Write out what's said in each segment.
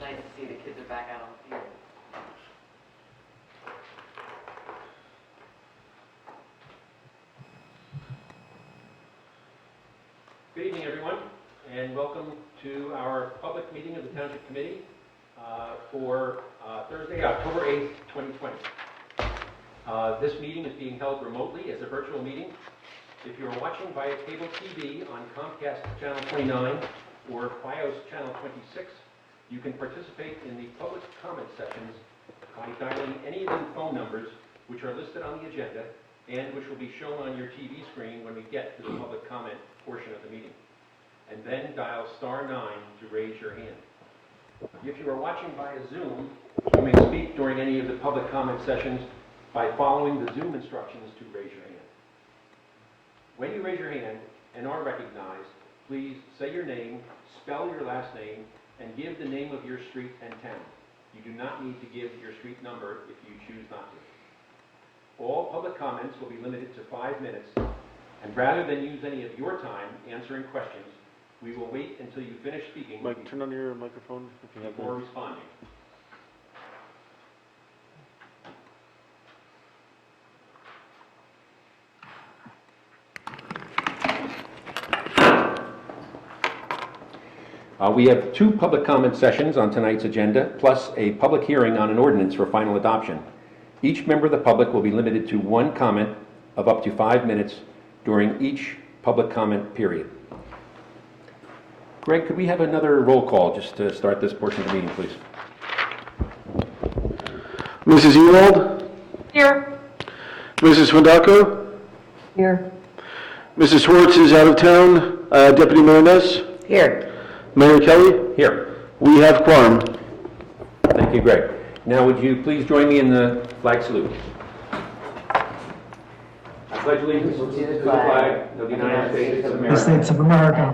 Nice to see the kids are back out on the field. Good evening, everyone, and welcome to our public meeting of the Township Committee for Thursday, October 8th, 2020. This meeting is being held remotely as a virtual meeting. If you are watching via cable TV on Comcast Channel 29 or FiOS Channel 26, you can participate in the public comment sessions by dialing any of the phone numbers which are listed on the agenda and which will be shown on your TV screen when we get to the public comment portion of the meeting. And then dial *9 to raise your hand. If you are watching via Zoom, you may speak during any of the public comment sessions by following the Zoom instructions to raise your hand. When you raise your hand and are recognized, please say your name, spell your last name, and give the name of your street and town. You do not need to give your street number if you choose not to. All public comments will be limited to 5 minutes, and rather than use any of your time answering questions, we will wait until you finish speaking Mike, turn on your microphone if you have before responding. We have 2 public comment sessions on tonight's agenda, plus a public hearing on an ordinance for final adoption. Each member of the public will be limited to 1 comment of up to 5 minutes during each public comment period. Greg, could we have another roll call just to start this portion of the meeting, please? Mrs. Ewald? Here. Mrs. Fondacco? Here. Mrs. Schwartz is out of town. Deputy Mayor Ness? Here. Mayor Kelly? Here. We have quorum. Thank you, Greg. Now would you please join me in the flag salute? I pledge allegiance to the flag of the United States of America, States of America,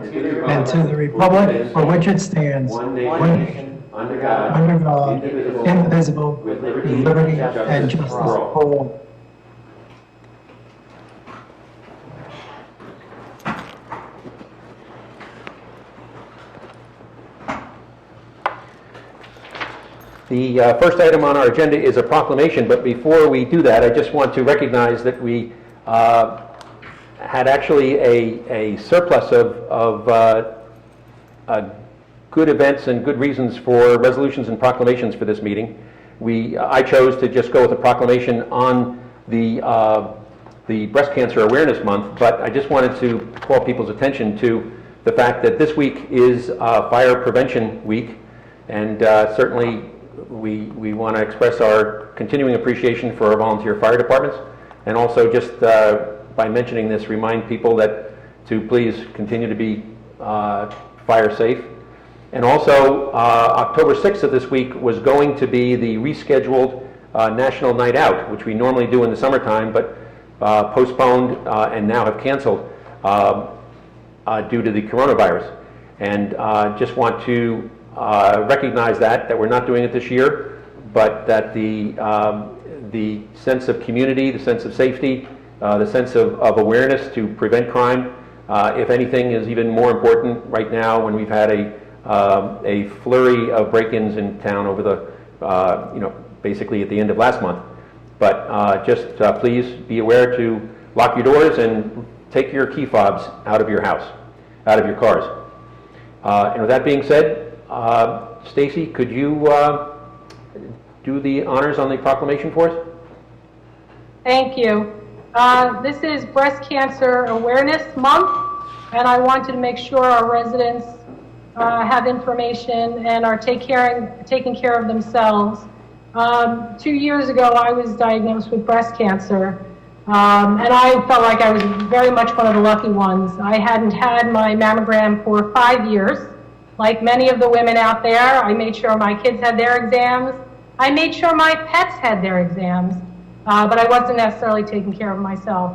and to the republic for which it stands, one one nation, under God, under God, indivisible, with with liberty liberty and and justice for all. The first item on our agenda is a proclamation, but before we do that, I just want to recognize that we had actually a surplus of good events and good reasons for resolutions and proclamations for this meeting. I chose to just go with a proclamation on the Breast Cancer Awareness Month, but I just wanted to call people's attention to the fact that this week is Fire Prevention Week, and certainly we want to express our continuing appreciation for our volunteer fire departments, and also just by mentioning this, remind people that to please continue to be fire safe. And also, October 6th of this week was going to be the rescheduled National Night Out, which we normally do in the summertime, but postponed and now have canceled due to the coronavirus. And just want to recognize that we're not doing it this year, but that the sense of community, the sense of safety, the sense of awareness to prevent crime, if anything, is even more important right now when we've had a flurry of break-ins in town over the, basically at the end of last month. But just please be aware to lock your doors and take your key fobs out of your house, out of your cars. And with that being said, Stacy, could you do the honors on the proclamation for us? Thank you. This is Breast Cancer Awareness Month, and I wanted to make sure our residents have information and are taking care of themselves. 2 years ago, I was diagnosed with breast cancer, and I felt like I was very much one of the lucky ones. I hadn't had my mammogram for 5 years. Like many of the women out there, I made sure my kids had their exams. I made sure my pets had their exams, but I wasn't necessarily taking care of myself.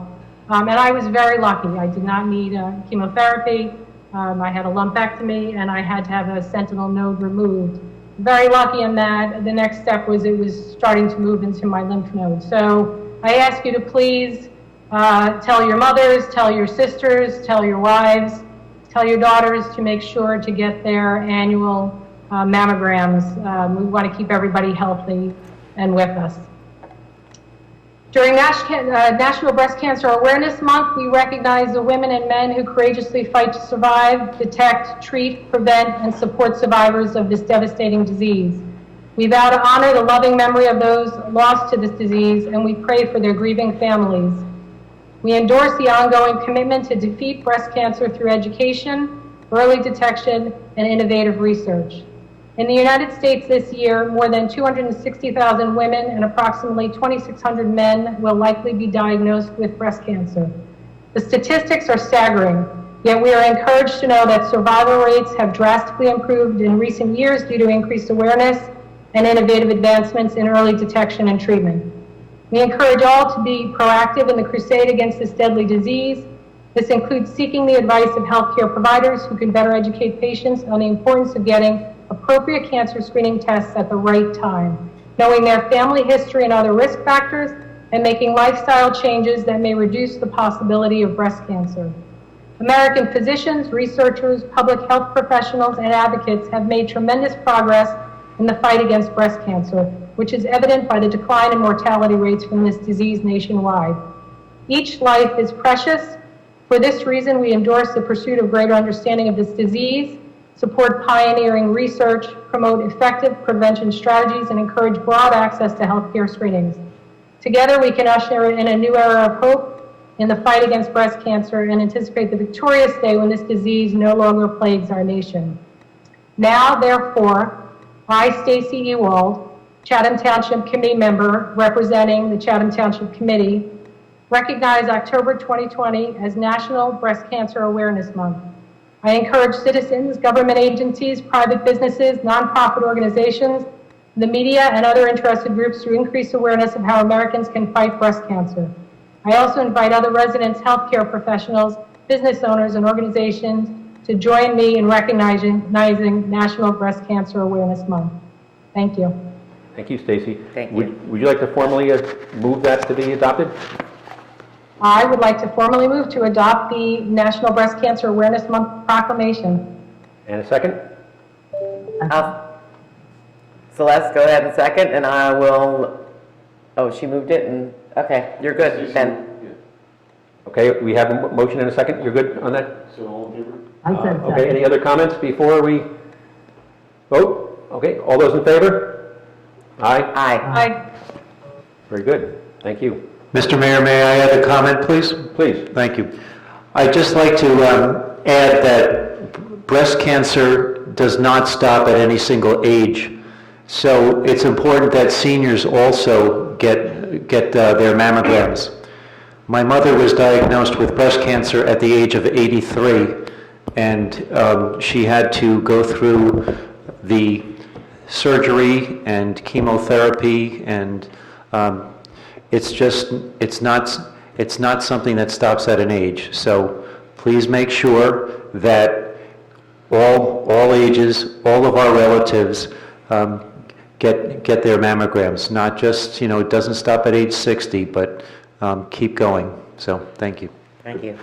And I was very lucky. I did not need chemotherapy. I had a lumpectomy, and I had to have a sentinel node removed. Very lucky in that. The next step was it was starting to move into my lymph node. So I ask you to please tell your mothers, tell your sisters, tell your wives, tell your daughters to make sure to get their annual mammograms. We want to keep everybody healthy and with us. During National Breast Cancer Awareness Month, we recognize the women and men who courageously fight to survive, detect, treat, prevent, and support survivors of this devastating disease. We vow to honor the loving memory of those lost to this disease, and we pray for their grieving families. We endorse the ongoing commitment to defeat breast cancer through education, early detection, and innovative research. In the United States this year, more than 260,000 women and approximately 2,600 men will likely be diagnosed with breast cancer. The statistics are staggering, yet we are encouraged to know that survival rates have drastically improved in recent years due to increased awareness and innovative advancements in early detection and treatment. We encourage all to be proactive in the crusade against this deadly disease. This includes seeking the advice of healthcare providers who can better educate patients on the importance of getting appropriate cancer screening tests at the right time, knowing their family history and other risk factors, and making lifestyle changes that may reduce the possibility of breast cancer. American physicians, researchers, public health professionals, and advocates have made tremendous progress in the fight against breast cancer, which is evident by the decline in mortality rates from this disease nationwide. Each life is precious. For this reason, we endorse the pursuit of greater understanding of this disease, support pioneering research, promote effective prevention strategies, and encourage broad access to healthcare screenings. Together, we can usher in a new era of hope in the fight against breast cancer and anticipate the victorious day when this disease no longer plagues our nation. Now, therefore, I, Stacy Ewald, Chatham Township Committee member representing the Chatham Township Committee, recognize October 2020 as National Breast Cancer Awareness Month. I encourage citizens, government agencies, private businesses, nonprofit organizations, the media, and other interested groups to increase awareness of how Americans can fight breast cancer. I also invite other residents, healthcare professionals, business owners, and organizations to join me in recognizing National Breast Cancer Awareness Month. Thank you. Thank you, Stacy. Thank you. Would you like to formally move that to be adopted? I would like to formally move to adopt the National Breast Cancer Awareness Month proclamation. And a second? Celeste, go ahead and second, and I will, oh, she moved it, and, okay, you're good, then. Okay, we have a motion and a second. You're good on that? So all in favor? I said Okay, second. any other comments before we vote? Okay, all those in favor? Aye? Aye. Aye. Very good. Thank you. Mr. Mayor, may I add a comment, please? Please. Thank you. I'd just like to add that breast cancer does not stop at any single age. So it's important that seniors also get their mammograms. My mother was diagnosed with breast cancer at the age of 83, and she had to go through the surgery and chemotherapy, and it's not something that stops at an age. So please make sure that all ages, all of our relatives get their mammograms. Not just, it doesn't stop at age 60, but keep going. So thank you. Thank you.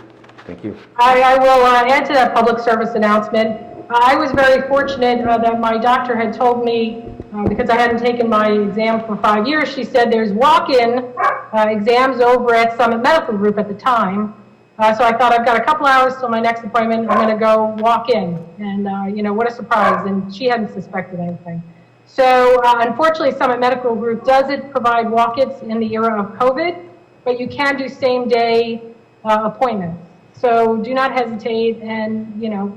Thank you. I will add to that public service announcement. I was very fortunate that my doctor had told me, because I hadn't taken my exam for 5 years, she said there's walk-in exams over at Summit Medical Group at the time. So I thought, I've got a couple hours till my next appointment, I'm going to go walk in. And, what a surprise. And she hadn't suspected anything. So unfortunately, Summit Medical Group doesn't provide walk-ins in the era of COVID, but you can do same-day appointments. So do not hesitate, and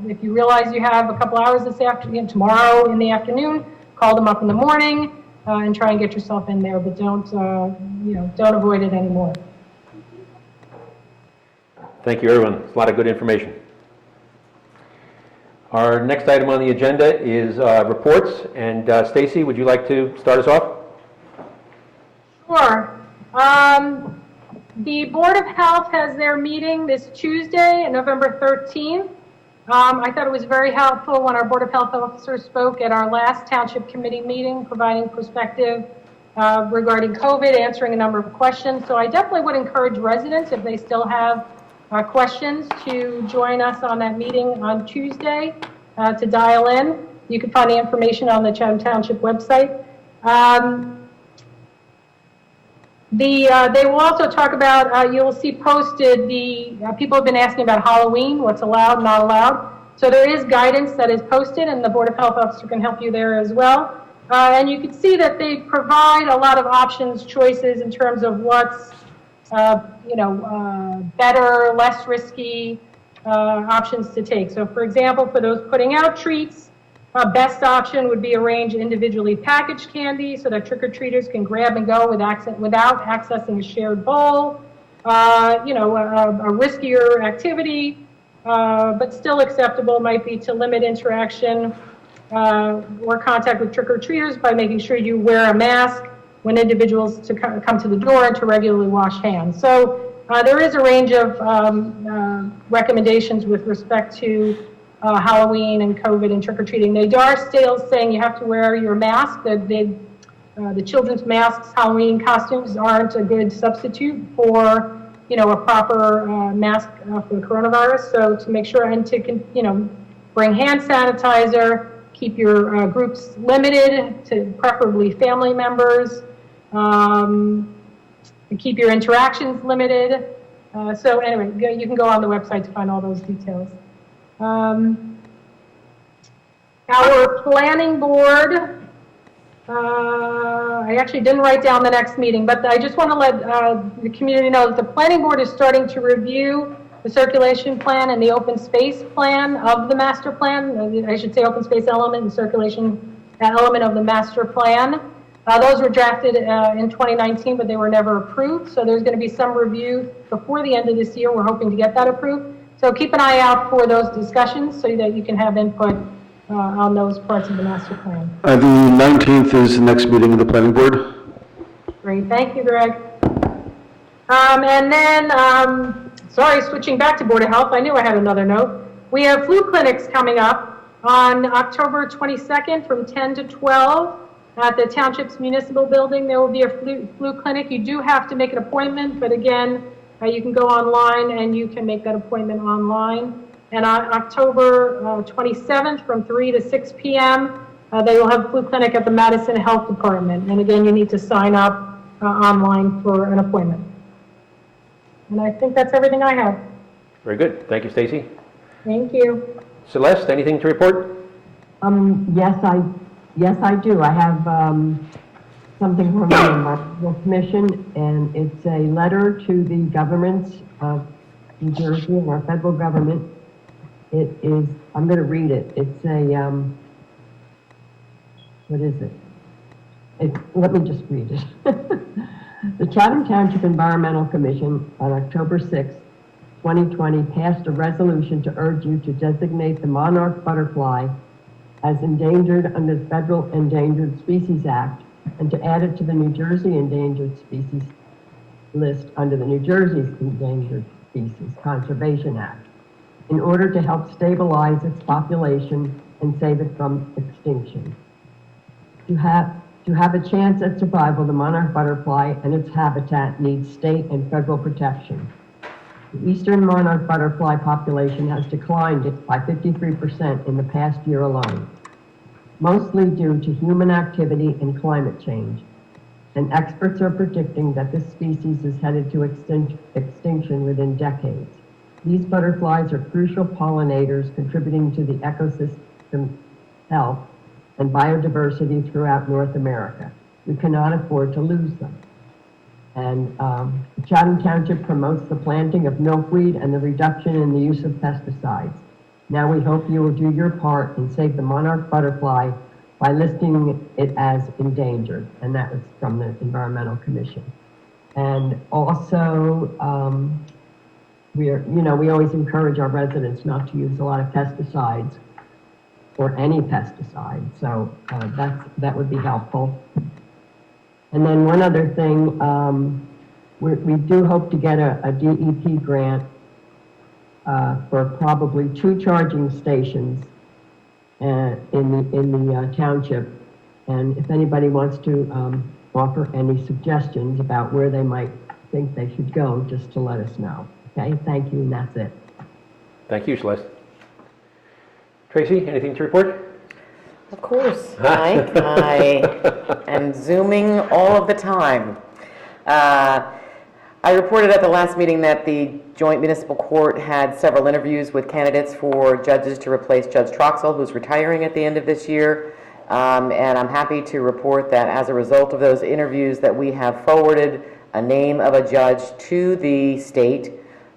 if you realize you have a couple hours this afternoon, tomorrow in the afternoon, call them up in the morning and try and get yourself in there, but don't avoid it anymore. Thank you, everyone. It's a lot of good information. Our next item on the agenda is reports, and Stacy, would you like to start us off? Sure. The Board of Health has their meeting this Tuesday, November 13th. I thought it was very helpful when our Board of Health officers spoke at our last Township Committee meeting, providing perspective regarding COVID, answering a number of questions. So I definitely would encourage residents, if they still have questions, to join us on that meeting on Tuesday to dial in. you can find the information on the Chatham Township website. They will also talk about, you'll see posted people have been asking about Halloween, what's allowed, not allowed. So there is guidance that is posted, and the Board of Health Officer can help you there as well. And you can see that they provide a lot of options, choices in terms of what's, better, less risky options to take. So for example, for those putting out treats, best option would be arrange individually packaged candy so that trick-or-treaters can grab and go without accessing a shared bowl. A riskier activity, but still acceptable might be to limit interaction or contact with trick-or-treaters by making sure you wear a mask when individuals to come to the door and to regularly wash hands. So there is a range of recommendations with respect to Halloween and COVID and trick-or-treating. They are still saying you have to wear your mask. The children's masks, Halloween costumes aren't a good substitute for, a proper mask for the coronavirus. So to make sure and to, bring hand sanitizer, keep your groups limited to preferably family members, and keep your interactions limited. So anyway, you can go on the website to find all those details. Our planning board, I actually didn't write down the next meeting, but I just want to let the community know that the planning board is starting to review the circulation plan and the open space plan of the master plan. I should say open space element and circulation element of the master plan. Those were drafted in 2019, but they were never approved. So there's going to be some review before the end of this year. We're hoping to get that approved. So keep an eye out for those discussions so that you can have input on those parts of the master plan. The 19th is the next meeting of the planning board. Great, thank you, Greg. And then, switching back to Board of Health, I knew I had another note. We have flu clinics coming up on October 22nd from 10 to 12 at the Township's Municipal Building. There will be a flu clinic. You do have to make an appointment, but again, you can go online and you can make that appointment online. And on October 27th from 3 to 6 p.m., they will have a flu clinic at the Madison Health Department. And again, you need to sign up online for an appointment. And I think that's everything I have. Very good. Thank you, Stacy. Thank you. Celeste, anything to report? Yes, I do. I have something from the Environmental Commission, and it's a letter to the governments of New Jersey and our federal government. It is, I'm going to read it. It's a, what is it? Let me just read it. The Chatham Township Environmental Commission on October 6, 2020 passed a resolution to urge you to designate the monarch butterfly as endangered under the Federal Endangered Species Act and to add it to the New Jersey Endangered Species list under the New Jersey Endangered Species Conservation Act in order to help stabilize its population and save it from extinction. To have a chance at survival, the monarch butterfly and its habitat needs state and federal protection. The eastern monarch butterfly population has declined by 53% in the past year alone, mostly due to human activity and climate change. And experts are predicting that this species is headed to extinction within decades. These butterflies are crucial pollinators contributing to the ecosystem health and biodiversity throughout North America. We cannot afford to lose them. And Chatham Township promotes the planting of milkweed and the reduction in the use of pesticides. Now we hope you will do your part and save the monarch butterfly by listing it as endangered. And that was from the Environmental Commission. And also, we always encourage our residents not to use a lot of pesticides or any pesticide. So that would be helpful. And then one other thing, we do hope to get a DEP grant for probably 2 charging stations in the township. And if anybody wants to offer any suggestions about where they might think they should go, just to let us know. Okay, thank you, and that's it. Thank you, Celeste. Tracy, anything to report? Of course, Mike. I am Zooming all of the time. I reported at the last meeting that the Joint Municipal Court had several interviews with candidates for judges to replace Judge Troxel, who's retiring at the end of this year. And I'm happy to report that as a result of those interviews that we have forwarded a name of a judge to the state,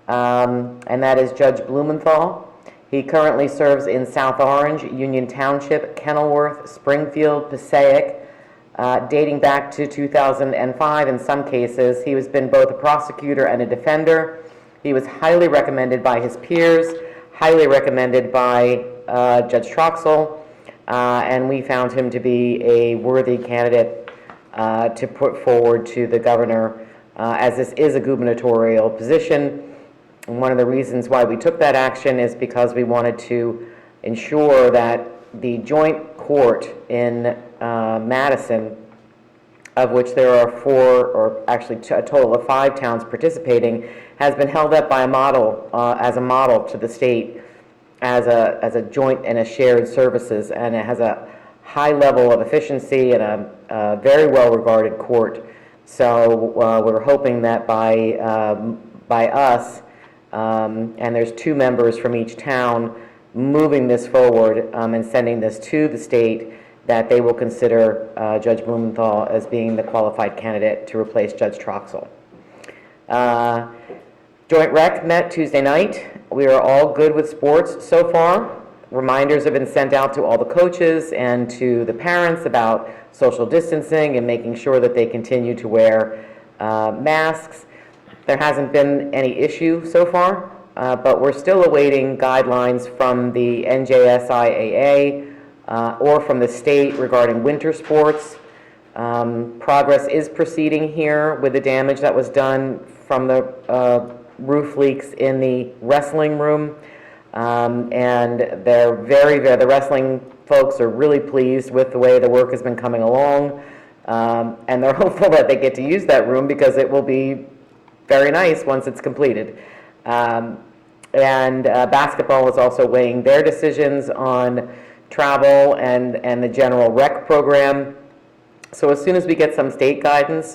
and that is Judge Blumenthal. He currently serves in South Orange, Union Township, Kenilworth, Springfield, Passaic, dating back to 2005 in some cases. He has been both a prosecutor and a defender. He was highly recommended by his peers, highly recommended by Judge Troxel, and we found him to be a worthy candidate to put forward to the governor, as this is a gubernatorial position. And one of the reasons why we took that action is because we wanted to ensure that the joint court in Madison, of which there are 4, or actually a total of 5 towns participating, has been held up by a model, as a model to the state, as a joint and a shared services, and it has a high level of efficiency and a very well-regarded court. So we're hoping that by us, and there's 2 members from each town moving this forward and sending this to the state, that they will consider Judge Blumenthal as being the qualified candidate to replace Judge Troxel. Joint Rec met Tuesday night. We are all good with sports so far. Reminders have been sent out to all the coaches and to the parents about social distancing and making sure that they continue to wear masks. There hasn't been any issue so far, but we're still awaiting guidelines from the NJSIAA or from the state regarding winter sports. Progress is proceeding here with the damage that was done from the roof leaks in the wrestling room. And the wrestling folks are really pleased with the way the work has been coming along. And they're hopeful that they get to use that room because it will be very nice once it's completed. And basketball is also weighing their decisions on travel and the general rec program. So as soon as we get some state guidance,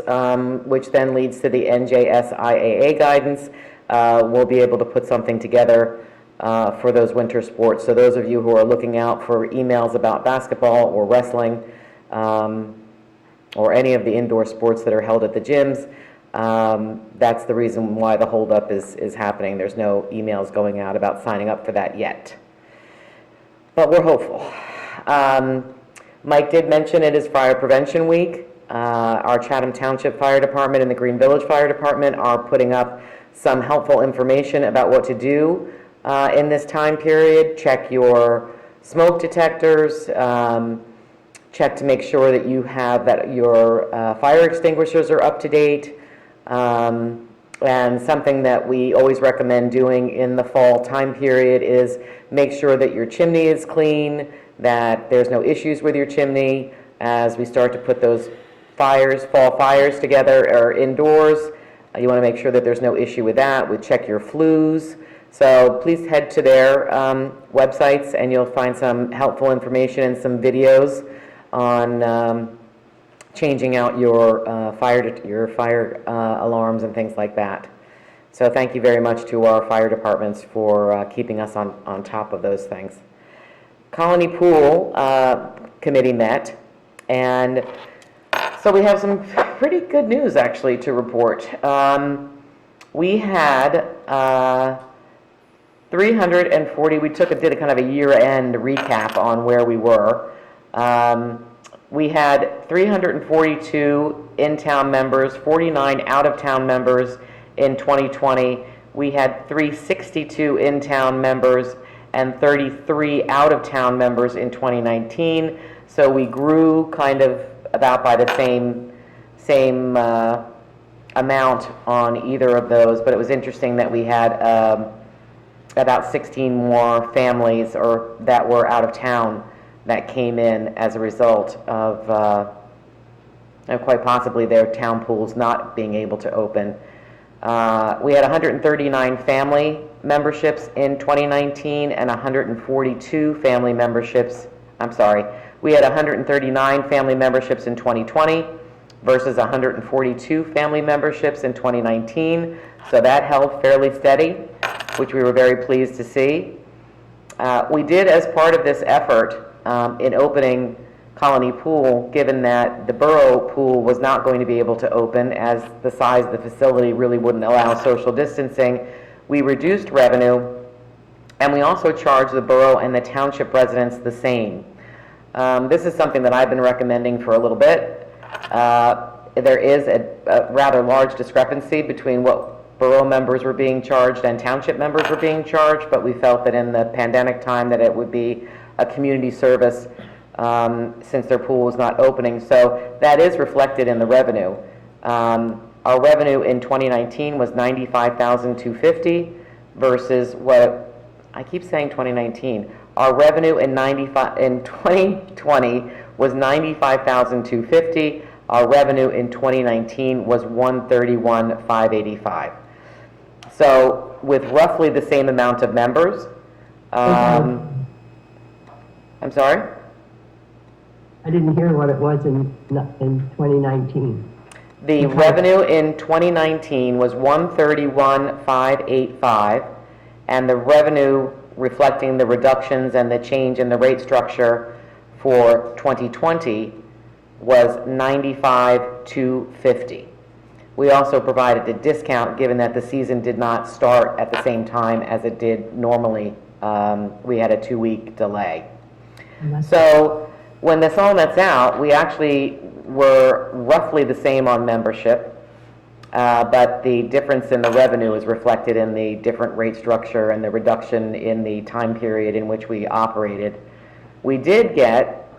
which then leads to the NJSIAA guidance, we'll be able to put something together for those winter sports. So those of you who are looking out for emails about basketball or wrestling, or any of the indoor sports that are held at the gyms, that's the reason why the holdup is happening. There's no emails going out about signing up for that yet. But we're hopeful. Mike did mention it is Fire Prevention Week. Our Chatham Township Fire Department and the Green Village Fire Department are putting up some helpful information about what to do in this time period. Check your smoke detectors. Check to make sure that your fire extinguishers are up to date. And something that we always recommend doing in the fall time period is make sure that your chimney is clean, that there's no issues with your chimney as we start to put those fall fires together or indoors. You want to make sure that there's no issue with that. We check your flues. So please head to their websites and you'll find some helpful information and some videos on changing out your fire alarms and things like that. So thank you very much to our fire departments for keeping us on top of those things. Colony Pool Committee met, and so we have some pretty good news actually to report. We had 340, did a kind of a year-end recap on where we were. We had 342 in-town members, 49 out-of-town members in 2020. We had 362 in-town members and 33 out-of-town members in 2019. So we grew kind of about by the same amount on either of those. But it was interesting that we had about 16 more families that were out of town that came in as a result of quite possibly their town pools not being able to open. We had 139 family memberships in 2019 and 142 family memberships I'm sorry, we had 139 family memberships in 2020 versus 142 family memberships in 2019. So that held fairly steady, which we were very pleased to see. We did, as part of this effort in opening Colony Pool, given that the borough pool was not going to be able to open as the size of the facility really wouldn't allow social distancing, we reduced revenue, and we also charged the borough and the township residents the same. This is something that I've been recommending for a little bit. There is a rather large discrepancy between what borough members were being charged and township members were being charged, but we felt that in the pandemic time that it would be a community service since their pool was not opening. So that is reflected in the revenue. Our revenue in 2019 was $95,250 versus what, I keep saying 2019. Our revenue in 2020 was $95,250. Our revenue in 2019 was $131,585. So with roughly the same amount of members, I'm sorry? I didn't hear what it was in 2019. The revenue in 2019 was $131,585, and the revenue reflecting the reductions and the change in the rate structure for 2020 was $95,250. We also provided a discount given that the season did not start at the same time as it did normally. We had a 2-week delay. So when this all nets out, we actually were roughly the same on membership, but the difference in the revenue is reflected in the different rate structure and the reduction in the time period in which we operated. We did get,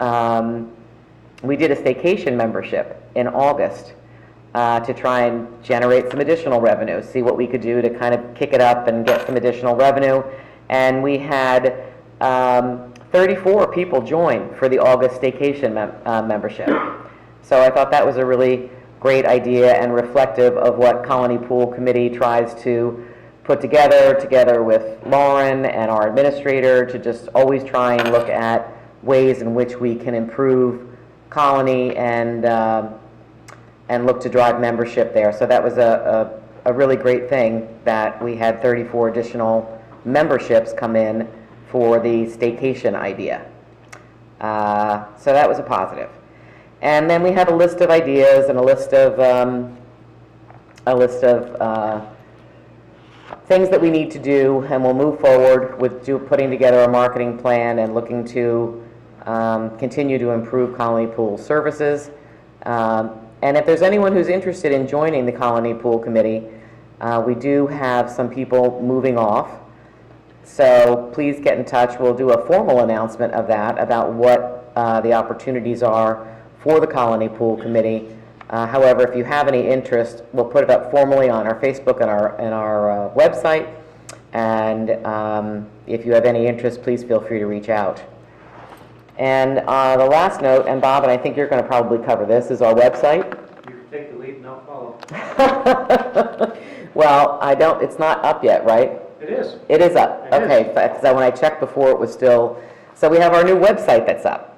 we did a staycation membership in August to try and generate some additional revenue, see what we could do to kind of kick it up and get some additional revenue. And we had 34 people join for the August staycation membership. So I thought that was a really great idea and reflective of what Colony Pool Committee tries to put together with Lauren and our administrator, to just always try and look at ways in which we can improve Colony and look to drive membership there. So that was a really great thing that we had 34 additional memberships come in for the staycation idea. So that was a positive. And then we have a list of ideas and a list of things that we need to do, and we'll move forward with putting together a marketing plan and looking to continue to improve Colony Pool services. And if there's anyone who's interested in joining the Colony Pool Committee, we do have some people moving off. So please get in touch. We'll do a formal announcement of that, about what the opportunities are for the Colony Pool Committee. However, if you have any interest, we'll put it up formally on our Facebook and our website. And if you have any interest, please feel free to reach out. And the last note, and Bob, and I think you're going to probably cover this, is our website. You can take the lead and I'll follow. Well, it's not up yet, right? It is. It is up. It Okay, is. because when I checked before, it was still. So we have our new website that's up.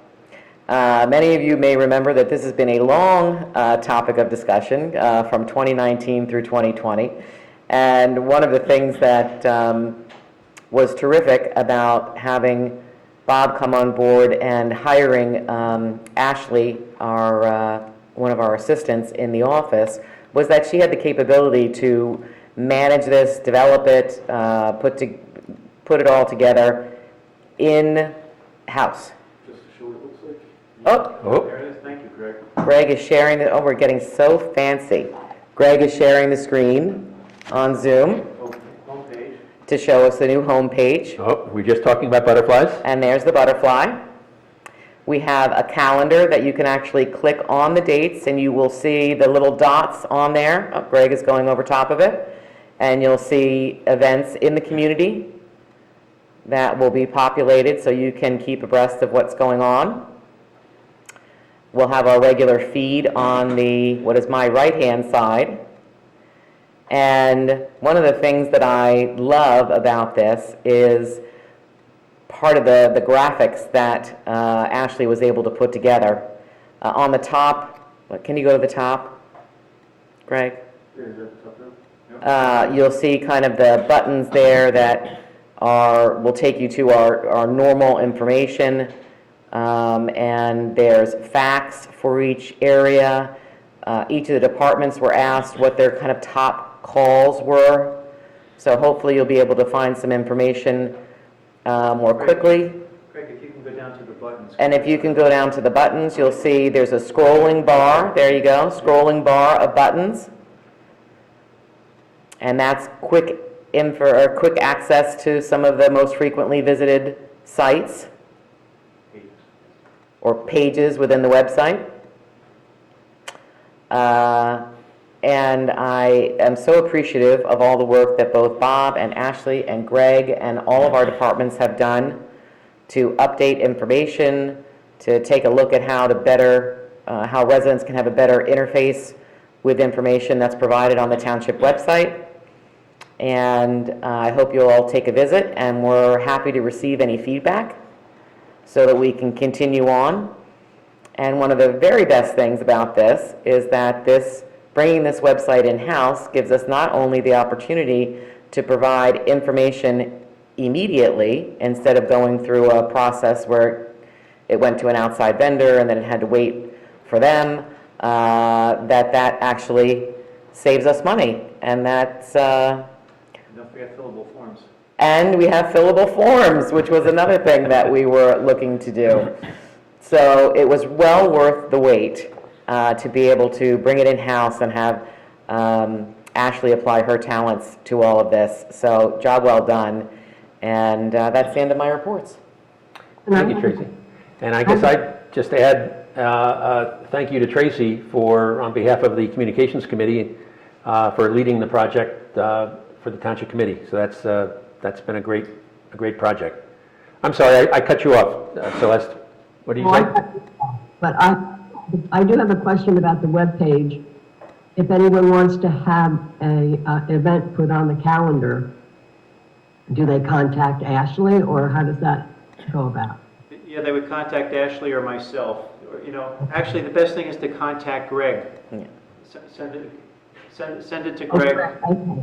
Many of you may remember that this has been a long topic of discussion from 2019 through 2020. And one of the things that was terrific about having Bob come on board and hiring Ashley, one of our assistants in the office, was that she had the capability to manage this, develop it, put it all together in-house. Just to show what it looks like. Oh, There it is. Thank you, Greg. Greg is sharing the, we're getting so fancy. Greg is sharing the screen on Zoom Homepage. to show us the new homepage. Oh, we're just talking about butterflies? And there's the butterfly. We have a calendar that you can actually click on the dates, and you will see the little dots on there. Oh, Greg is going over top of it. And you'll see events in the community that will be populated so you can keep abreast of what's going on. We'll have our regular feed on what is my right-hand side. And one of the things that I love about this is part of the graphics that Ashley was able to put together. On the top, can you go to the top, Greg? You'll see kind of the buttons there that will take you to our normal information, and there's facts for each area. Each of the departments were asked what their kind of top calls were, so hopefully you'll be able to find some information more quickly. Greg, if you can go down to the buttons. And if you can go down to the buttons, you'll see there's a scrolling bar. There you go, scrolling bar of buttons. And that's quick access to some of the most frequently visited sites or pages within the website. And I am so appreciative of all the work that both Bob and Ashley and Greg and all of our departments have done to update information, to take a look at how residents can have a better interface with information that's provided on the Township website. And I hope you'll all take a visit, and we're happy to receive any feedback so that we can continue on. And one of the very best things about this is that bringing this website in-house gives us not only the opportunity to provide information immediately instead of going through a process where it went to an outside vendor and then it had to wait for them, that actually saves us money. And that's... Don't forget fillable forms. And we have fillable forms, which was another thing that we were looking to do. So it was well worth the wait to be able to bring it in-house and have Ashley apply her talents to all of this. So job well done. And that's the end of my reports. Thank you, Tracy. And I guess I'd just add thank you to Tracy on behalf of the Communications Committee for leading the project for the Township Committee. So that's been a great project. I'm sorry, I cut you off, Celeste. What did you say? But I do have a question about the webpage. If anyone wants to have an event put on the calendar, do they contact Ashley, or how does that go about? Yeah, they would contact Ashley or myself. Actually, the best thing is to contact Greg. Yeah. Send it to Greg, Okay.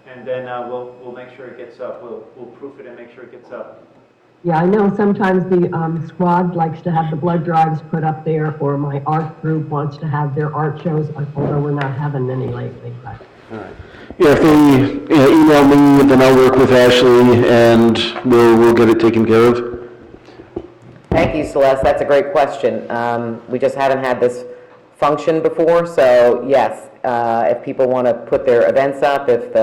and then we'll make sure it gets up. We'll proof it and make sure it gets up. Yeah, I know sometimes the squad likes to have the blood drives put up there, or my art group wants to have their art shows, although we're not having any lately. But. Yeah, if they email me, then I'll work with Ashley and we'll get it taken care of. Thank you, Celeste. That's a great question. We just haven't had this function before, so yes, if people want to put their events up, if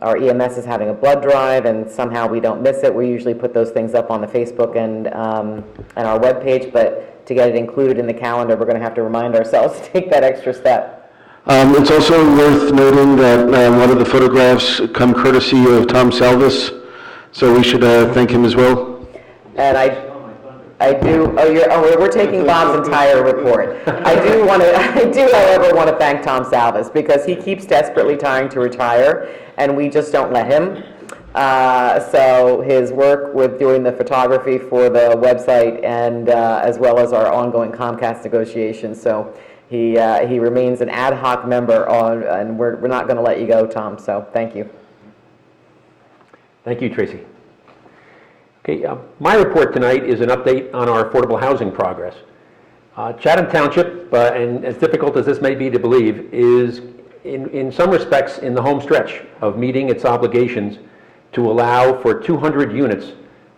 our EMS is having a blood drive and somehow we don't miss it, we usually put those things up on the Facebook and our webpage, but to get it included in the calendar, we're going to have to remind ourselves to take that extra step. It's also worth noting that one of the photographs come courtesy of Tom Salvis, so we should thank him as well. And I do, we're taking Bob's entire report. I do, however, want to thank Tom Salvis because he keeps desperately trying to retire and we just don't let him. So his work with doing the photography for the website and as well as our ongoing Comcast negotiations. So he remains an ad hoc member and we're not going to let you go, Tom. So thank you. Thank you, Tracy. Okay, my report tonight is an update on our affordable housing progress. Chatham Township, and as difficult as this may be to believe, is in some respects in the home stretch of meeting its obligations to allow for 200 units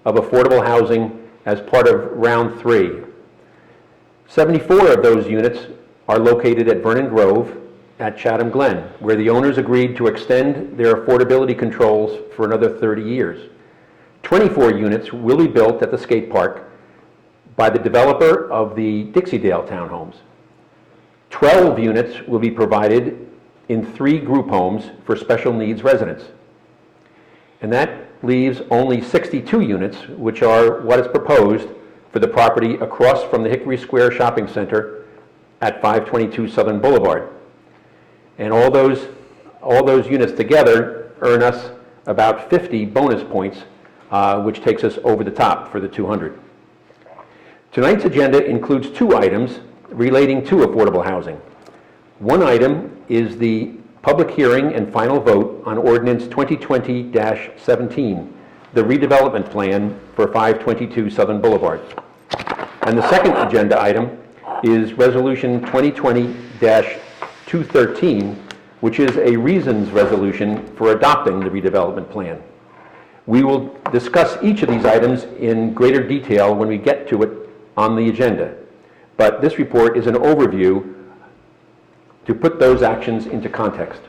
of affordable housing as part of round 3. 74 of those units are located at Vernon Grove at Chatham Glen, where the owners agreed to extend their affordability controls for another 30 years. 24 units will be built at the skate park by the developer of the Dixie-Dale townhomes. 12 units will be provided in 3 group homes for special needs residents. And that leaves only 62 units, which are what is proposed for the property across from the Hickory Square Shopping Center at 522 Southern Boulevard. And all those units together earn us about 50 bonus points which takes us over the top for the 200. Tonight's agenda includes 2 items relating to affordable housing. One item is the public hearing and final vote on Ordinance 2020-17, the redevelopment plan for 522 Southern Boulevard. And the second agenda item is Resolution 2020-213, which is a reasons resolution for adopting the redevelopment plan. We will discuss each of these items in greater detail when we get to it on the agenda, but this report is an overview to put those actions into context.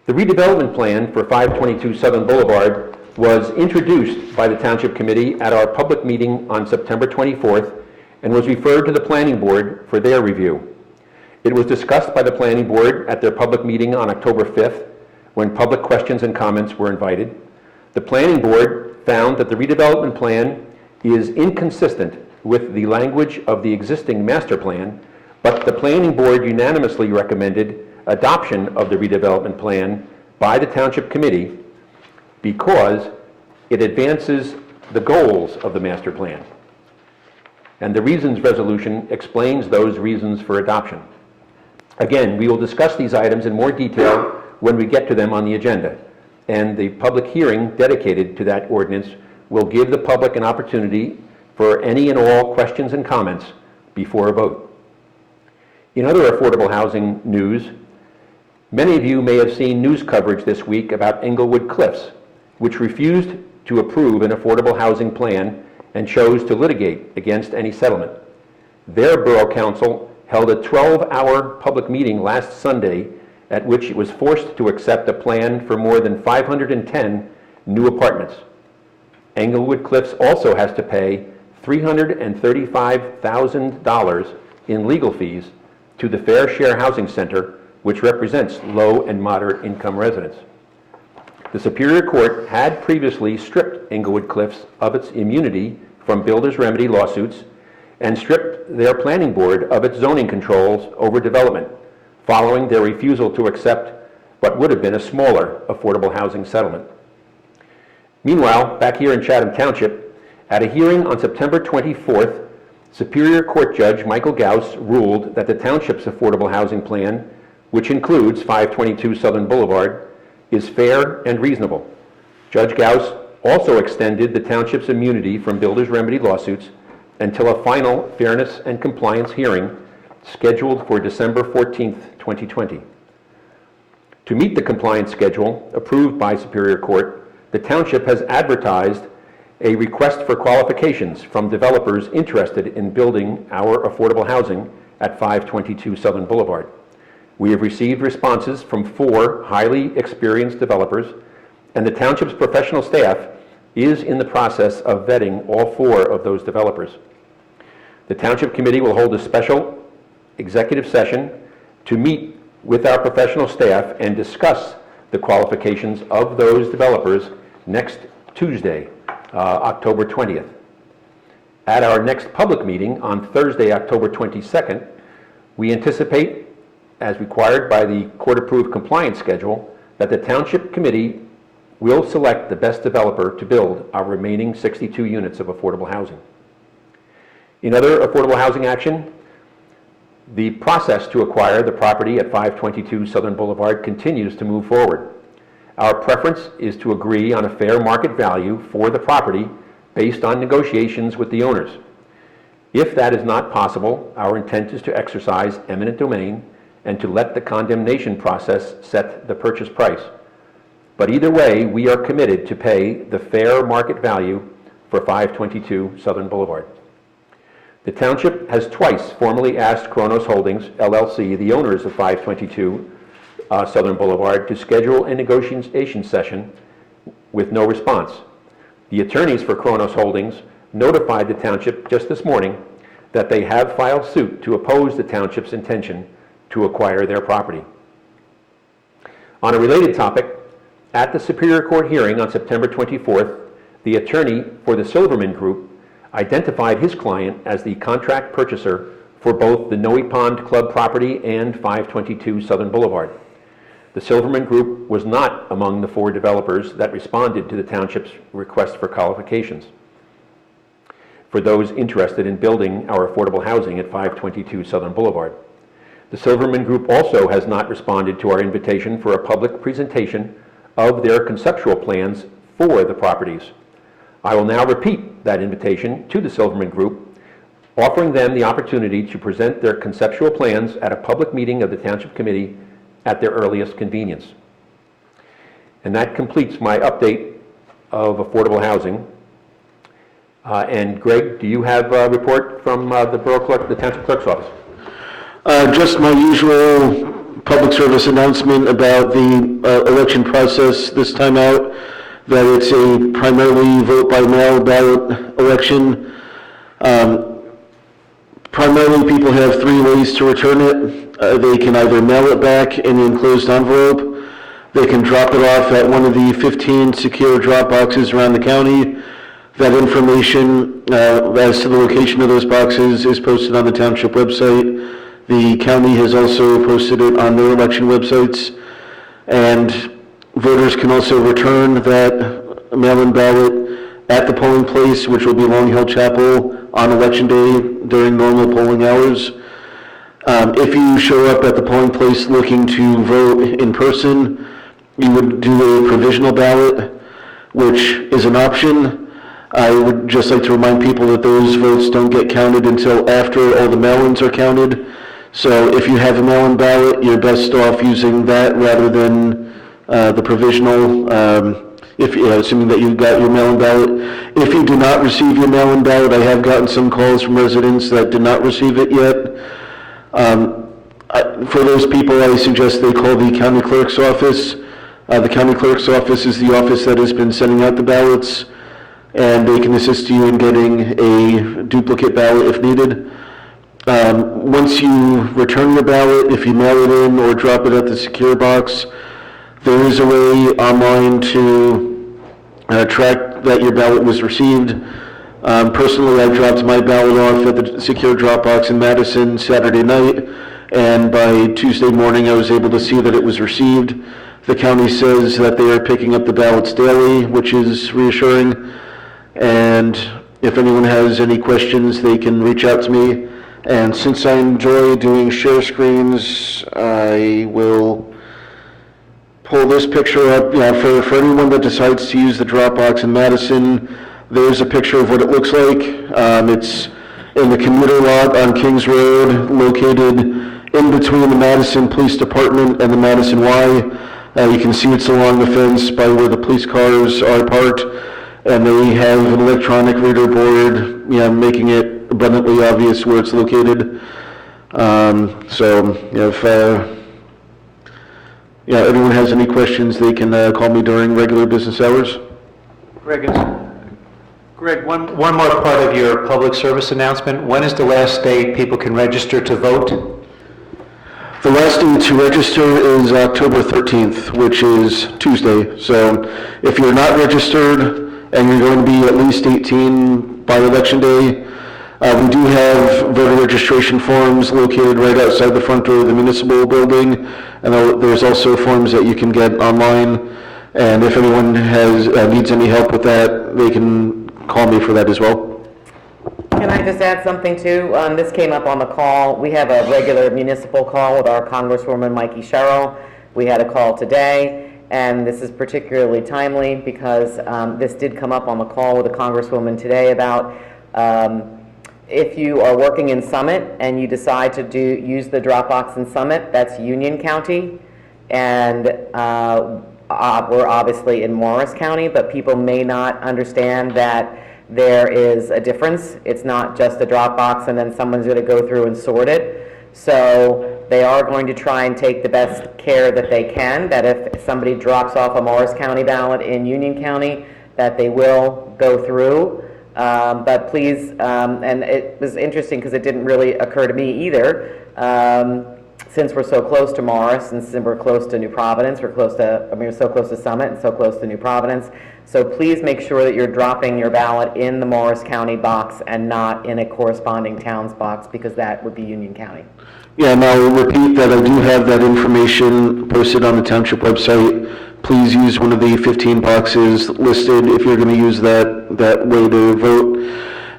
The redevelopment plan for 522 Southern Boulevard was introduced by the Township Committee at our public meeting on September 24th and was referred to the Planning Board for their review. It was discussed by the Planning Board at their public meeting on October 5th, when public questions and comments were invited. The Planning Board found that the redevelopment plan is inconsistent with the language of the existing master plan, but the Planning Board unanimously recommended adoption of the redevelopment plan by the Township Committee because it advances the goals of the master plan. And the reasons resolution explains those reasons for adoption. Again, we will discuss these items in more detail when we get to them on the agenda, and the public hearing dedicated to that ordinance will give the public an opportunity for any and all questions and comments before a vote. In other affordable housing news, many of you may have seen news coverage this week about Englewood Cliffs, which refused to approve an affordable housing plan and chose to litigate against any settlement. Their borough council held a 12-hour public meeting last Sunday at which it was forced to accept a plan for more than 510 new apartments. Englewood Cliffs also has to pay $335,000 in legal fees to the Fair Share Housing Center, which represents low and moderate income residents. The Superior Court had previously stripped Englewood Cliffs of its immunity from builder's remedy lawsuits and stripped their planning board of its zoning controls over development, following their refusal to accept what would have been a smaller affordable housing settlement. Meanwhile, back here in Chatham Township, at a hearing on September 24th, Superior Court Judge Michael Gauss ruled that the Township's affordable housing plan, which includes 522 Southern Boulevard, is fair and reasonable. Judge Gauss also extended the Township's immunity from builder's remedy lawsuits until a final fairness and compliance hearing scheduled for December 14th, 2020. To meet the compliance schedule approved by Superior Court, the Township has advertised a request for qualifications from developers interested in building our affordable housing at 522 Southern Boulevard. We have received responses from 4 highly experienced developers, and the Township's professional staff is in the process of vetting all 4 of those developers. The Township Committee will hold a special executive session to meet with our professional staff and discuss the qualifications of those developers next Tuesday, October 20th. At our next public meeting on Thursday, October 22nd, we anticipate, as required by the court-approved compliance schedule, that the Township Committee will select the best developer to build our remaining 62 units of affordable housing. In other affordable housing action, the process to acquire the property at 522 Southern Boulevard continues to move forward. Our preference is to agree on a fair market value for the property based on negotiations with the owners. If that is not possible, our intent is to exercise eminent domain and to let the condemnation process set the purchase price. But either way, we are committed to pay the fair market value for 522 Southern Boulevard. The Township has twice formally asked Kronos Holdings, LLC, the owners of 522 Southern Boulevard, to schedule a negotiation session with no response. The attorneys for Kronos Holdings notified the Township just this morning that they have filed suit to oppose the Township's intention to acquire their property. On a related topic, at the Superior Court hearing on September 24th, the attorney for the Silverman Group identified his client as the contract purchaser for both the Noe Pond Club property and 522 Southern Boulevard. The Silverman Group was not among the 4 developers that responded to the township's request for qualifications for those interested in building our affordable housing at 522 Southern Boulevard. The Silverman Group also has not responded to our invitation for a public presentation of their conceptual plans for the properties. I will now repeat that invitation to the Silverman Group, offering them the opportunity to present their conceptual plans at a public meeting of the Township Committee at their earliest convenience. And that completes my update of affordable housing. And Greg, do you have a report from the Borough Clerk, the Township Clerk's office? Just my usual public service announcement about the election process this time out, that it's a primarily vote-by-mail ballot election. Primarily, people have 3 ways to return it. They can either mail it back in an enclosed envelope, they can drop it off at one of the 15 secure drop boxes around the county. That information as to the location of those boxes is posted on the township website. The county has also posted it on their election websites. And voters can also return that mail-in ballot at the polling place, which will be Long Hill Chapel on Election Day during normal polling hours. If you show up at the polling place looking to vote in person, you would do a provisional ballot, which is an option. I would just like to remind people that those votes don't get counted until after all the mail-ins are counted. So if you have a mail-in ballot, you're best off using that rather than the provisional, assuming that you got your mail-in ballot. If you do not receive your mail-in ballot, I have gotten some calls from residents that did not receive it yet. For those people, I suggest they call the county clerk's office. The county clerk's office is the office that has been sending out the ballots, and they can assist you in getting a duplicate ballot if needed. Once you return your ballot, if you mail it in or drop it at the secure box, there is a way online to track that your ballot was received. Personally, I dropped my ballot off at the secure drop box in Madison Saturday night, and by Tuesday morning I was able to see that it was received. The county says that they are picking up the ballots daily, which is reassuring. And if anyone has any questions, they can reach out to me. And since I enjoy doing share screens, I will pull this picture up. Yeah, for anyone that decides to use the Dropbox in Madison, there's a picture of what it looks like. It's in the commuter lot on Kings Road, located in between the Madison Police Department and the Madison Y. You can see it's along the fence by where the police cars are parked. And they have an electronic reader board, making it abundantly obvious where it's located. If anyone has any questions, they can call me during regular business hours. Greg, one more part of your public service announcement. When is the last day people can register to vote? The last day to register is October 13th, which is Tuesday. So if you're not registered, and you're going to be at least 18 by Election Day, we do have voter registration forms located right outside the front door of the municipal building, and there's also forms that you can get online. And if anyone needs any help with that, they can call me for that as well. Can I just add something too? This came up on the call. We have a regular municipal call with our Congresswoman Mikey Sherrill. We had a call today. And this is particularly timely because this did come up on the call with a Congresswoman today about if you are working in Summit and you decide to use the Dropbox in Summit, that's Union County, and we're obviously in Morris County, but people may not understand that there is a difference. It's not just a Dropbox and then someone's going to go through and sort it. So they are going to try and take the best care that they can, that if somebody drops off a Morris County ballot in Union County, that they will go through. But please, and it was interesting because it didn't really occur to me either, since we're so close to Morris and since we're close to New Providence, we're so close to Summit and so close to New Providence. So please make sure that you're dropping your ballot in the Morris County box and not in a corresponding town's box, because that would be Union County. Yeah, and I'll repeat that I do have that information posted on the township website. Please use one of the 15 boxes listed if you're going to use that way to vote.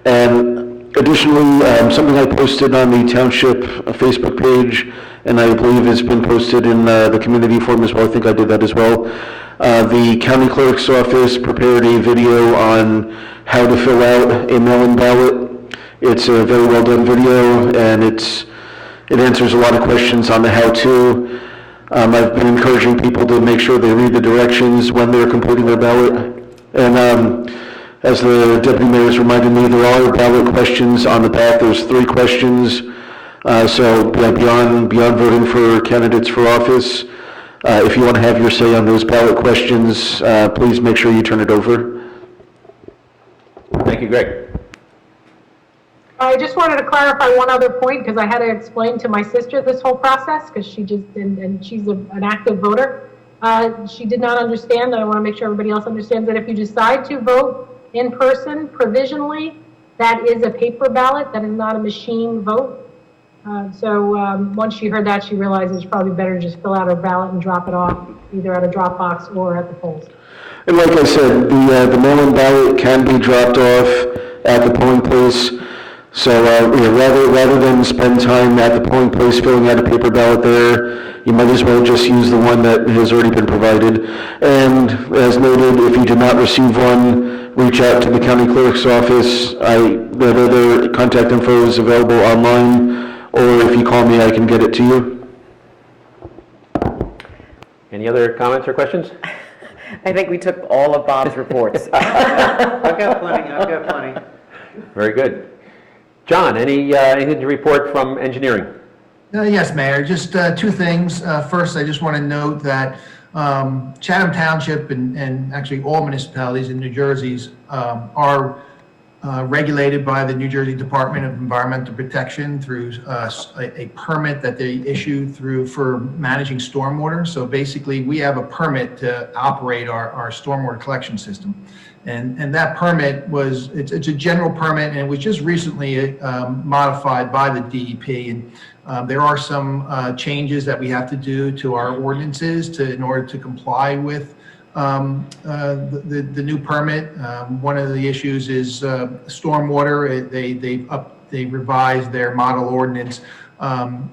And additionally, something I posted on the township Facebook page, and I believe it's been posted in the community forum as well. I think I did that as well. The county clerk's office prepared a video on how to fill out a mail-in ballot. It's a very well done video, and it answers a lot of questions on the how-to. I've been encouraging people to make sure they read the directions when they're completing their ballot. And as the deputy mayor has reminded me, there are ballot questions on the back. There's 3 questions. So beyond voting for candidates for office, if you want to have your say on those ballot questions, please make sure you turn it over. Thank you, Greg. I just wanted to clarify one other point, because I had to explain to my sister this whole process, because she just, and she's an active voter. She did not understand, and I want to make sure everybody else understands that if you decide to vote in person provisionally, that is a paper ballot, that is not a machine vote. Once she heard that, she realized it's probably better to just fill out her ballot and drop it off, either at a drop box or at the polls. And like I said, the mail-in ballot can be dropped off at the polling place. So rather than spend time at the polling place filling out a paper ballot there, you might as well just use the one that has already been provided. And as noted, if you did not receive one, reach out to the county clerk's office. That other contact info is available online, or if you call me, I can get it to you. Any other comments or questions? I think we took all of Bob's reports. I've got plenty. Very good. John, anything to report from engineering? Yes, Mayor, just 2 things. First, I just want to note that Chatham Township and actually all municipalities in New Jersey are regulated by the New Jersey Department of Environmental Protection through a permit that they issue for managing stormwater. So basically, we have a permit to operate our stormwater collection system. And that permit it's a general permit, and it was just recently modified by the DEP. And there are some changes that we have to do to our ordinances in order to comply with the new permit. One of the issues is stormwater. They revised their model ordinance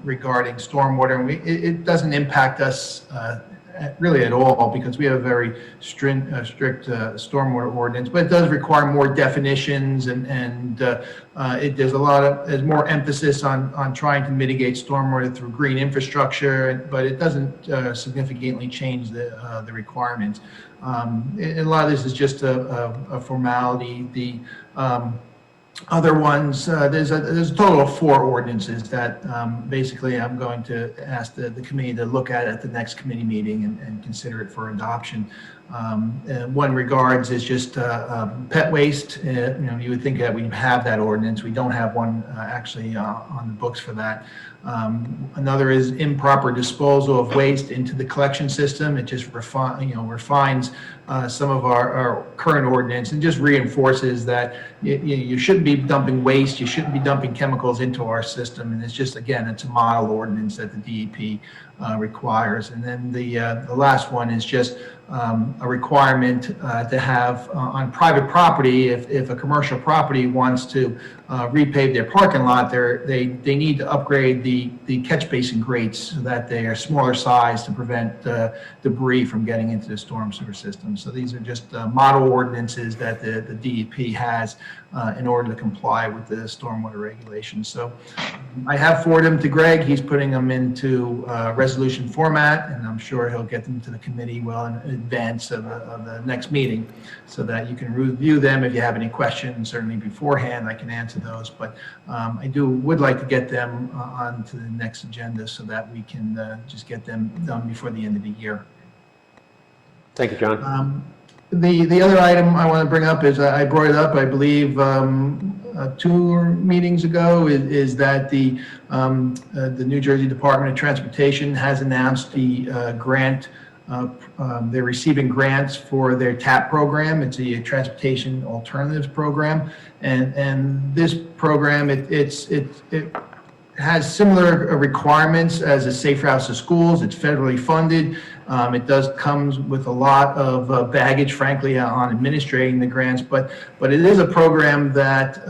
regarding stormwater, and it doesn't impact us really at all, because we have a very strict stormwater ordinance, but it does require more definitions, and there's more emphasis on trying to mitigate stormwater through green infrastructure, but it doesn't significantly change the requirements. And a lot of this is just a formality. The other ones, there's a total of 4 ordinances that basically I'm going to ask the committee to look at the next committee meeting and consider it for adoption. One regards is just pet waste. You would think that we have that ordinance. We don't have one actually on the books for that. Another is improper disposal of waste into the collection system. It just refines some of our current ordinance and just reinforces that you shouldn't be dumping waste, you shouldn't be dumping chemicals into our system. And it's just, again, it's a model ordinance that the DEP requires. And then the last one is just a requirement to have on private property, if a commercial property wants to repave their parking lot, they need to upgrade the catch basin grates so that they are smaller size to prevent debris from getting into the storm sewer system. So these are just model ordinances that the DEP has in order to comply with the stormwater regulations. So I have forwarded them to Greg. He's putting them into resolution format, and I'm sure he'll get them to the committee well in advance of the next meeting so that you can review them. If you have any questions, certainly beforehand, I can answer those. But I would like to get them onto the next agenda so that we can just get them done before the end of the year. Thank you, John. The other item I want to bring up is I brought it up, I believe, 2 meetings ago, is that the New Jersey Department of Transportation has announced the grant They're receiving grants for their TAP program. It's a Transportation Alternatives Program. And this program, it has similar requirements as a Safe Routes to Schools. It's federally funded. It does comes with a lot of baggage, frankly, on administrating the grants, but it is a program that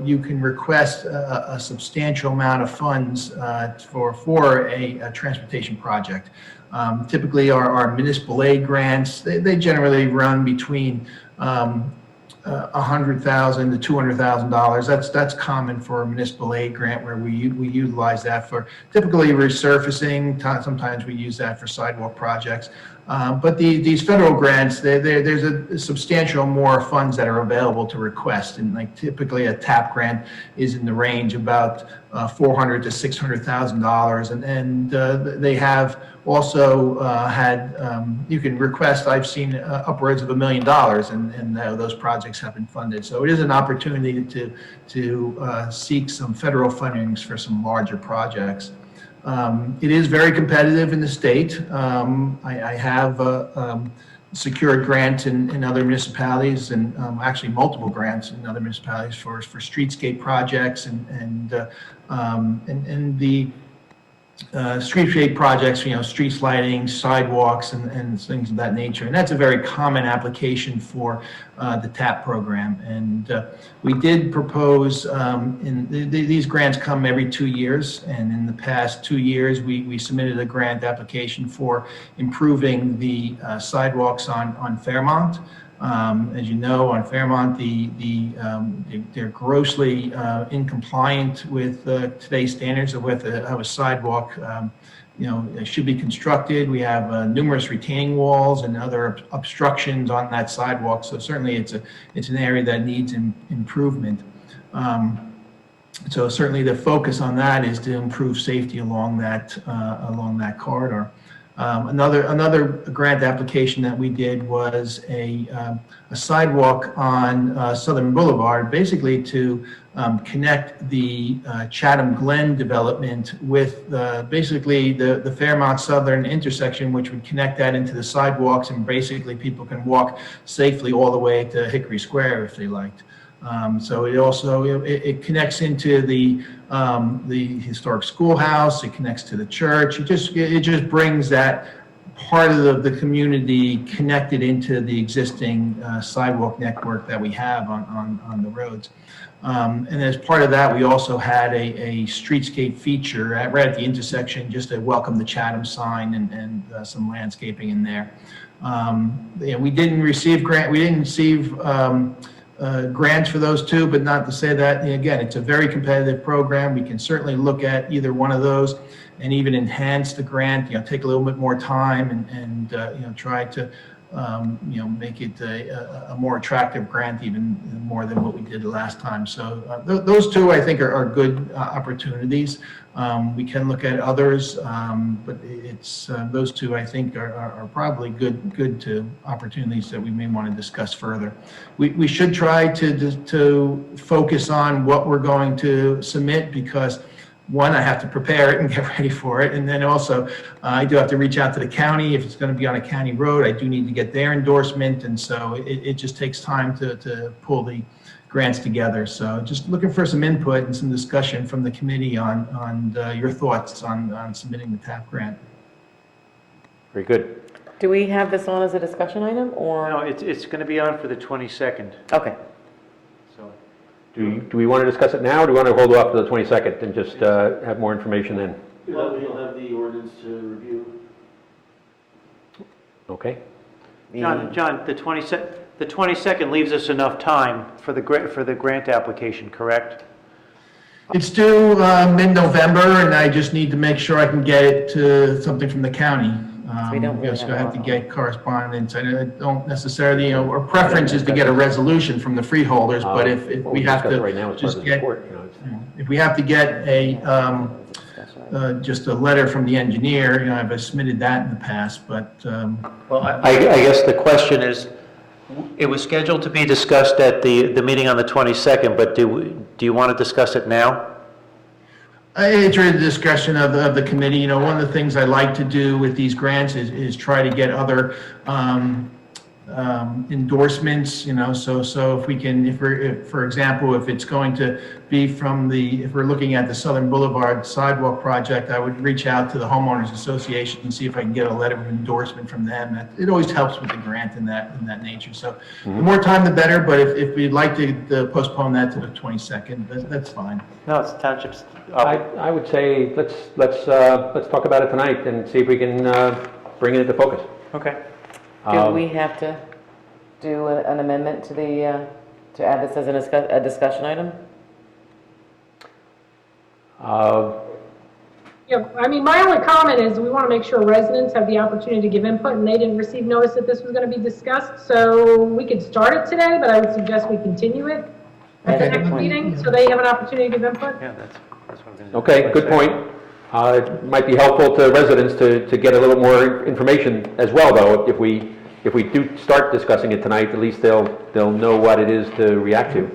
you can request a substantial amount of funds for a transportation project. Typically, our municipal aid grants, they generally run between $100,000 to $200,000. That's common for a municipal aid grant where we utilize that for typically resurfacing. Sometimes we use that for sidewalk projects. But these federal grants, there's a substantial more funds that are available to request. And like typically a TAP grant is in the range about $400,000 to $600,000. And they have also had, you can request, I've seen upwards of $1 million, and those projects have been funded. So it is an opportunity to seek some federal fundings for some larger projects. It is very competitive in the state. I have secured grants in other municipalities, and actually multiple grants in other municipalities for streetscape projects and the streetscape projects, street lighting, sidewalks, and things of that nature. And that's a very common application for the TAP program. And we did propose, these grants come every 2 years. And in the past 2 years, we submitted a grant application for improving the sidewalks on Fairmont. As you know, on Fairmont, they're grossly incompliant with today's standards of how a sidewalk, should be constructed. We have numerous retaining walls and other obstructions on that sidewalk. So certainly, it's an area that needs improvement. So certainly, the focus on that is to improve safety along that corridor. Another grant application that we did was a sidewalk on Southern Boulevard, basically to connect the Chatham Glen development with basically the Fairmont Southern intersection, which would connect that into the sidewalks, and basically people can walk safely all the way to Hickory Square if they liked. So it also it connects into the historic schoolhouse. It connects to the church. It just brings that part of the community connected into the existing sidewalk network that we have on the roads. And as part of that, we also had a streetscape feature right at the intersection, just to welcome the Chatham sign and some landscaping in there. We didn't receive grants for those two, but not to say that, again, it's a very competitive program. We can certainly look at either one of those and even enhance the grant, take a little bit more time and try to, make it a more attractive grant, even more than what we did the last time. So those two, I think, are good opportunities. We can look at others, but it's those two, I think, are probably good to opportunities that we may want to discuss further. We should try to focus on what we're going to submit, because one, I have to prepare it and get ready for it. And then also, I do have to reach out to the county. If it's going to be on a county road, I do need to get their endorsement. And so it just takes time to pull the grants together. So just looking for some input and some discussion from the committee on your thoughts on submitting the TAP grant. Very good. Do we have this on as a discussion item, or? No, it's going to be on for the 22nd. Okay. So Do we want to discuss it now, or do we want to hold off to the 22nd and just have more information then? You'll have the ordinance to review. Okay. John, the 22nd leaves us enough time for the grant application, correct? It's due mid-November, and I just need to make sure I can get it to something from the county. we don't really So have I have to a- get correspondence. I don't necessarily, our preference is to get a resolution from the freeholders, but if we have to Right now, it's part just of the get, report, if we have to get just a letter from the engineer, I've submitted that in the past, but Well, I guess the question is, it was scheduled to be discussed at the meeting on the 22nd, but do you want to discuss it now? It's really the discretion of the committee. You know, one of the things I like to do with these grants is try to get other endorsements, you know, so if we can, if for example, if it's going to be if we're looking at the Southern Boulevard sidewalk project, I would reach out to the homeowners association and see if I can get a letter of endorsement from them. It always helps with the grant in that nature. So the more time, the better, but if we'd like to postpone that to the 22nd, that's fine. No, it's Township's. I would say let's talk about it tonight and see if we can bring it into focus. Okay. Do we have to do an amendment to the, to add this as a discussion item? Yeah, I mean, my only comment is we want to make sure residents have the opportunity to give input, and they didn't receive notice that this was going to be discussed, so we could start it today, but I would suggest we continue it at the Okay. next meeting, so they have an opportunity to give input. Yeah, that's what I'm going to do. Okay, good point. It might be helpful to residents to get a little more information as well, though. If we do start discussing it tonight, at least they'll know what it is to react to.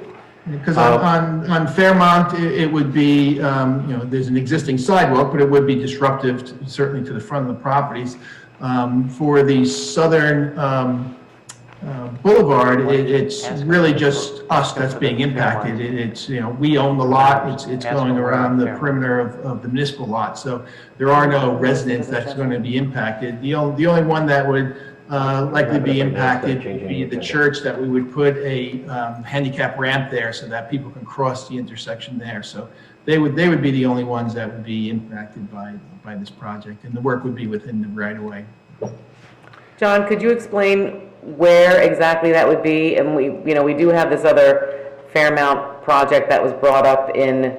Because on Fairmont, it would be, you know, there's an existing sidewalk, but it would be disruptive, certainly to the front of the properties. For the Southern Boulevard, it's really just us that's being impacted. It's, you know, we own the lot, it's going around the perimeter of the municipal lot, so there are no residents that's going to be impacted. The only one that would likely be impacted would be the church, that we would put a handicap ramp there so that people can cross the intersection there. So they would be the only ones that would be impacted by this project, and the work would be within the right of way. John, could you explain where exactly that would be? And we do have this other Fairmount project that was brought up in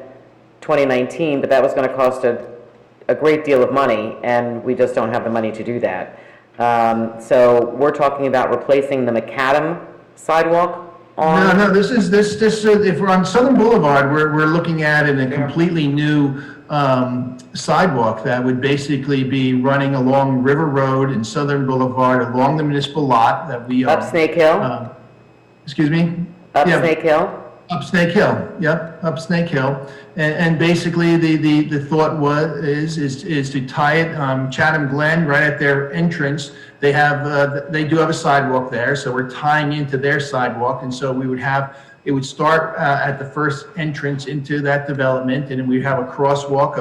2019, but that was going to cost a great deal of money, and we just don't have the money to do that. So we're talking about replacing the macadam sidewalk on? No, this, if we're on Southern Boulevard, we're looking at a completely new sidewalk that would basically be running along River Road and Southern Boulevard along the municipal lot that we own. Up Snake Hill? Excuse me? Up Yeah. Snake Hill? Up Snake Hill, yep, up Snake Hill. And basically, the thought is to tie it, Chatham Glen, right at their entrance, they do have a sidewalk there, so we're tying into their sidewalk, and so it would start at the first entrance into that development, and then we'd have a crosswalk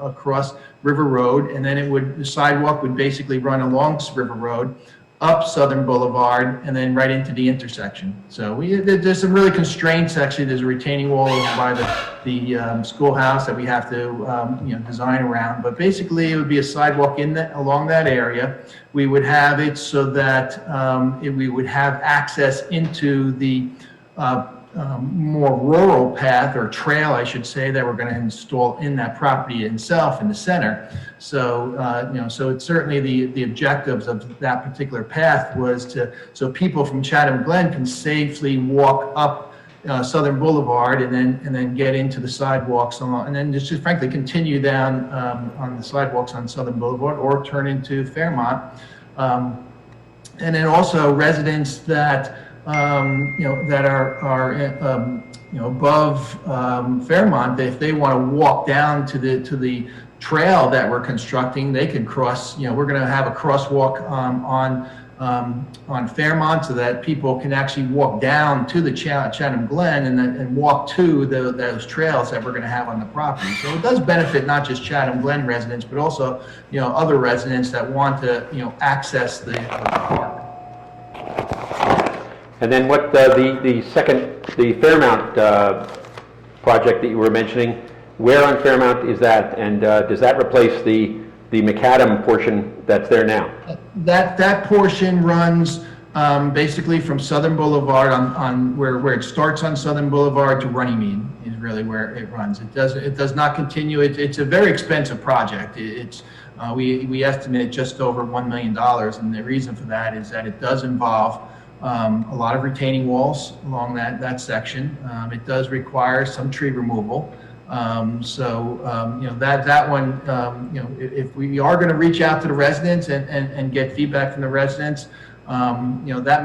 across River Road, and then the sidewalk would basically run along River Road, up Southern Boulevard, and then right into the intersection. So there's some really constraints. Actually, there's a retaining wall over by the schoolhouse that we have to design around. But basically, it would be a sidewalk along that area. We would have it so that we would have access into the more rural path, or trail, I should say, that we're going to install in that property itself in the center. So, so it's certainly the objectives of that particular path was so people from Chatham Glen can safely walk up Southern Boulevard and then get into the sidewalks along, and then just frankly continue down on the sidewalks on Southern Boulevard or turn into Fairmont. And then also residents that that are above Fairmont, if they want to walk down to the trail that we're constructing, they can cross. We're going to have a crosswalk on Fairmont so that people can actually walk down to the Chatham Glen and walk to those trails that we're going to have on the property. So it does benefit not just Chatham Glen residents, but also other residents that want to access the park. And then what the Fairmount project that you were mentioning, where on Fairmount is that? And does that replace the macadam portion that's there now? That portion runs basically from Southern Boulevard on where it starts on Southern Boulevard to Runnymede is really where it runs. It does not continue. It's a very expensive project. We estimate just over $1 million, and the reason for that is that it does involve a lot of retaining walls along that section. It does require some tree removal. That one, if we are going to reach out to the residents and get feedback from the residents, that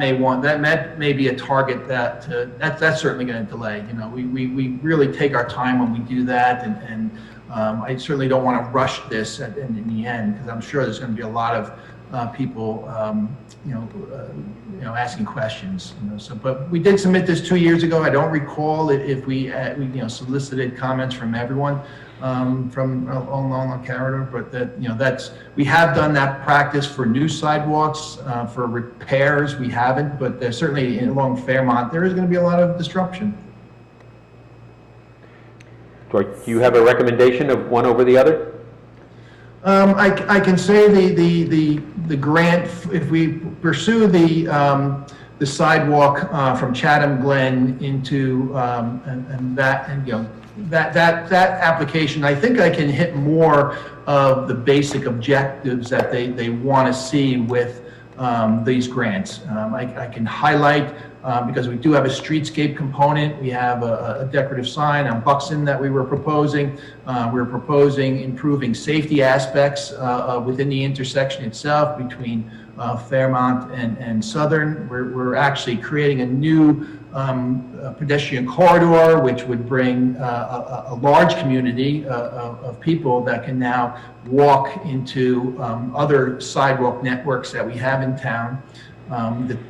may be a target that's certainly going to delay. We really take our time when we do that, and I certainly don't want to rush this in the end, because I'm sure there's going to be a lot of people, asking questions. But we did submit this 2 years ago. I don't recall if we solicited comments from everyone from along the corridor, but we have done that practice for new sidewalks. For repairs, we haven't, but there's certainly along Fairmont, there is going to be a lot of disruption. George, do you have a recommendation of one over the other? I can say the grant, if we pursue the sidewalk from Chatham Glen into that application, I think I can hit more of the basic objectives that they want to see with these grants. I can highlight, because we do have a streetscape component. We have a decorative sign on Buxton that we were proposing. We're proposing improving safety aspects within the intersection itself between Fairmont and Southern. We're actually creating a new pedestrian corridor, which would bring a large community of people that can now walk into other sidewalk networks that we have in town.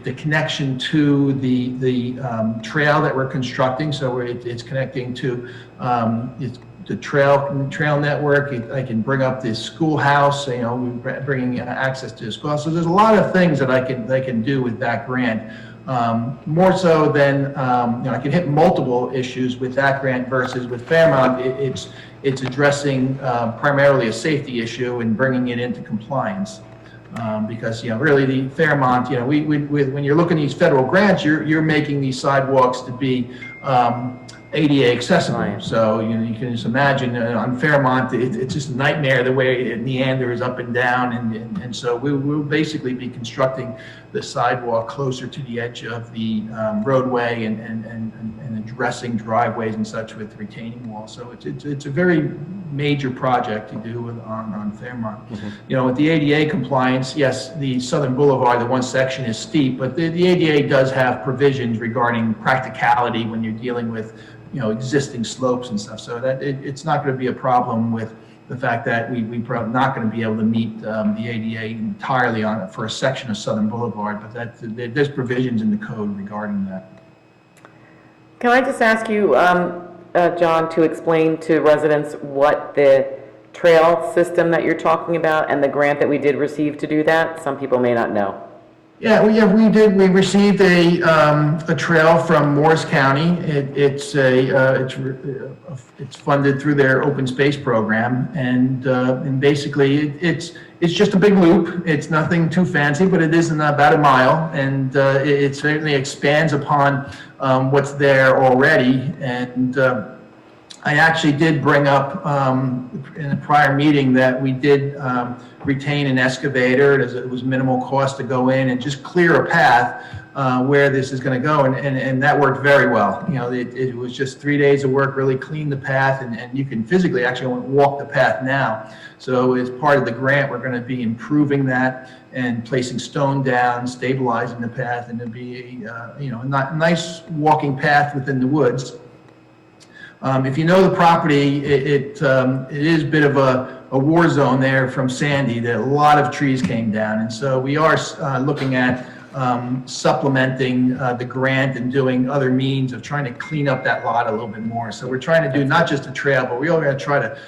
The connection to the trail that we're constructing, so it's connecting to the trail network. I can bring up the schoolhouse, bringing access to the school. So there's a lot of things that I can do with that grant. More so than, I can hit multiple issues with that grant versus with Fairmont. It's addressing primarily a safety issue and bringing it into compliance. Because really the Fairmont, when you're looking at these federal grants, you're making these sidewalks to be ADA accessible. Right. So you can just imagine on Fairmont, it's just a nightmare the way it meanders up and down, and so we'll basically be constructing the sidewalk closer to the edge of the roadway and addressing driveways and such with retaining walls. So it's a very major project to do on Fairmont. Mm-hmm. With the ADA compliance, yes, the Southern Boulevard, the one section is steep, but the ADA does have provisions regarding practicality when you're dealing with existing slopes and stuff. So that it's not going to be a problem with the fact that we're probably not going to be able to meet the ADA entirely for a section of Southern Boulevard, but there's provisions in the code regarding that. Can I just ask you, John, to explain to residents what the trail system that you're talking about and the grant that we did receive to do that? Some people may not know. Yeah, we did. We received a trail from Morris County. It's funded through their open space program, and basically it's just a big loop. It's nothing too fancy, but it is about a mile, and it certainly expands upon what's there already. And I actually did bring up in a prior meeting that we did retain an excavator. It was minimal cost to go in and just clear a path where this is going to go, and that worked very well. It was just 3 days of work, really cleaned the path, and you can physically actually walk the path now. So as part of the grant, we're going to be improving that and placing stone down, stabilizing the path, and to be a nice walking path within the woods. If you know the property, it is a bit of a war zone there from Sandy. That a lot of trees came down, and so we are looking at supplementing the grant and doing other means of trying to clean up that lot a little bit more. So we're trying to do not just a trail, but we are going to try to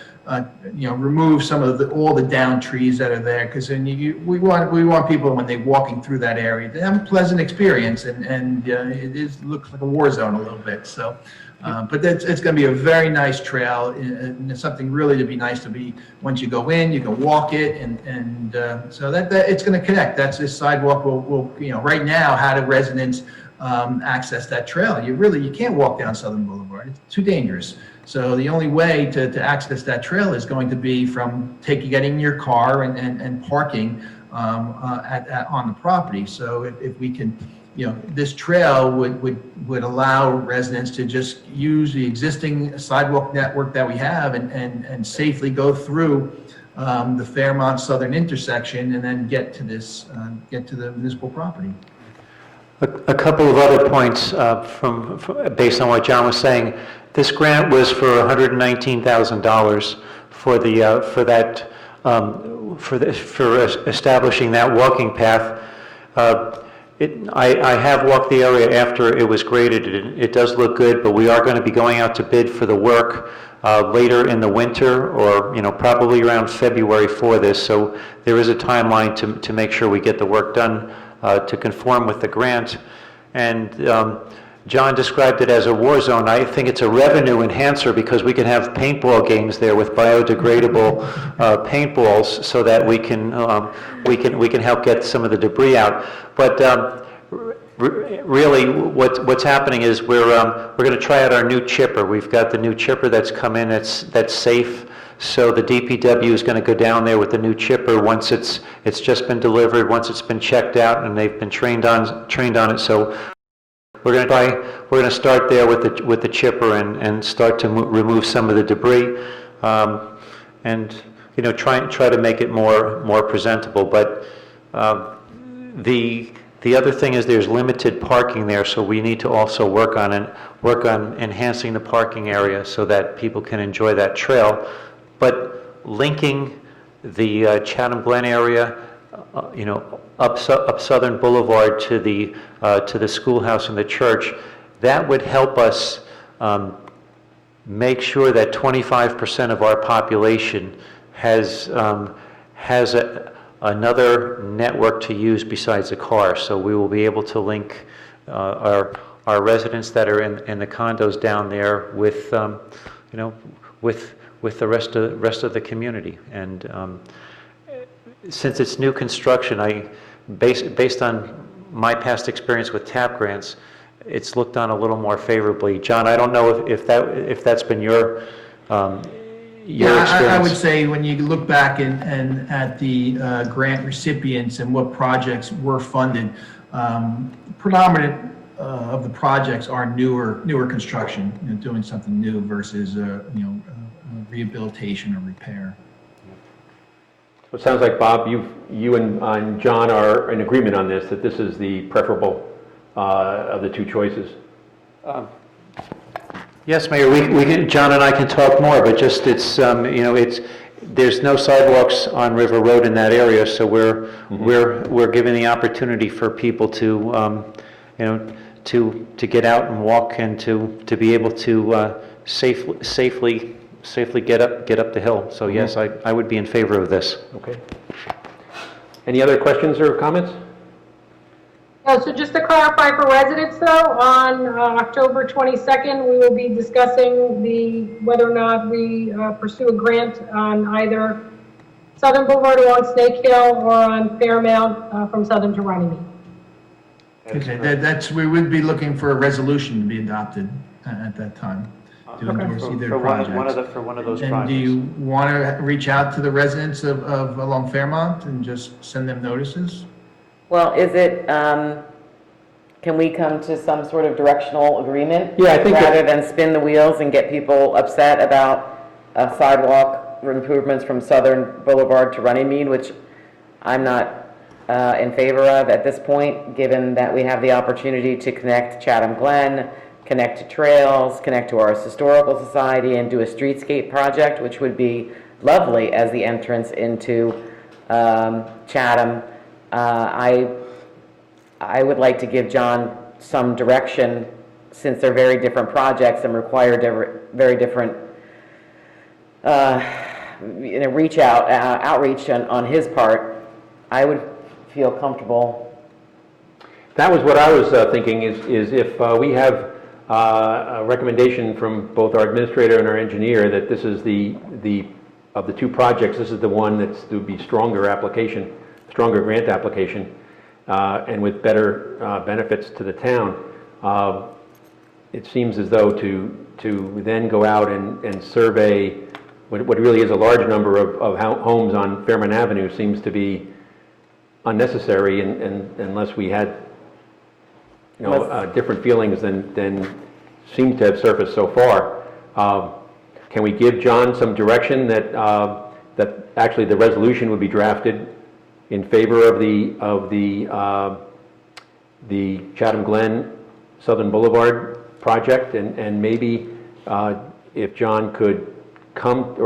remove some of all the down trees that are there, because then we want people when they're walking through that area to have a pleasant experience, and it looks like a war zone a little bit. So. But it's going to be a very nice trail, and it's something really to be nice to be. Once you go in, you can walk it, and so that it's going to connect. That's this sidewalk will right now. How do residents access that trail? You can't walk down Southern Boulevard. It's too dangerous. So the only way to access that trail is going to be from getting your car and parking on the property. So if we can. This trail would allow residents to just use the existing sidewalk network that we have and safely go through the Fairmont Southern intersection and then get to this, get to the municipal property. A couple of other points based on what John was saying. This grant was for $119,000 for establishing that walking path. I have walked the area after it was graded. It does look good, but we are going to be going out to bid for the work later in the winter, or probably around February for this. So there is a timeline to make sure we get the work done to conform with the grant. And John described it as a war zone. I think it's a revenue enhancer because we can have paintball games there with biodegradable paintballs, so that we can help get some of the debris out. But really, what's happening is we're going to try out our new chipper. We've got the new chipper that's come in. That's safe. So the DPW is going to go down there with the new chipper once it's just been delivered, once it's been checked out, and they've been trained on it. So we're going to start there with the chipper and start to remove some of the debris, and try to make it more presentable. But the other thing is there's limited parking there, so we need to also work on enhancing the parking area so that people can enjoy that trail. But linking the Chatham Glen area, up Southern Boulevard to the schoolhouse and the church, that would help us make sure that 25% of our population has another network to use besides a car. So we will be able to link our residents that are in the condos down there with the rest of the community. And since it's new construction, based on my past experience with TAP grants, it's looked on a little more favorably. John, I don't know if that's been your experience. I would say when you look back and at the grant recipients and what projects were funded, predominant of the projects are newer construction, doing something new versus rehabilitation or repair. So it sounds like, Bob, you and John are in agreement on this, that this is the preferable of the two choices. Yes, Mayor, John and I can talk more, but just there's no sidewalks on River Road in that area, so we're giving the opportunity for people to get out and walk and to be able to safely get up the hill. So yes, I would be in favor of this. Okay. Any other questions or comments? So just to clarify for residents though, on October 22nd, we will be discussing whether or not we pursue a grant on either Southern Boulevard along Snake Hill or on Fairmount from Southern to Runnymede. Okay, we would be looking for a resolution to be adopted at that time. To endorse either project. For one of those and projects. do you want to reach out to the residents of along Fairmont and just send them notices? Well, is it, can we come to some sort of directional agreement? Yeah, I think rather than spin the wheels and get people upset about sidewalk improvements from Southern Boulevard to Runnymede, which I'm not in favor of at this point, given that we have the opportunity to connect Chatham Glen, connect to trails, connect to our historical society, and do a streetscape project, which would be lovely as the entrance into Chatham. I would like to give John some direction, since they're very different projects and require very different outreach on his part. I would feel comfortable. That was what I was thinking, is if we have a recommendation from both our administrator and our engineer that this is of the two projects, this is the one that's to be stronger grant application, and with better benefits to the town. It seems as though to then go out and survey what really is a large number of homes on Fairmont Avenue seems to be unnecessary, and unless we had different feelings than seem to have surfaced so far. Can we give John some direction that that actually the resolution would be drafted in favor of the Chatham Glen Southern Boulevard project, and maybe if John could come,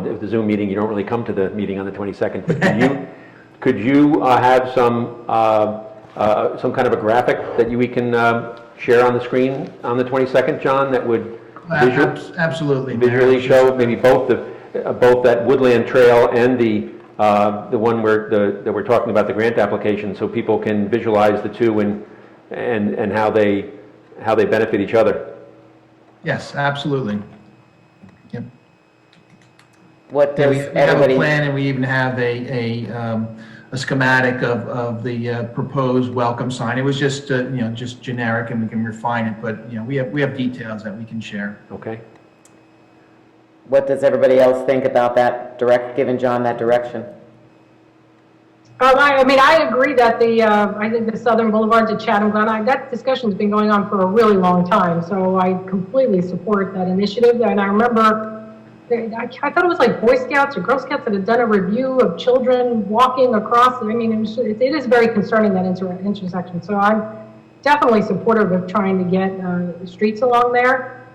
if the Zoom meeting, you don't really come to the meeting on the 22nd, but could you have some kind of a graphic that we can share on the screen on the 22nd, John, that would Absolutely. visually show maybe both that Woodland Trail and the one that we're talking about, the grant application, so people can visualize the two and how they benefit each other. Yes, absolutely. Yep. What Yeah, does we have a everybody? plan, and we even have a schematic of the proposed welcome sign. It was just, just generic, and we can refine it, but, we have details that we can share. Okay? What does everybody else think about that giving John that direction? I agree that I think the Southern Boulevard to Chatham Glen, that discussion's been going on for a really long time, so I completely support that initiative. And I remember, I thought it was like Boy Scouts or Girl Scouts that had done a review of children walking across. It is very concerning, that intersection. So I'm definitely supportive of trying to get streets along there.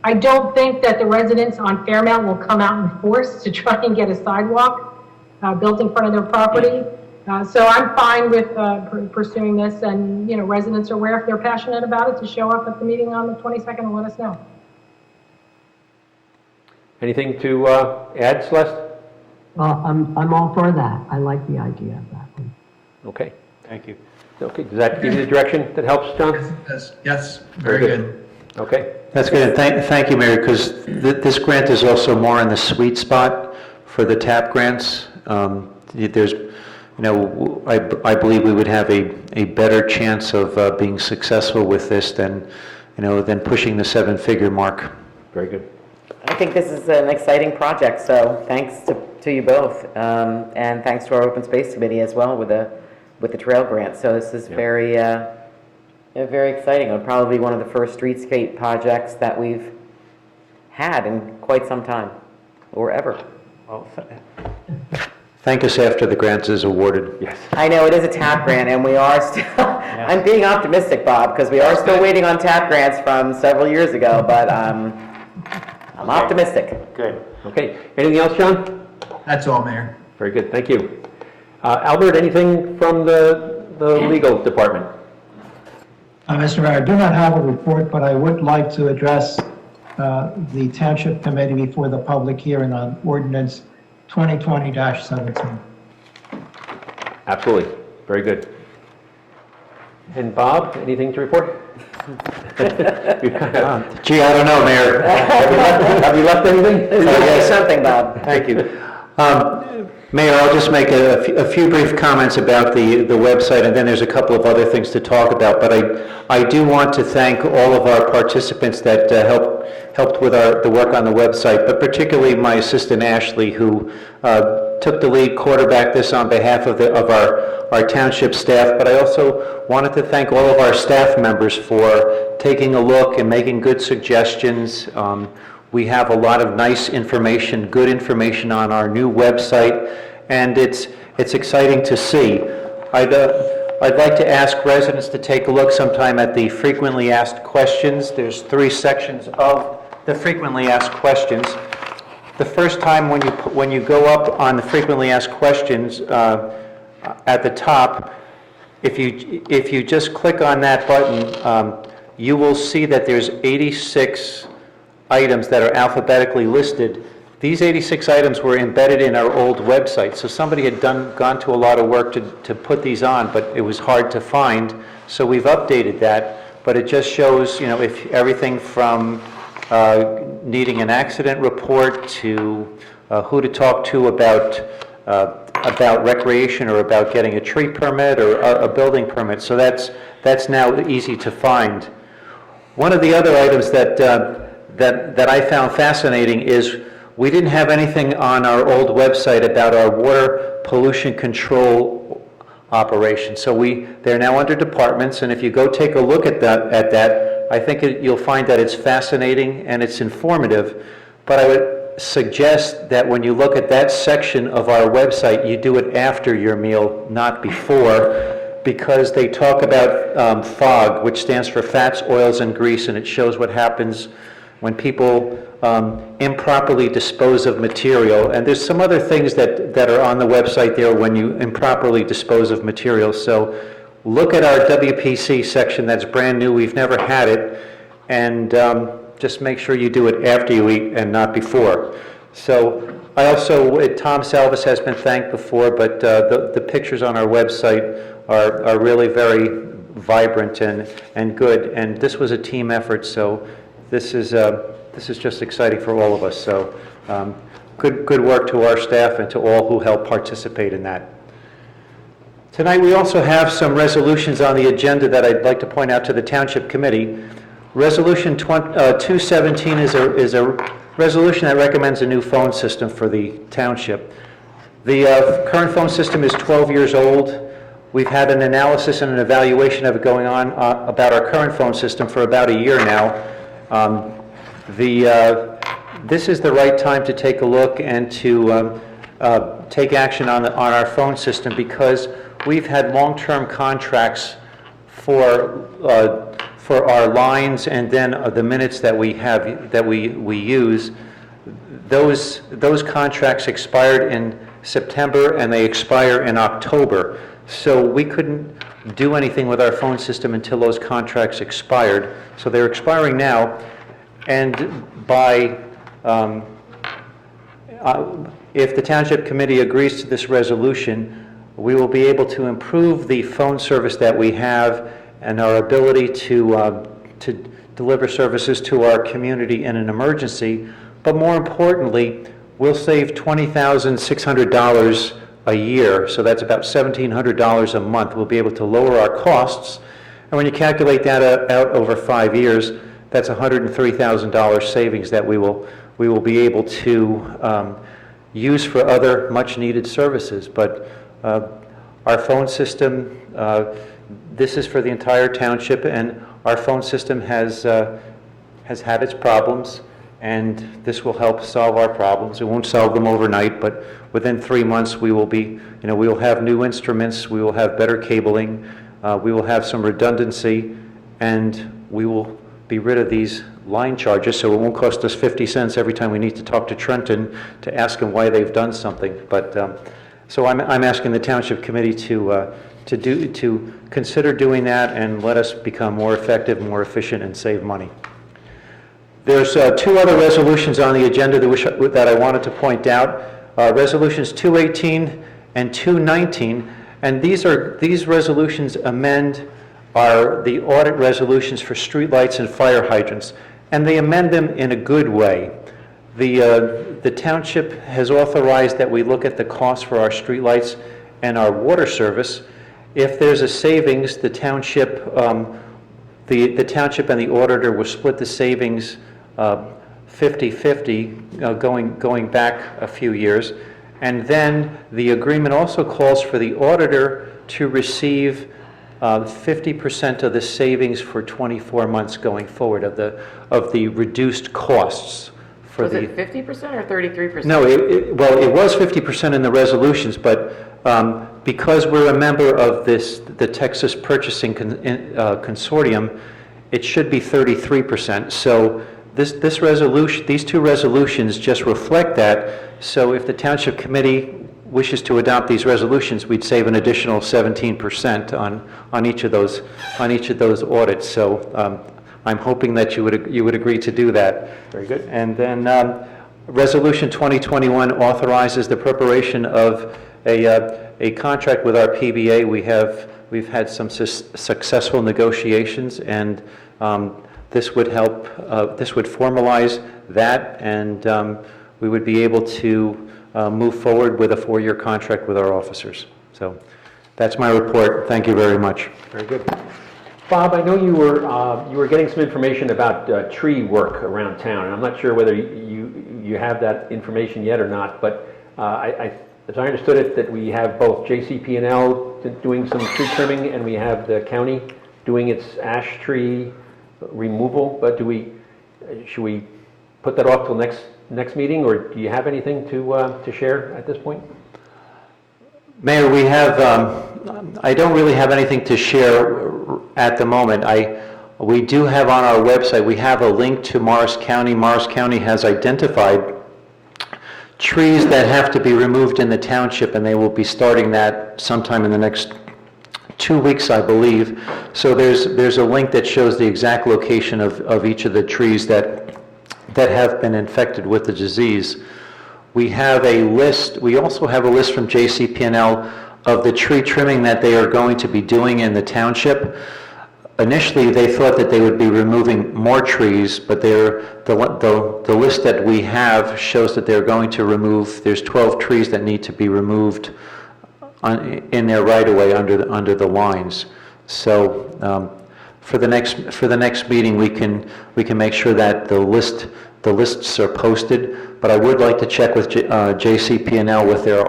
I don't think that the residents on Fairmount will come out in force to try and get a sidewalk built in front of their property. So I'm fine with pursuing this, and, residents are aware, if they're passionate about it, to show up at the meeting on the 22nd and let us know. Anything to add, Celeste? Well, I'm all for that. I like the idea of that one. Okay. Thank you. Okay, does that give you the direction that helps, John? Yes, very good. Okay. That's good. Thank you, Mary, because this grant is also more in the sweet spot for the TAP grants. There's, I believe we would have a better chance of being successful with this than pushing the 7-figure mark. Very good. I think this is an exciting project, so thanks to you both, and thanks to our Open Space Committee as well with the trail grant. So this is very exciting. It'll probably be one of the first streetscape projects that we've had in quite some time, or ever. Well, Thank us after the grant is awarded. Yes. I know, it is a TAP grant, and we are still, I'm being optimistic, Bob, because we are still waiting on TAP grants from several years ago, but I'm optimistic. good. Okay. Anything else, John? That's all, Mayor. Very good. Thank you. Albert, anything from the legal department? Mr. Mayor, I do not have a report, but I would like to address the Township Committee before the public hearing on ordinance 2020-17. Absolutely. Very good. And Bob, anything to report? Gee, I don't know, Mayor. Have you left anything? Say something, Bob. Thank you. Mayor, I'll just make a few brief comments about the website, and then there's a couple of other things to talk about. But I do want to thank all of our participants that helped with the work on the website, but particularly my assistant Ashley, who took the lead, quarterbacked this on behalf of our township staff. But I also wanted to thank all of our staff members for taking a look and making good suggestions. We have a lot of nice information, good information on our new website, and it's exciting to see. I'd like to ask residents to take a look sometime at the frequently asked questions. There's 3 sections of the frequently asked questions. The first time when you go up on the frequently asked questions at the top, if you just click on that button, you will see that there's 86 items that are alphabetically listed. These 86 items were embedded in our old website, so somebody had gone to a lot of work to put these on, but it was hard to find, so we've updated that. But it just shows, if everything from needing an accident report to who to talk to about recreation or about getting a tree permit or a building permit. So that's now easy to find. One of the other items that I found fascinating is we didn't have anything on our old website about our water pollution control operation. So they're now under departments, and if you go take a look at that, I think you'll find that it's fascinating and it's informative. But I would suggest that when you look at that section of our website, you do it after your meal, not before, because they talk about FOG, which stands for fats, oils, and grease, and it shows what happens when people improperly dispose of material. And there's some other things that are on the website there when you improperly dispose of material. So look at our WPC section that's brand new. We've never had it. And just make sure you do it after you eat and not before. So I also, Tom Salvis has been thanked before, but the pictures on our website are really very vibrant and good. And this was a team effort, so this is just exciting for all of us. So good work to our staff and to all who helped participate in that. Tonight we also have some resolutions on the agenda that I'd like to point out to the Township Committee. Resolution 217 is a resolution that recommends a new phone system for the Township. The current phone system is 12 years old. We've had an analysis and an evaluation of it going on about our current phone system for about a year now. This is the right time to take a look and to take action on our phone system, because we've had long-term contracts for our lines and then the minutes that we have that we use. Those contracts expired in September and they expire in October. So we couldn't do anything with our phone system until those contracts expired. So they're expiring now, and by if the Township Committee agrees to this resolution, we will be able to improve the phone service that we have and our ability to deliver services to our community in an emergency. But more importantly, we'll save $20,600 a year, so that's about $1,700 a month. We'll be able to lower our costs, and when you calculate that out over 5 years, that's $103,000 savings that we will be able to use for other much-needed services. But our phone system, this is for the entire township, and our phone system has had its problems, and this will help solve our problems. It won't solve them overnight, but within 3 months we will be, we will have new instruments, we will have better cabling, we will have some redundancy, and we will be rid of these line charges, so it won't cost us 50 cents every time we need to talk to Trenton to ask them why they've done something. But so I'm asking the Township Committee to consider doing that and let us become more effective, more efficient, and save money. There's two other resolutions on the agenda that I wanted to point out. Resolutions 218 and 219, and these resolutions amend the audit resolutions for streetlights and fire hydrants, and they amend them in a good way. The township has authorized that we look at the cost for our streetlights and our water service. If there's a savings, the township the township and the auditor will split the savings 50-50 going back a few years. And then the agreement also calls for the auditor to receive 50% of the savings for 24 months going forward of the reduced costs. For Was it 50% or 33%? No, well, it was 50% in the resolutions, but because we're a member of the Texas Purchasing Consortium, it should be 33%. So this resolution, these two resolutions just reflect that. So if the Township Committee wishes to adopt these resolutions, we'd save an additional 17% on each of those audits. So I'm hoping that you would agree to do that. Very good. And then Resolution 2021 authorizes the preparation of a contract with our PBA. We've had some successful negotiations, and this would help. This would formalize that, and we would be able to move forward with a 4-year contract with our officers. So that's my report. Thank you very much. Very good. Bob, I know you were getting some information about tree work around town, and I'm not sure whether you have that information yet or not, but as I understood it, that we have both JCP&L doing some tree trimming, and we have the county doing its ash tree removal. But should we put that off till next meeting, or do you have anything to share at this point? Mayor, we have, I don't really have anything to share at the moment. We do have on our website, we have a link to Morris County. Morris County has identified trees that have to be removed in the township, and they will be starting that sometime in the next 2 weeks, I believe. So there's a link that shows the exact location of each of the trees that have been infected with the disease. We have a list, we also have a list from JCP&L of the tree trimming that they are going to be doing in the township. Initially, they thought that they would be removing more trees, but the list that we have shows that they're going to remove, there's 12 trees that need to be removed in their right-of-way under the lines. So for the next meeting, we can make sure that the lists are posted. But I would like to check with JCP&L with their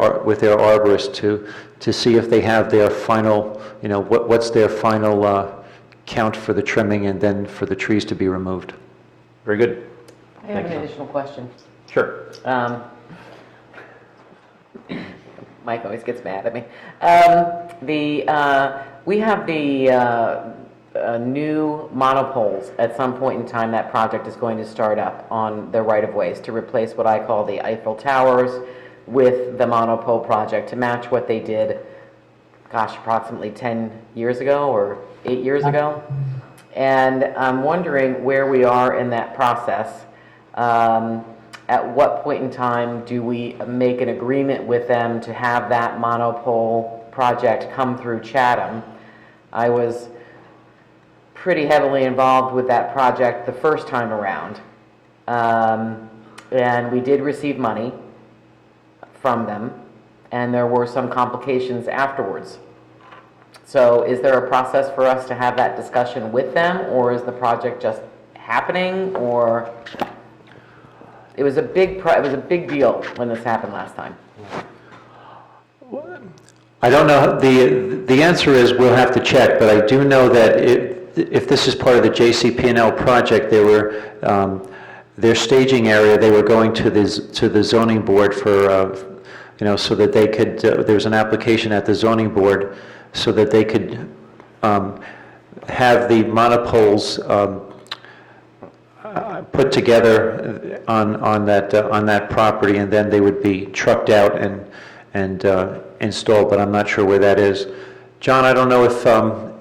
arborist to see if they have their final, what's their final count for the trimming and then for the trees to be removed. Very good. I have an additional question. Sure. Mike always gets mad at me. We have the new monopoles at some point in time. That project is going to start up on the right-of-ways to replace what I call the Eiffel Towers with the monopole project to match what they did, gosh, approximately 10 years ago or 8 years ago. And I'm wondering where we are in that process. At what point in time do we make an agreement with them to have that monopole project come through Chatham? I was pretty heavily involved with that project the first time around. And we did receive money from them, and there were some complications afterwards. So is there a process for us to have that discussion with them, or is the project just happening, or... It was a big deal when this happened last time. I don't know, the answer is we'll have to check, but I do know that if this is part of the JCP&L project, they were, their staging area, they were going to the zoning board for, so that they could, there was an application at the zoning board so that they could have the monopoles put together on that property, and then they would be trucked out and installed, but I'm not sure where that is. John, I don't know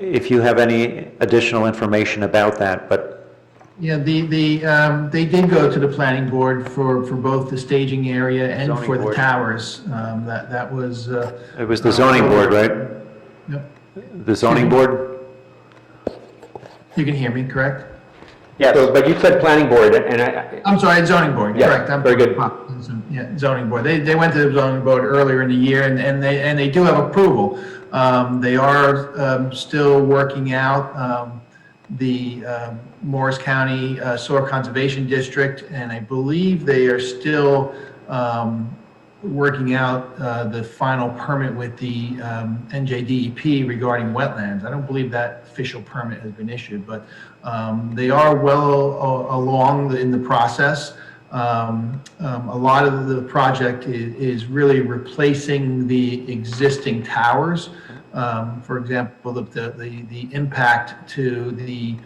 if you have any additional information about that, but... Yeah, they did go to the planning board for both the staging area and Zoning for the board. towers. That was... It was the zoning board, right? Yep. The zoning board? You can hear me, correct? Yes. So, but you said planning board, and I'm sorry, zoning board, Yeah, correct. I'm very good. Yeah, zoning board. They went to the zoning board earlier in the year, and they do have approval. They are still working out the Morris County Soil Conservation District, and I believe they are still working out the final permit with the NJDEP regarding wetlands. I don't believe that official permit has been issued, but they are well along in the process. A lot of the project is really replacing the existing towers. For example, the impact to the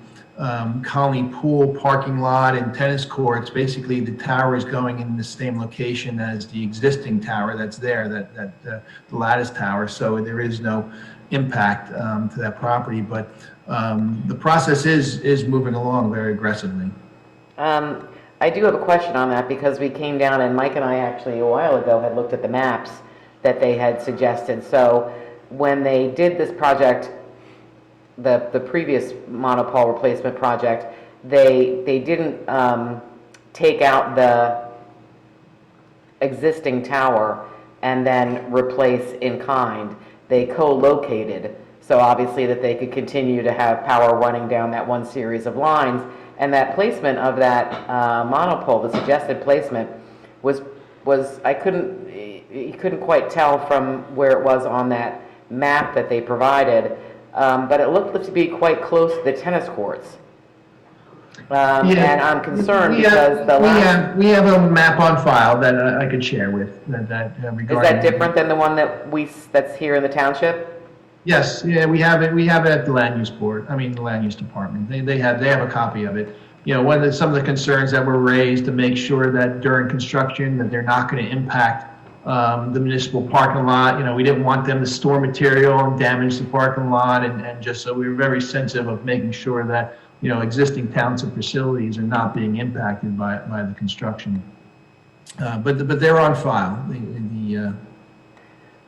Colony Pool parking lot and tennis courts, basically the tower is going in the same location as the existing tower that's there, the lattice tower, so there is no impact to that property, but the process is moving along very aggressively. I do have a question on that, because we came down, and Mike and I actually a while ago had looked at the maps that they had suggested. So when they did this project, the previous monopole replacement project, they didn't take out the existing tower and then replace in kind. They co-located, so obviously that they could continue to have power running down that one series of lines. And that placement of that monopole, the suggested placement, was you couldn't quite tell from where it was on that map that they provided, but it looked to be quite close to the tennis courts. Yeah, And I'm concerned we because have- the last, we have a map on file that I could share with, is regarding. that different than the one that's here in the township? Yes, yeah, we have it at the land use board, the land use department. They have a copy of it. You know, some of the concerns that were raised to make sure that during construction, that they're not going to impact the municipal parking lot. You know, we didn't want them to store material and damage the parking lot, and just so we were very sensitive of making sure that, you know, existing township facilities are not being impacted by the construction. But they're on file.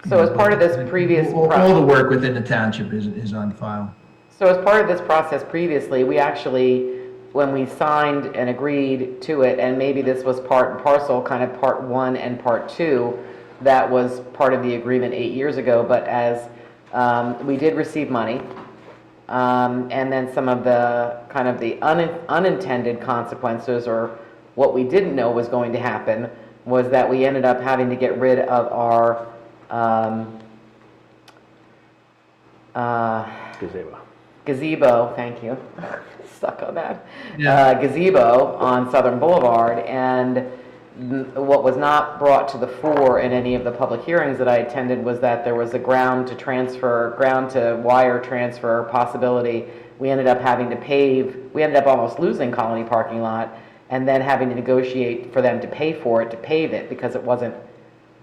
So as part of this previous All the work within the township is on file. So as part of this process previously, we actually, when we signed and agreed to it, and maybe this was part and parcel, kind of part one and part two, that was part of the agreement 8 years ago, but as we did receive money, and then some of the kind of the unintended consequences, or what we didn't know was going to happen, was that we ended up having to get rid of our gazebo, thank you, stuck on that, Yeah. gazebo on Southern Boulevard, and what was not brought to the fore in any of the public hearings that I attended was that there was a ground to wire transfer possibility. We ended up having to we ended up almost losing Colony parking lot, and then having to negotiate for them to pay for it, to pave it, because it wasn't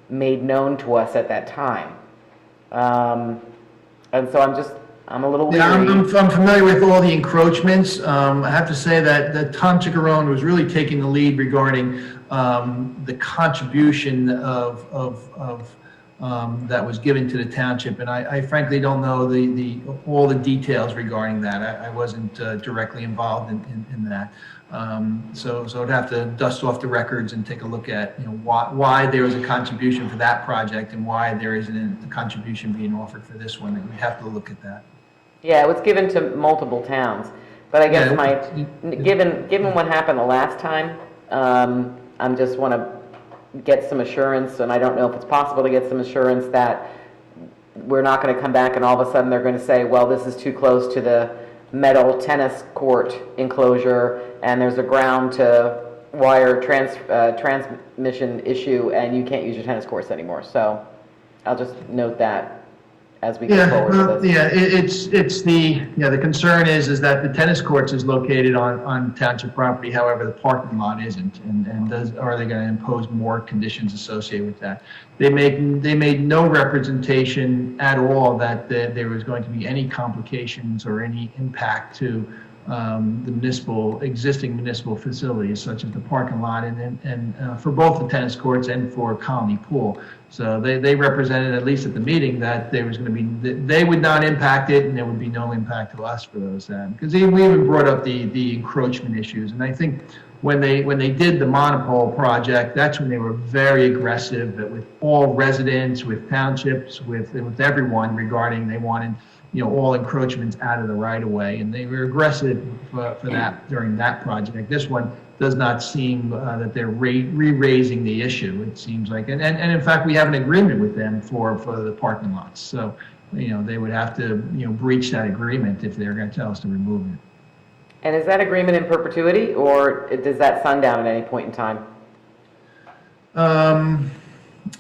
made known to us at that time. And so I'm a little weary. Yeah, I'm familiar with all the encroachments. I have to say that Tom Chiccarone was really taking the lead regarding the contribution of that was given to the township, and I frankly don't know all the details regarding that. I wasn't directly involved in that. So I'd have to dust off the records and take a look at, you know, why there was a contribution for that project and why there isn't a contribution being offered for this one. We'd have to look at that. Yeah, it was given to multiple towns, but I guess Yeah, given what happened the last time, I just want to get some assurance, and I don't know if it's possible to get some assurance that we're not going to come back and all of a sudden they're going to say, well, this is too close to the metal tennis court enclosure, and there's a ground to wire transmission issue, and you can't use your tennis courts anymore. So I'll just note that as we go forward with this. The concern is that the tennis courts is located on township property, however, the parking lot isn't, and are they going to impose more conditions associated with that? They made no representation at all that there was going to be any complications or any impact to the existing municipal facilities, such as the parking lot and for both the tennis courts and for Colony Pool. So they represented, at least at the meeting, that there was going to be, they would not impact it, and there would be no impact to us for those. Because we even brought up the encroachment issues, and I think when they did the monopole project, that's when they were very aggressive with all residents, with townships, with everyone regarding they wanted, you know, all encroachments out of the right of way, and they were aggressive for that during that project. This one does not seem that they're re-raising the issue. It seems like, and in fact, we have an agreement with them for the parking lots. So, you know, they would have to, you know, breach that agreement if they're going to tell us to remove it. And is that agreement in perpetuity, or does that sundown at any point in time?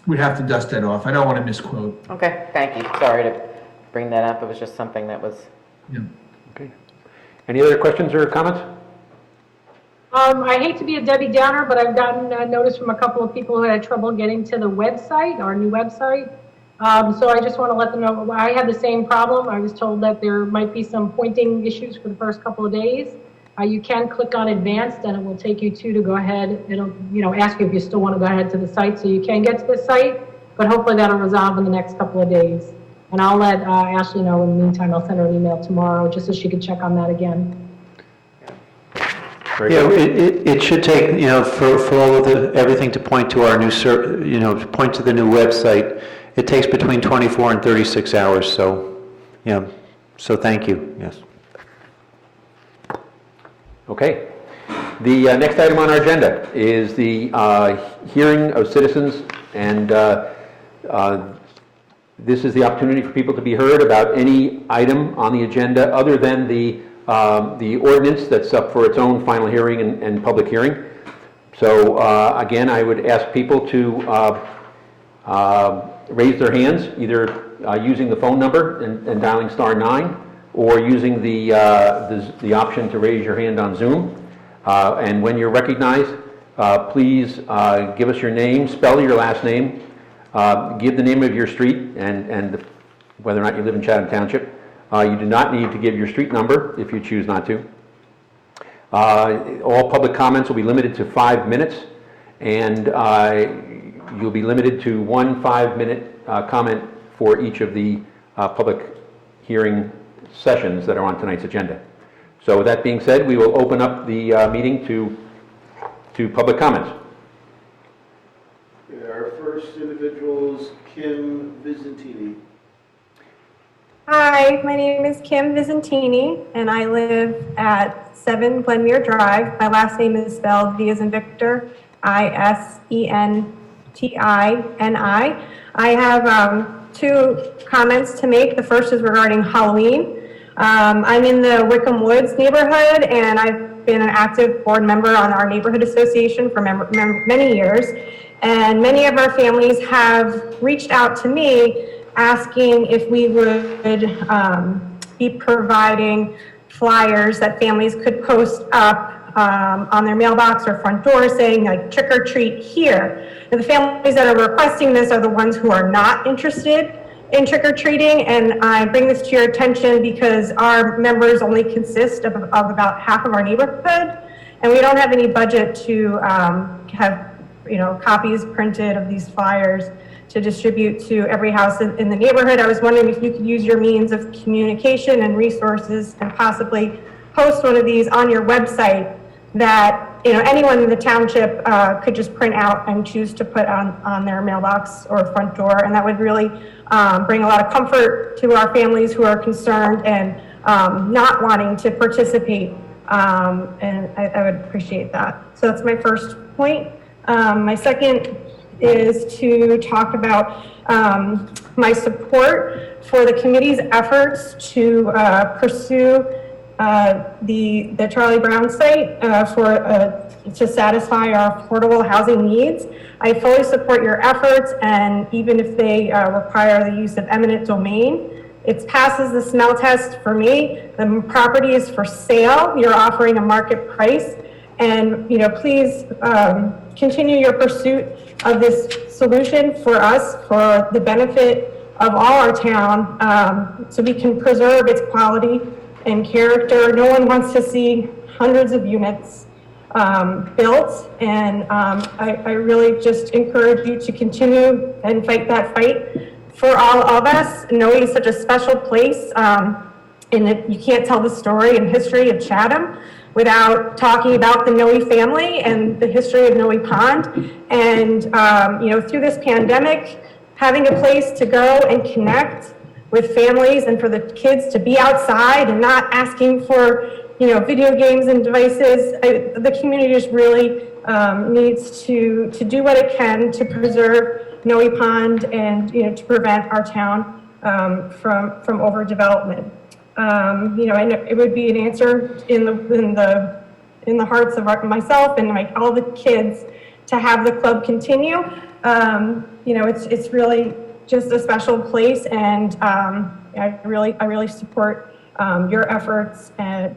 We'd have to dust that off. I don't want to misquote. Okay, thank you. Sorry to bring that up. It was just something that was... Yeah. Okay. Any other questions or comments? I hate to be a Debbie Downer, but I've gotten a notice from a couple of people who had trouble getting to the website, our new website. So I just want to let them know I had the same problem. I was told that there might be some pointing issues for the first couple of days. You can click on advanced and it will take you to go ahead. It'll, you know, ask you if you still want to go ahead to the site, so you can get to the site, but hopefully that'll resolve in the next couple of days. And I'll let Ashley know in the meantime. I'll send her an email tomorrow just so she can check on that again. Very Yeah, good. it should take, you know, for all of everything to point to our new, you know, to point to the new website, it takes between 24 and 36 hours, so, yeah, so thank you, yes. Okay. The next item on our agenda is the hearing of citizens, and this is the opportunity for people to be heard about any item on the agenda other than the the ordinance that's up for its own final hearing and public hearing. So again, I would ask people to raise their hands, either using the phone number and dialing *9, or using the option to raise your hand on Zoom. And when you're recognized, please give us your name, spell your last name, give the name of your street, and whether or not you live in Chatham Township. You do not need to give your street number if you choose not to. All public comments will be limited to 5 minutes, and you'll be limited to 1 5-minute comment for each of the public hearing sessions that are on tonight's agenda. So with that being said, we will open up the meeting to public comments. Our first individual is Kim Vizentini. Hi, my name is Kim Vizentini, and I live at 7 Glenmere Drive. My last name is spelled V as in Victor, Isentini. I have 2 comments to make. The first is regarding Halloween. I'm in the Wickham Woods neighborhood, and I've been an active board member on our neighborhood association for many years. And many of our families have reached out to me asking if we would be providing flyers that families could post up on their mailbox or front door saying like trick or treat here. And the families that are requesting this are the ones who are not interested in trick or treating, and I bring this to your attention because our members only consist of about half of our neighborhood, and we don't have any budget to have copies printed of these flyers to distribute to every house in the neighborhood. I was wondering if you could use your means of communication and resources and possibly post one of these on your website that anyone in the township could just print out and choose to put on their mailbox or front door, and that would really bring a lot of comfort to our families who are concerned and not wanting to participate, and I would appreciate that. So that's my first point. My second is to talk about my support for the committee's efforts to pursue the Charlie Brown site to satisfy our affordable housing needs. I fully support your efforts, and even if they require the use of eminent domain, it passes the smell test for me. The property is for sale. You're offering a market price, and please continue your pursuit of this solution for us, for the benefit of all our town, so we can preserve its quality and character. No one wants to see hundreds of units built, and I really just encourage you to continue and fight that fight for all of us. Noe is such a special place, and you can't tell the story and history of Chatham without talking about the Noe family and the history of Noe Pond. And through this pandemic, having a place to go and connect with families and for the kids to be outside and not asking for video games and devices, the community just really needs to do what it can to preserve Noe Pond and to prevent our town from overdevelopment. And it would be an answer in the hearts of myself and all the kids to have the club continue. It's really just a special place, and I really support your efforts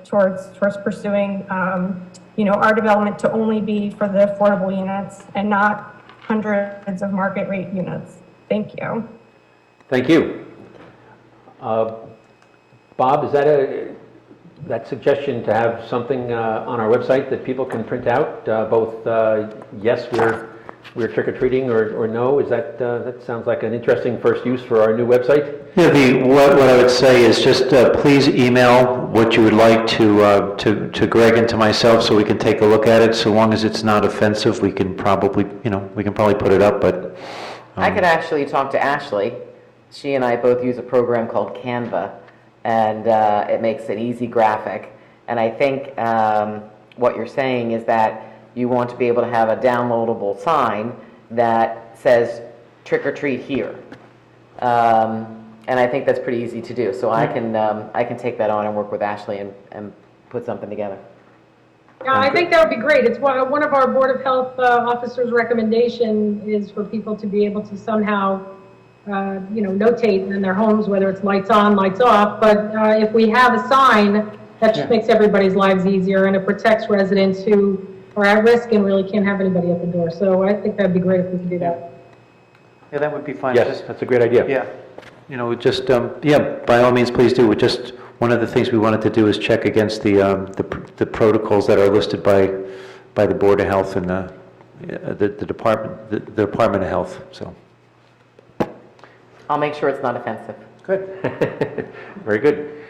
towards pursuing our development to only be for the affordable units and not hundreds of market rate units. Thank you. Thank you. Bob, is that suggestion to have something on our website that people can print out, both yes, we're trick-or-treating, or no? Is that sounds like an interesting first use for our new website? Yeah, what I would say is just please email what you would like to Greg and to myself so we can take a look at it. So long as it's not offensive, we can probably put it up. But I could actually talk to Ashley. She and I both use a program called Canva, and it makes an easy graphic. And I think what you're saying is that you want to be able to have a downloadable sign that says trick or treat here. And And I think that's pretty easy to do. So I can take that on and work with Ashley and put something together. Yeah, I think that would be great. It's one of our Board of Health officers' recommendation is for people to be able to somehow, notate in their homes, whether it's lights on, lights off. But if we have a sign, that just makes everybody's lives easier, and it protects residents who are at risk and really can't have anybody at the door. So I think that'd be great if we could do that. Yeah, that would be fine. Yes, that's a great idea. Yeah. Just, by all means, please do. Just, one of the things we wanted to do is check against the protocols that are listed by the Board of Health and the Department of Health, so. I'll make sure it's not offensive. Good. Very good.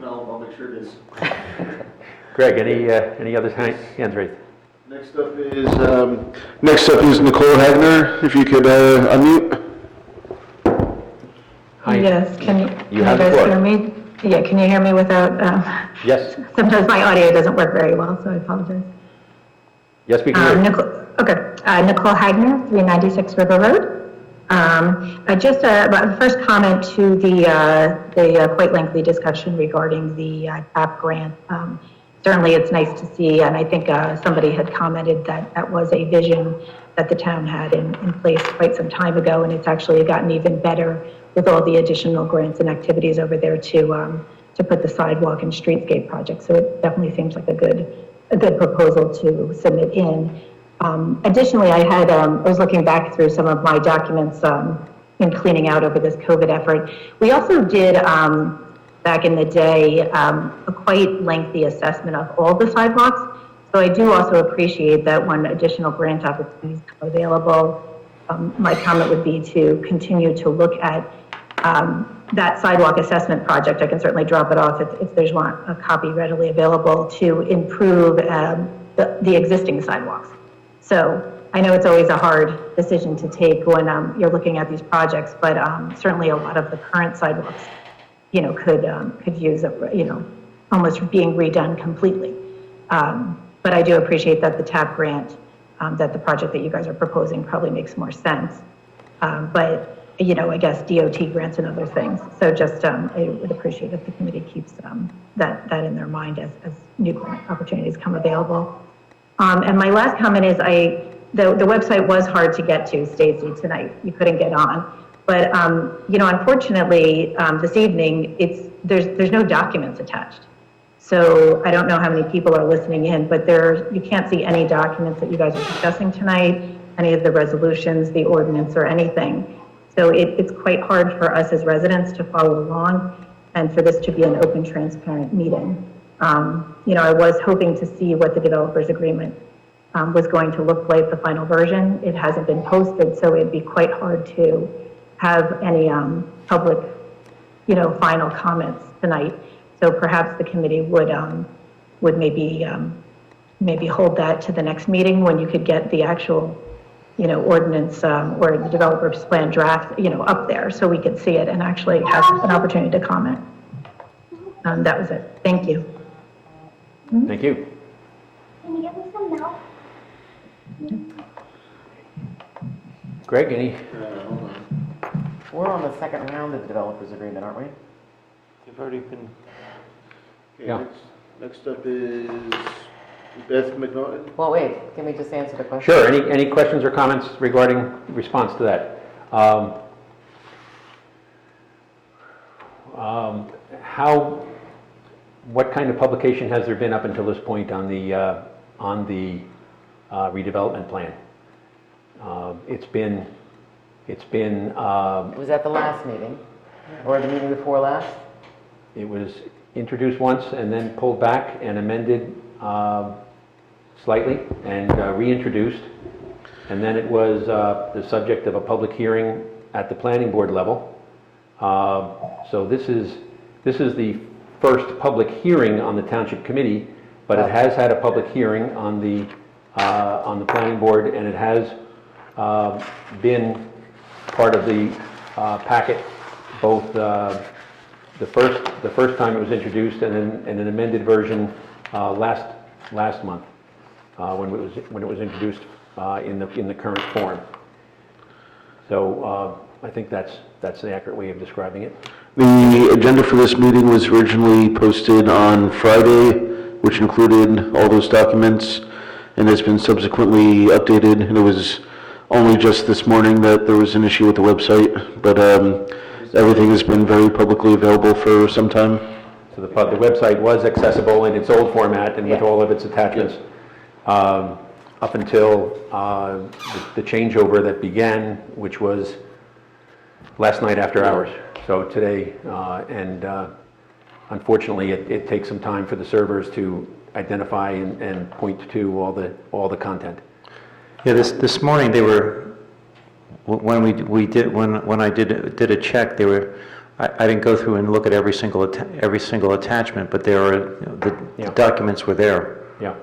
I'll make sure it is. Greg, any other hands raised? Next up is Nicole Hagner, if you could unmute. Hi. Yes, can you have the guys floor. hear me? Yeah, can you hear me without, Yes. sometimes my audio doesn't work very well, so I apologize. Yes, we can hear you. Nicole Hagner, 396 River Road. Just a first comment to the quite lengthy discussion regarding the TAP grant. Certainly, it's nice to see, and I think somebody had commented that that was a vision that the town had in place quite some time ago, and it's actually gotten even better with all the additional grants and activities over there to put the sidewalk and streetscape project. So it definitely seems like a good proposal to submit in. Additionally, I was looking back through some of my documents in cleaning out over this COVID effort. We also did, back in the day, a quite lengthy assessment of all the sidewalks. So I do also appreciate that when additional grant opportunities come available, my comment would be to continue to look at that sidewalk assessment project. I can certainly drop it off if there's a copy readily available to improve the existing sidewalks. So I know it's always a hard decision to take when you're looking at these projects, but certainly a lot of the current sidewalks, could use, almost being redone completely. But I do appreciate that the TAP grant, that the project that you guys are proposing probably makes more sense. But, I guess DOT grants and other things. So just, I would appreciate if the committee keeps that in their mind as new grant opportunities come available. And my last comment is the website was hard to get to, Stacy, tonight. You couldn't get on. But, unfortunately, this evening, there's no documents attached. So I don't know how many people are listening in, but you can't see any documents that you guys are discussing tonight, any of the resolutions, the ordinance, or anything. So it's quite hard for us as residents to follow along and for this to be an open, transparent meeting. I was hoping to see what the developers agreement was going to look like, the final version. It hasn't been posted, so it'd be quite hard to have any public, final comments tonight. So perhaps the committee would maybe hold that to the next meeting when you could get the actual, ordinance or the developer's plan draft, up there so we could see it and actually have an opportunity to comment. That was it. Thank you. Thank you. Can you get me some milk? Greg, any? We're on the second round of the developers agreement, aren't we? You've already been, Yeah. Next up is Beth McNaughton. Well, wait, can we just answer the question? Sure. Any questions or comments regarding response to that? What kind of publication has there been up until this point on the redevelopment plan? It Was at the last meeting, or the meeting before last? It was introduced once and then pulled back and amended slightly and reintroduced. And then it was the subject of a public hearing at the planning board level. So this is the first public hearing on the township committee, but it has had a public hearing on the planning board, and it has been part of the packet, both the first time it was introduced and then an amended version last month when it was introduced in the current form. So I think that's the accurate way of describing it. The agenda for this meeting was originally posted on Friday, which included all those documents, and has been subsequently updated. And it was only just this morning that there was an issue with the website, but everything has been very publicly available for some time. So the website was accessible in its old format and with all of its attachments up until the changeover that began, which was last night after hours. So today, unfortunately, it takes some time for the servers to identify and point to all the content. Yeah, this morning they were, when I did a check, they were, I didn't go through and look at every single attachment, but the documents were there. Yeah.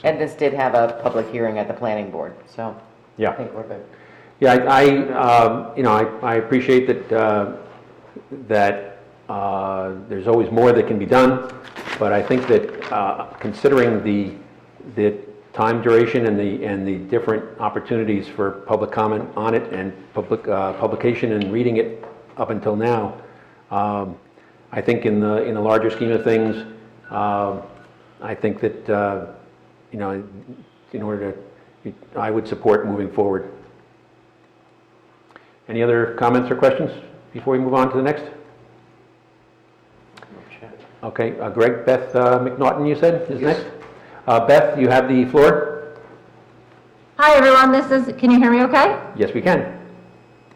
And this did have a public hearing at the planning board, so Yeah. I think we're good. Yeah, I appreciate that there's always more that can be done, but I think that considering the time duration and the different opportunities for public comment on it and publication and reading it up until now, I think in the larger scheme of things, I think that in order to, I would support moving forward. Any other comments or questions before we move on to the next? Okay, Greg, Beth McNaughton, you said, is next? Beth, you have the floor. Hi, everyone. Can you hear me okay? Yes, we can.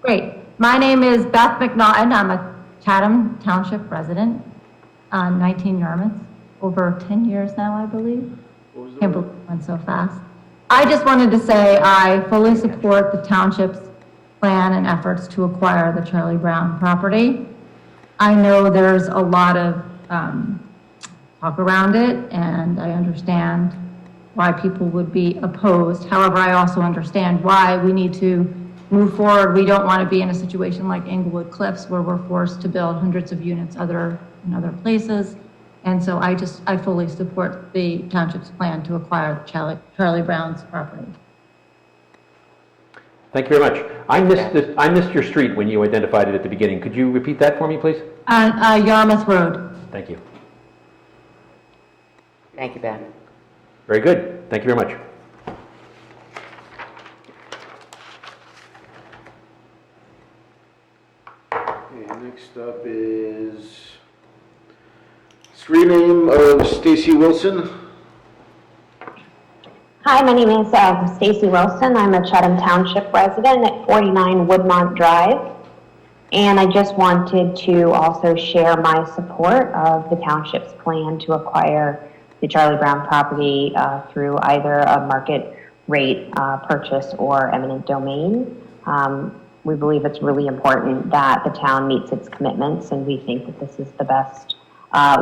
Great. My name is Beth McNaughton. I'm a Chatham Township resident on 19 Yarmouth, over 10 years now, I believe. Can't believe it went so fast. I just wanted to say I fully support the township's plan and efforts to acquire the Charlie Brown property. I know there's a lot of talk around it, and I understand why people would be opposed. However, I also understand why we need to move forward. We don't want to be in a situation like Englewood Cliffs where we're forced to build hundreds of units in other places. And so I fully support the township's plan to acquire Charlie Brown's property. Thank you very much. I missed your street when you identified it at the beginning. Could you repeat that for me, please? Yarmouth Road. Thank you. Thank you, Beth. Very good. Thank you very much. Okay, next up is screen name of Stacy Wilson. Hi, my name is Stacy Wilson. I'm a Chatham Township resident at 49 Woodmont Drive. And I just wanted to also share my support of the township's plan to acquire the Charlie Brown property through either a market rate purchase or eminent domain. We believe it's really important that the town meets its commitments, and we think that this is the best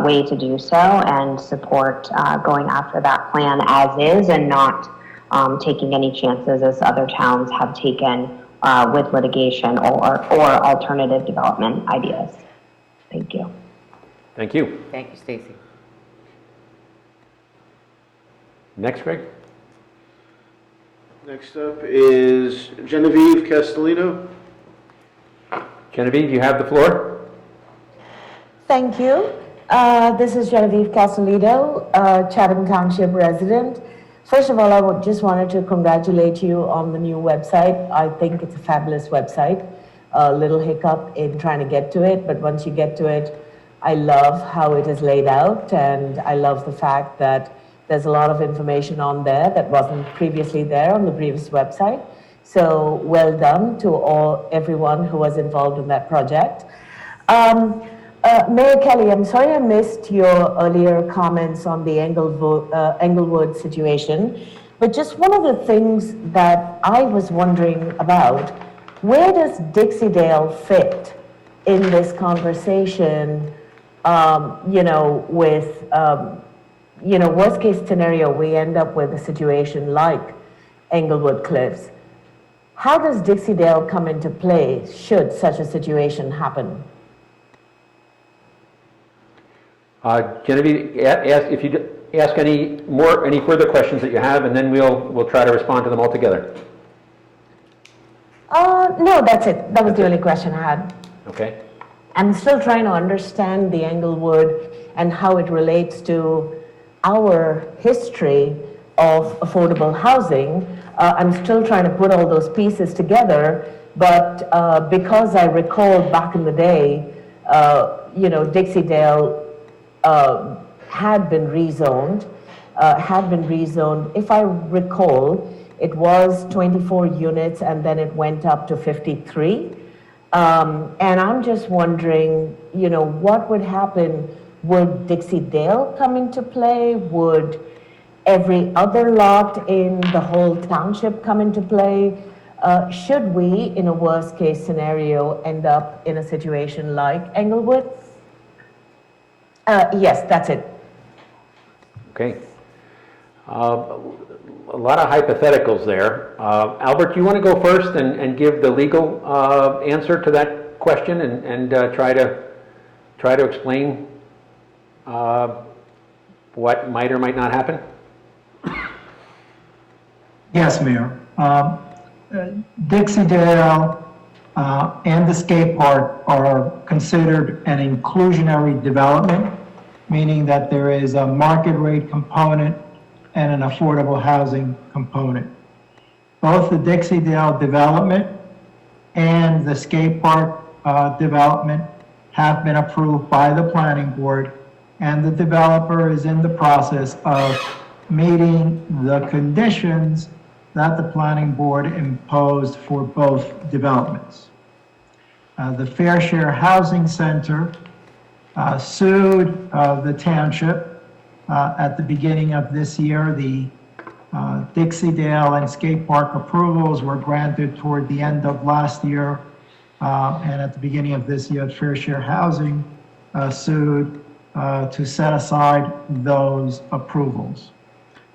way to do so, and support going after that plan as is and not taking any chances as other towns have taken with litigation or alternative development ideas. Thank you. Thank you. Thank you, Stacy. Next, Greg. Next up is Genevieve Castellino. Genevieve, you have the floor. Thank you. This is Genevieve Castellino, Chatham Township resident. First of all, I just wanted to congratulate you on the new website. I think it's a fabulous website. A little hiccup in trying to get to it, but once you get to it, I love how it is laid out, and I love the fact that there's a lot of information on there that wasn't previously there on the previous website. So well done to everyone who was involved in that project. Mayor Kelly, I'm sorry I missed your earlier comments on the Englewood situation, but just one of the things that I was wondering about, where does Dixie-Dale fit in this conversation, with, worst case scenario, we end up with a situation like Englewood Cliffs. How does Dixie-Dale come into play should such a situation happen? Genevieve, if you ask any further questions that you have, and then we'll try to respond to them all together. No, that's it. That was the only question I had. Okay? I'm still trying to understand the Englewood and how it relates to our history of affordable housing. I'm still trying to put all those pieces together, but because I recall back in the day, Dixie-Dale had been rezoned. If I recall, it was 24 units and then it went up to 53. And I'm just wondering, what would happen? Would Dixie-Dale come into play? Would every other lot in the whole township come into play? Should we, in a worst-case scenario, end up in a situation like Englewood? Yes, that's it. Okay. A lot of hypotheticals there. Albert, do you want to go first and give the legal answer to that question and try to explain what might or might not happen? Yes, Mayor. Dixie-Dale and the skate park are considered an inclusionary development, meaning that there is a market rate component and an affordable housing component. Both the Dixie-Dale development and the skate park development have been approved by the planning board, and the developer is in the process of meeting the conditions that the planning board imposed for both developments. The Fair Share Housing Center sued the township at the beginning of this year. The Dixie-Dale and skate park approvals were granted toward the end of last year, and at the beginning of this year, Fair Share Housing sued to set aside those approvals.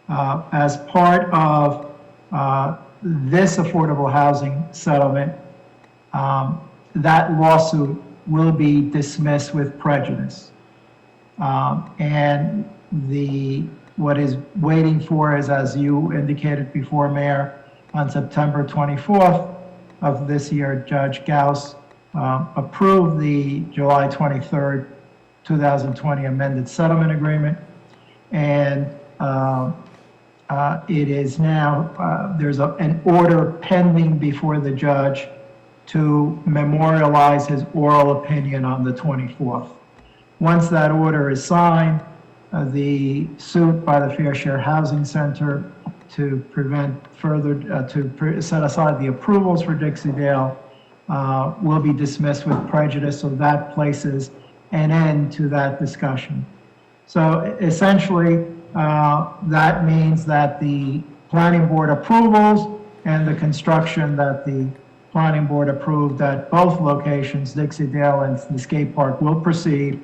As part of this affordable housing settlement, that lawsuit will be dismissed with prejudice. And what is waiting for is, as you indicated before, Mayor, on September 24th of this year, Judge Gauss approved the July 23rd, 2020 amended settlement agreement. And it is now, there's an order pending before the judge to memorialize his oral opinion on the 24th. Once that order is signed, the suit by the Fair Share Housing Center to prevent further, set aside the approvals for Dixie-Dale will be dismissed with prejudice, so that places an end to that discussion. So essentially, that means that the planning board approvals and the construction that the planning board approved at both locations, Dixie-Dale and the skate park, will proceed.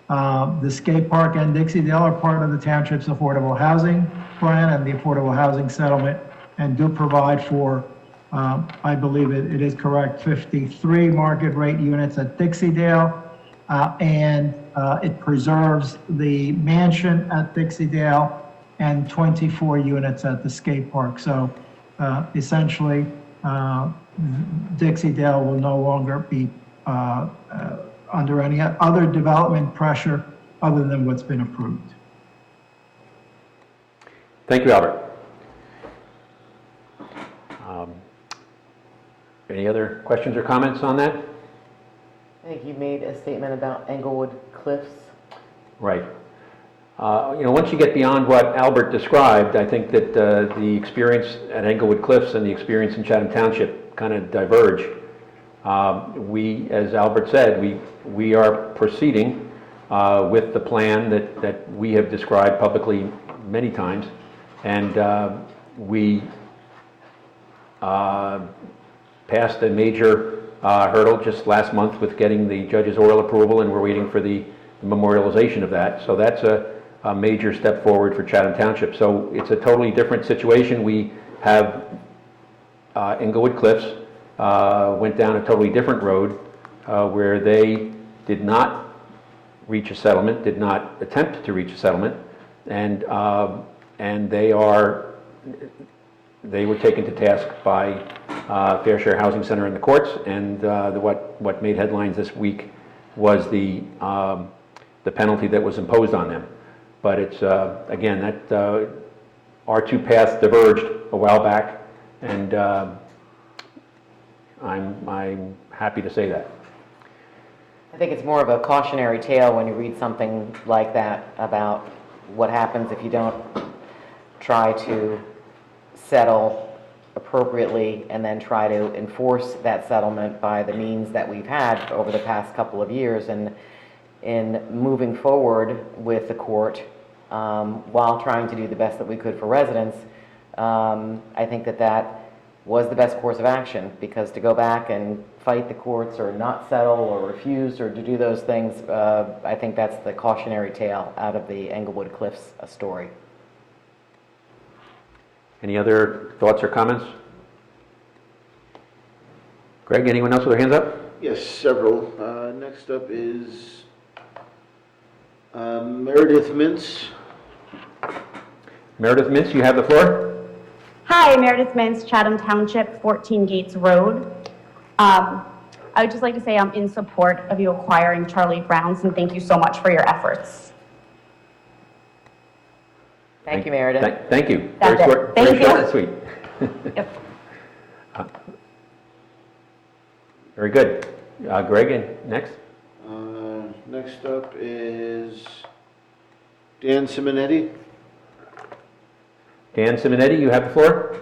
The skate park and Dixie-Dale are part of the township's affordable housing plan and the affordable housing settlement, and do provide for, I believe it is correct, 53 market rate units at Dixie-Dale, and it preserves the mansion at Dixie-Dale and 24 units at the skate park. So essentially, Dixie-Dale will no longer be under any other development pressure other than what's been approved. Thank you, Albert. Any other questions or comments on that? I think you made a statement about Englewood Cliffs. Right. Once you get beyond what Albert described, I think that the experience at Englewood Cliffs and the experience in Chatham Township kind of diverge. We, as Albert said, we are proceeding with the plan that we have described publicly many times, and we passed a major hurdle just last month with getting the judge's oral approval, and we're waiting for the memorialization of that. So that's a major step forward for Chatham Township. So it's a totally different situation. We have Englewood Cliffs went down a totally different road where they did not reach a settlement, did not attempt to reach a settlement, and they were taken to task by Fair Share Housing Center in the courts, and what made headlines this week was the penalty that was imposed on them. But it's, again, that our two paths diverged a while back, and I'm happy to say that. I think it's more of a cautionary tale when you read something like that about what happens if you don't try to settle appropriately and then try to enforce that settlement by the means that we've had over the past couple of years. And in moving forward with the court, while trying to do the best that we could for residents, I think that was the best course of action, because to go back and fight the courts or not settle or refuse or to do those things, I think that's the cautionary tale out of the Englewood Cliffs story. Any other thoughts or comments? Greg, anyone else with their hands up? Yes, several. Next up is Meredith Mintz. Meredith Mintz, you have the floor. Hi, Meredith Mintz, Chatham Township, 14 Gates Road. I would just like to say I'm in support of you acquiring Charlie Brown's, and thank you so much for your efforts. Thank you, Meredith. Thank you. That's Very it. short, Thank very you. short and sweet. Yep. Very good. Greg, and next. Next up is Dan Simonetti. Dan Simonetti, you have the floor.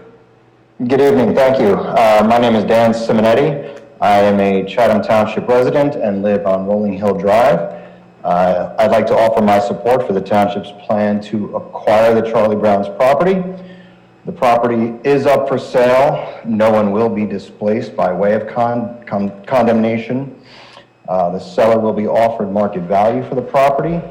Good evening, thank you. My name is Dan Simonetti. I am a Chatham Township resident and live on Rolling Hill Drive. I'd like to offer my support for the township's plan to acquire the Charlie Brown's property. The property is up for sale. No one will be displaced by way of condemnation. The seller will be offered market value for the property,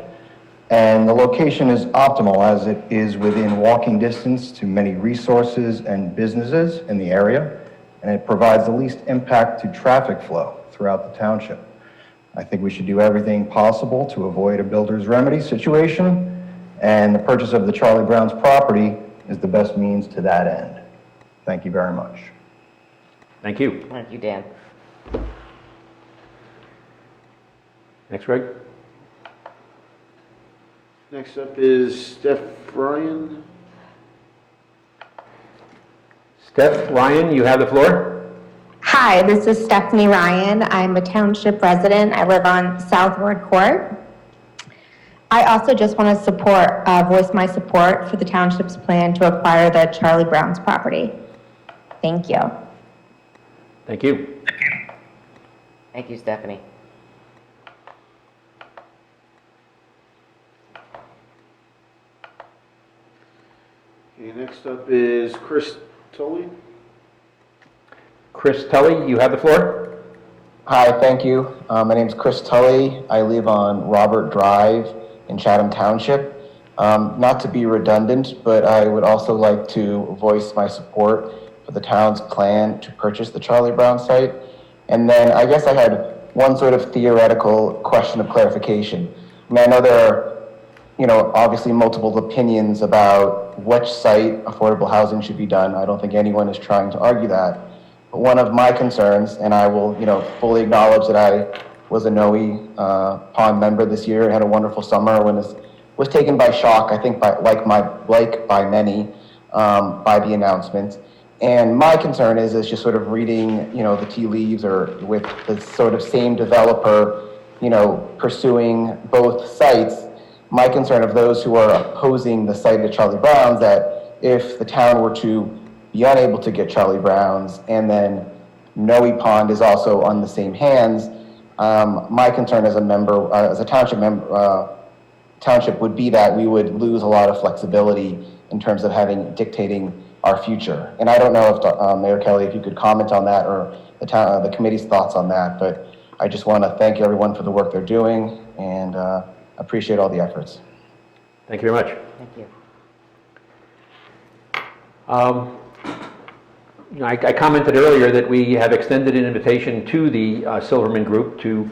and the location is optimal as it is within walking distance to many resources and businesses in the area, and it provides the least impact to traffic flow throughout the township. I think we should do everything possible to avoid a builder's remedy situation, and the purchase of the Charlie Brown's property is the best means to that end. Thank you very much. Thank you. Thank you, Dan. Next, Greg. Next up is Steph Ryan. Steph Ryan, you have the floor. Hi, this is Stephanie Ryan. I'm a township resident. I live on Southward Court. I also just want to voice my support for the township's plan to acquire the Charlie Brown's property. Thank you. Thank you. Thank you, Stephanie. Okay, next up is Chris Tully. Chris Tully, you have the floor. Hi, thank you. My name is Chris Tully. I live on Robert Drive in Chatham Township. Not to be redundant, but I would also like to voice my support for the town's plan to purchase the Charlie Brown site. And then I guess I had one sort of theoretical question of clarification. I mean, I know there are, obviously multiple opinions about which site affordable housing should be done. I don't think anyone is trying to argue that. But one of my concerns, and I will, fully acknowledge that I was a Noe Pond member this year and had a wonderful summer when it was taken by shock, I think, like by many, by the announcement. And my concern is just sort of reading, the tea leaves, or with the sort of same developer, pursuing both sites. My concern of those who are opposing the site of Charlie Brown's, that if the town were to be unable to get Charlie Brown's and then Noe Pond is also on the same hands, my concern as a member, as a township member, township would be that we would lose a lot of flexibility in terms of dictating our future. And I don't know if Mayor Kelly, if you could comment on that, or the committee's thoughts on that, but I just want to thank everyone for the work they're doing, and appreciate all the efforts. Thank you very much. Thank you. I commented earlier that we have extended an invitation to the Silverman Group to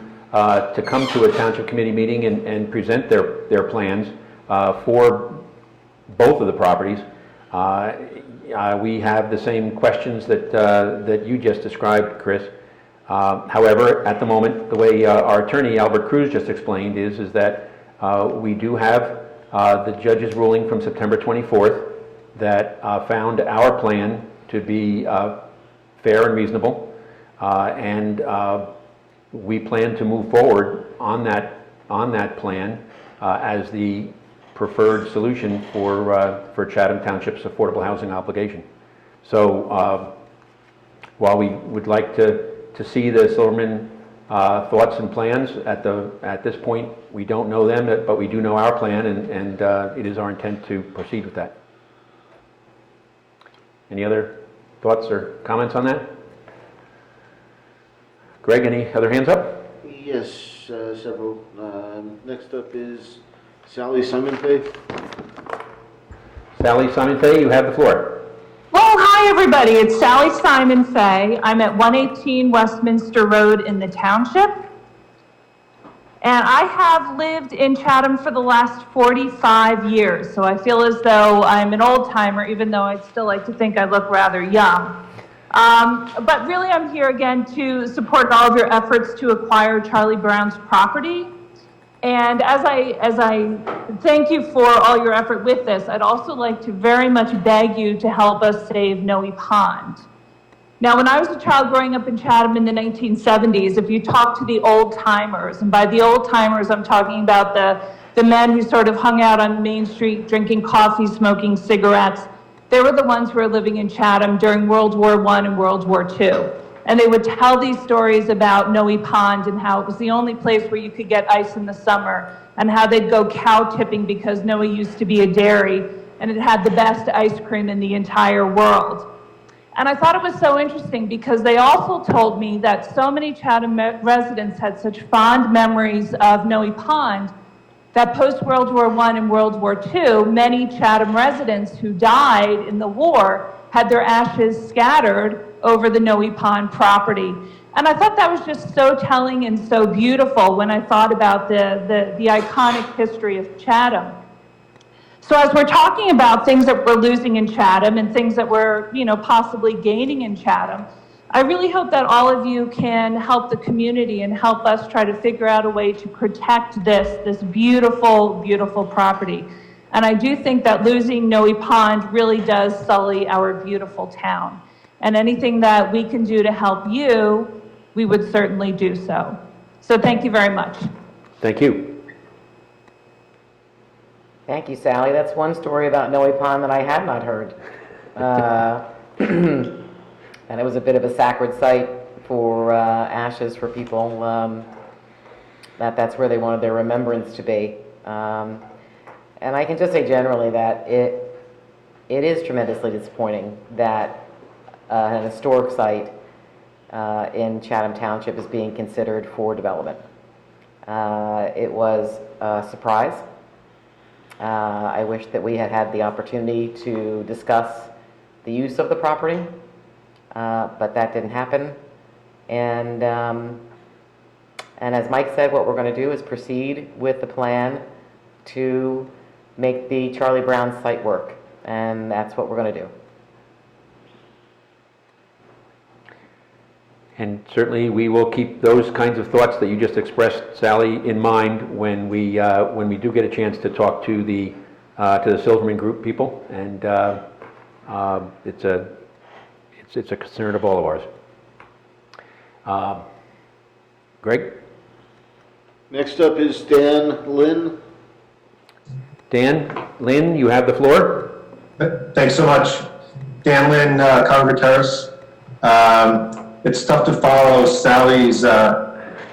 come to a township committee meeting and present their plans for both of the properties. We have the same questions that you just described, Chris. However, at the moment, the way our attorney, Albert Cruz, just explained is that we do have the judge's ruling from September 24th that found our plan to be fair and reasonable, and we plan to move forward on that plan as the preferred solution for Chatham Township's affordable housing obligation. So while we would like to see the Silverman thoughts and plans, at this point we don't know them, but we do know our plan, and it is our intent to proceed with that. Any other thoughts or comments on that? Greg, any other hands up? Yes, several. Next up is Sally Simon-Fay. Sally Simon-Fay, you have the floor. Well, hi everybody, it's Sally Simon-Fay. I'm at 118 Westminster Road in the Township. And I have lived in Chatham for the last 45 years, so I feel as though I'm an old timer, even though I'd still like to think I look rather young. But really I'm here again to support all of your efforts to acquire Charlie Brown's property. And as I thank you for all your effort with this, I'd also like to very much beg you to help us save Noe Pond. Now, when I was a child growing up in Chatham in the 1970s, if you talk to the old timers, and by the old timers I'm talking about the men who sort of hung out on Main Street drinking coffee, smoking cigarettes, they were the ones who were living in Chatham during World War I and World War II. And they would tell these stories about Noe Pond and how it was the only place where you could get ice in the summer, and how they'd go cow tipping because Noe used to be a dairy and it had the best ice cream in the entire world. And I thought it was so interesting because they also told me that so many Chatham residents had such fond memories of Noe Pond that post-World War I and World War II, many Chatham residents who died in the war had their ashes scattered over the Noe Pond property. And I thought that was just so telling and so beautiful when I thought about the iconic history of Chatham. So as we're talking about things that we're losing in Chatham and things that we're, possibly gaining in Chatham, I really hope that all of you can help the community and help us try to figure out a way to protect this beautiful, beautiful property. And I do think that losing Noe Pond really does sully our beautiful town. And anything that we can do to help you, we would certainly do so. So thank you very much. Thank you. Thank you, Sally. That's one story about Noe Pond that I had not heard. And it was a bit of a sacred site for ashes for people. That's where they wanted their remembrance to be. And I can just say generally that it is tremendously disappointing that an historic site in Chatham Township is being considered for development. It was a surprise. I wish that we had had the opportunity to discuss the use of the property, but that didn't happen. And as Mike said, what we're going to do is proceed with the plan to make the Charlie Brown site work, and that's what we're going to do. And certainly we will keep those kinds of thoughts that you just expressed, Sally, in mind when we do get a chance to talk to the Silverman Group people, and it's a concern of all of ours. Greg? Next up is Dan Lynn. Dan Lynn, you have the floor. Thanks so much. Dan Lynn, Congress Terrace. It's tough to follow Sally's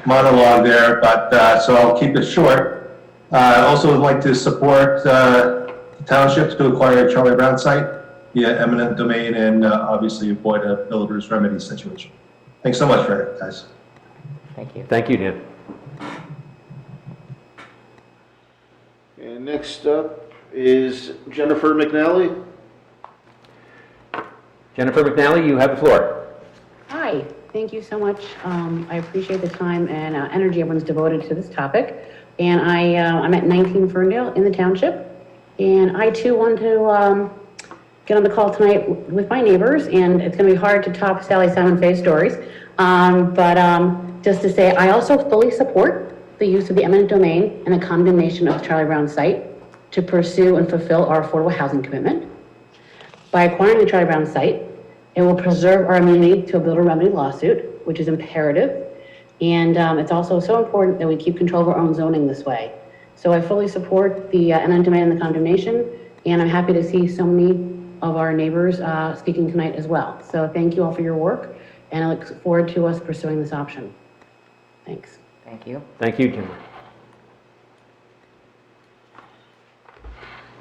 monologue there, but so I'll keep it short. I also would like to support the townships to acquire a Charlie Brown site via eminent domain and obviously avoid a builder's remedy situation. Thanks so much for it, guys. Thank you. Thank you, Dan. And next up is Jennifer McNally. Jennifer McNally, you have the floor. Hi, thank you so much. I appreciate the time and energy everyone's devoted to this topic. And I'm at 19 Ferndale in the township. And I too want to get on the call tonight with my neighbors, and it's going to be hard to top Sally Simon Faye's stories. Just to say, I also fully support the use of the eminent domain and the condemnation of the Charlie Brown site to pursue and fulfill our affordable housing commitment. By acquiring the Charlie Brown site, it will preserve our immunity to a builder remedy lawsuit, which is imperative. And it's also so important that we keep control of our own zoning this way. So I fully support the eminent domain and the condemnation, and I'm happy to see so many of our neighbors speaking tonight as well. So thank you all for your work, and I look forward to us pursuing this option. Thanks. Thank you. Thank you, Tim.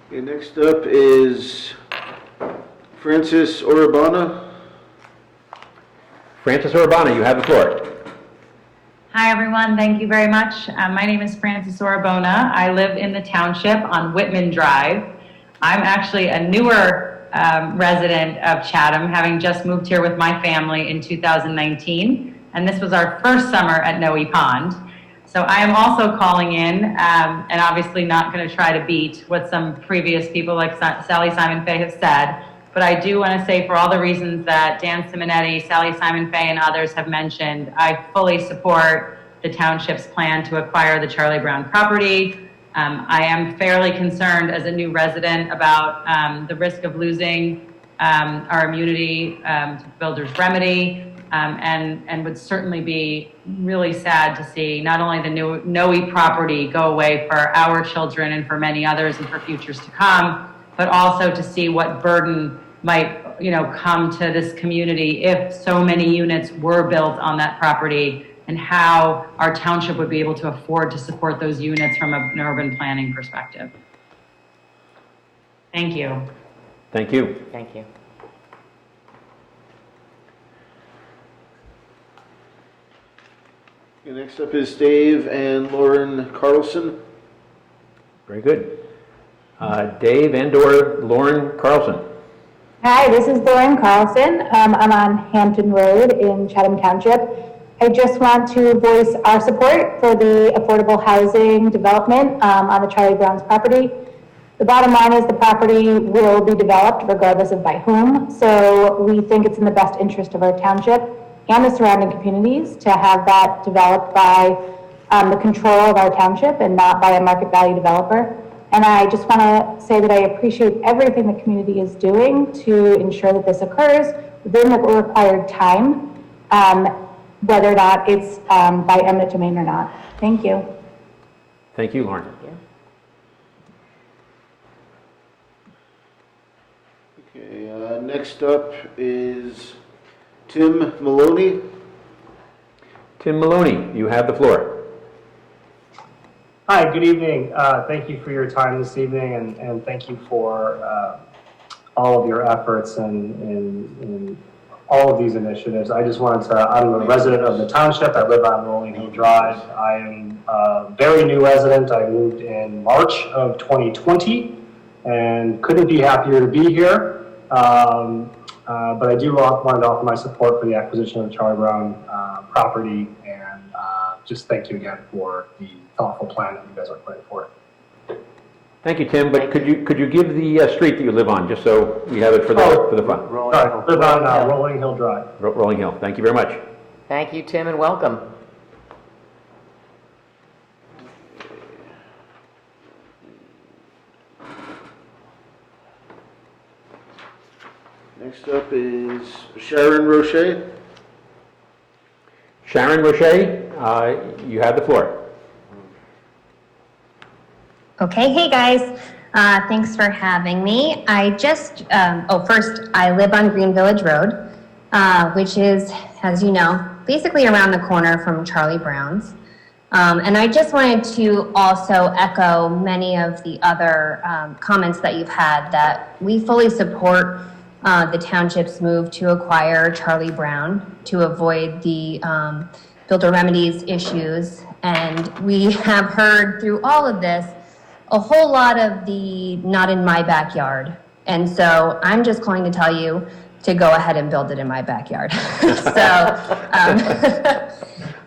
Okay, next up is Francis Orabana. Francis Urbana, you have the floor. Hi, everyone. Thank you very much. My name is Frances Orabona. I live in the township on Whitman Drive. I'm actually a newer resident of Chatham, having just moved here with my family in 2019. And this was our first summer at Noe Pond. So I am also calling in, and obviously not going to try to beat what some previous people like Sally Simon Faye have said. But I do want to say, for all the reasons that Dan Simonetti, Sally Simon Faye, and others have mentioned, I fully support the township's plan to acquire the Charlie Brown property. I am fairly concerned as a new resident about the risk of losing our immunity to builder's remedy, and would certainly be really sad to see not only the new Noe property go away for our children and for many others and for futures to come, but also to see what burden might, come to this community if so many units were built on that property, and how our township would be able to afford to support those units from an urban planning perspective. Thank you. Thank you. Thank you. Okay, next up is Dave and Lauren Carlson. Very good. Dave and/or Lauren Carlson. Hi, this is Lauren Carlson. I'm on Hampton Road in Chatham Township. I just want to voice our support for the affordable housing development on the Charlie Brown's property. The bottom line is the property will be developed regardless of by whom. So we think it's in the best interest of our township and the surrounding communities to have that developed by the control of our township and not by a market value developer. And I just want to say that I appreciate everything the community is doing to ensure that this occurs within the required time, whether or not it's by eminent domain or not. Thank you. Thank you, Lauren. Okay, next up is Tim Maloney. Tim Maloney, you have the floor. Hi, good evening. Thank you for your time this evening, and thank you for all of your efforts in all of these initiatives. I just wanted to, I'm a resident of the township. I live on Rolling Hill Drive. I am a very new resident. I moved in March of 2020 and couldn't be happier to be here. But I do want to offer my support for the acquisition of the Charlie Brown property, and just thank you again for the thoughtful plan that you guys are putting forward. Thank you, Tim. But could you give the street that you live on, just so we have it for the fun? I live on Rolling Hill Drive. Rolling Hill. Thank you very much. Thank you, Tim, and welcome. Next up is Sharon Roche. Sharon Roche, you have the floor. Okay, hey guys, thanks for having me. I just, first, I live on Green Village Road, which is, as you know, basically around the corner from Charlie Brown's. And I just wanted to also echo many of the other comments that you've had, that we fully support the township's move to acquire Charlie Brown to avoid the builder remedies issues. And we have heard through all of this a whole lot of the not in my backyard. And so I'm just going to tell you to go ahead and build it in my backyard.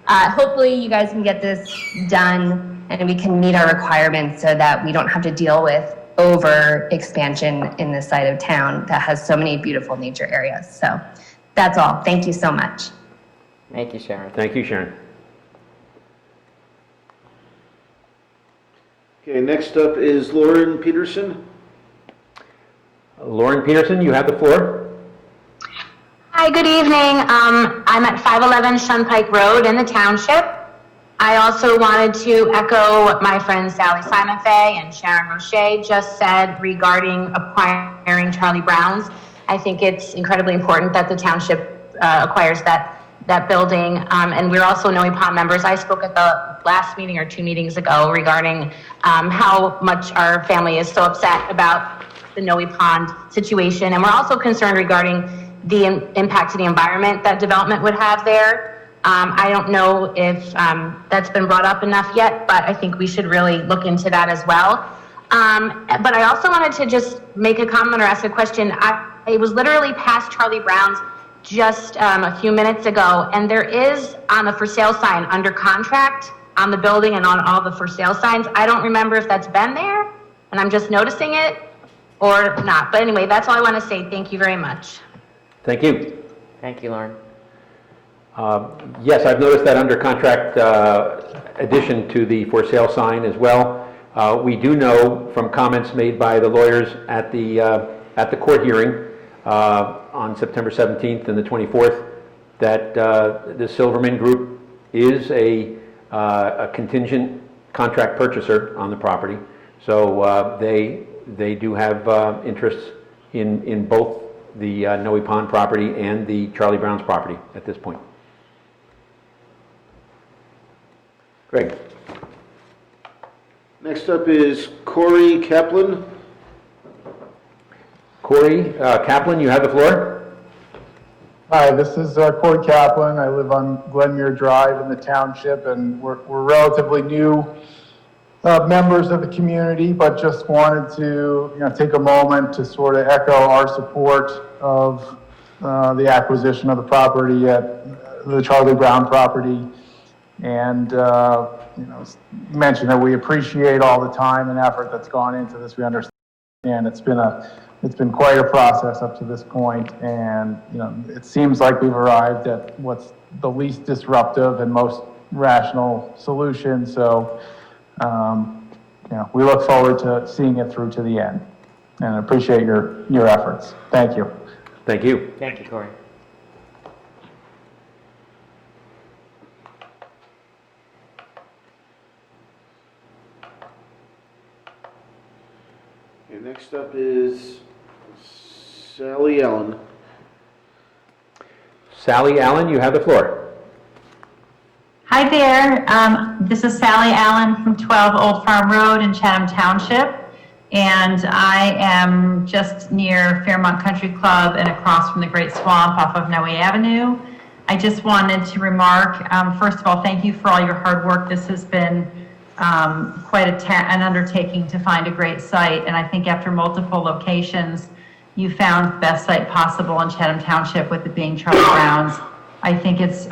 Hopefully you guys can get this done and we can meet our requirements so that we don't have to deal with over expansion in this side of town that has so many beautiful nature areas. So that's all. Thank you so much. Thank you, Sharon. Thank you, Sharon. Okay, next up is Lauren Peterson. Lauren Peterson, you have the floor. Hi, good evening. I'm at 511 Shunpike Road in the township. I also wanted to echo what my friends Sally Simon Fay and Sharon Roche just said regarding acquiring Charlie Brown's. I think it's incredibly important that the township acquires that building. And we're also Noe Pond members. I spoke at the last meeting or 2 meetings ago regarding how much our family is so upset about the Noe Pond situation. And we're also concerned regarding the impact to the environment that development would have there. I don't know if that's been brought up enough yet, but I think we should really look into that as well. But I also wanted to just make a comment or ask a question. I was literally past Charlie Brown's just a few minutes ago, and there is on the for sale sign under contract on the building and on all the for sale signs. I don't remember if that's been there, and I'm just noticing it or not. But anyway, that's all I want to say. Thank you very much. Thank you. Thank you, Lauren. Yes, I've noticed that under contract addition to the for sale sign as well. We do know from comments made by the lawyers at the court hearing on September 17th and the 24th that the Silverman Group is a contingent contract purchaser on the property. So they do have interests in both the Noe Pond property and the Charlie Brown's property at this point. Greg. Next up is Corey Kaplan. Corey Kaplan, you have the floor. Hi, this is Corey Kaplan. I live on Glenmere Drive in the township, and we're relatively new members of the community, but just wanted to take a moment to sort of echo our support of the acquisition of the property at the Charlie Brown property, and mention that we appreciate all the time and effort that's gone into this. We understand it's been quite a process up to this point, and it seems like we've arrived at what's the least disruptive and most rational solution. So we look forward to seeing it through to the end, and I appreciate your efforts. Thank you. Thank you. Thank you, Corey. Okay, next up is Sally Allen. Sally Allen, you have the floor. Hi there. This is Sally Allen from 12 Old Farm Road in Chatham Township, and I am just near Fairmont Country Club and across from the Great Swamp off of Noe Avenue. I just wanted to remark, first of all, thank you for all your hard work. This has been quite an undertaking to find a great site, and I think after multiple locations, you found the best site possible in Chatham Township, with it being Charlie Brown's. I think it's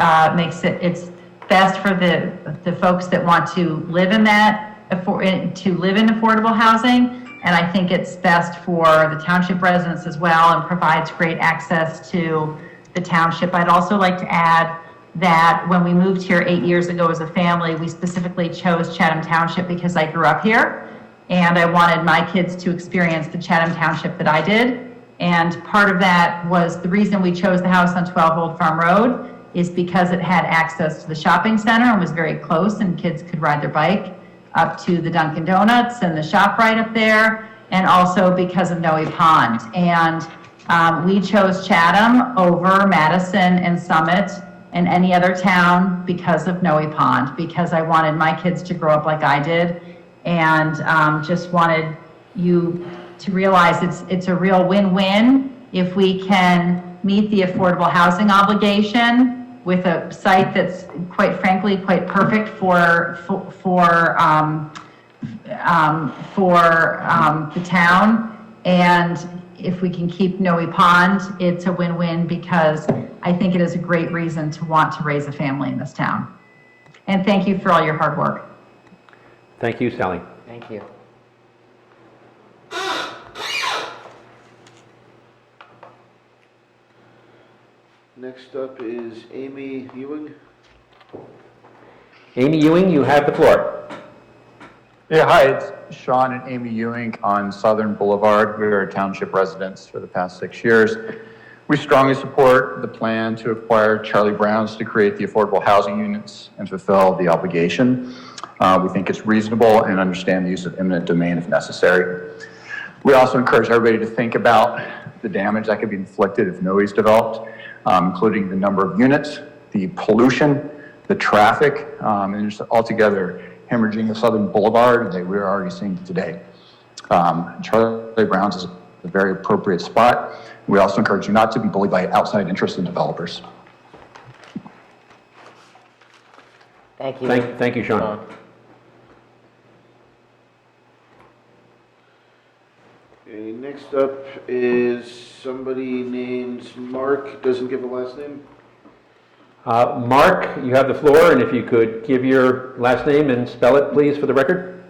best for the folks that want to live in affordable housing, and I think it's best for the township residents as well, and provides great access to the township. I'd also like to add that when we moved here 8 years ago as a family, we specifically chose Chatham Township because I grew up here, and I wanted my kids to experience the Chatham Township that I did. And part of that was the reason we chose the house on 12 Old Farm Road is because it had access to the shopping center and was very close, and kids could ride their bike up to the Dunkin' Donuts and the shop right up there, and also because of Noe Pond. And we chose Chatham over Madison and Summit and any other town because of Noe Pond, because I wanted my kids to grow up like I did, and just wanted you to realize it's a real win-win if we can meet the affordable housing obligation with a site that's quite frankly quite perfect for the town. And if we can keep Noe Pond, it's a win-win, because I think it is a great reason to want to raise a family in this town. And thank you for all your hard work. Thank you, Sally. Thank you. Next up is Amy Ewing. Amy Ewing, you have the floor. Yeah, hi, it's Sean and Amy Ewing on Southern Boulevard. We are township residents for the past 6 years. We strongly support the plan to acquire Charlie Brown's to create the affordable housing units and fulfill the obligation. We think it's reasonable and understand the use of eminent domain if necessary. We also encourage everybody to think about the damage that could be inflicted if no is developed, including the number of units, the pollution, the traffic, and just altogether hemorrhaging the Southern Boulevard that we're already seeing today. Charlie Brown's is a very appropriate spot. We also encourage you not to be bullied by outside interests and developers. Thank you. Thank you, Sean. Okay, next up is somebody named Mark, doesn't give a last name. Mark, you have the floor, and if you could give your last name and spell it, please, for the record.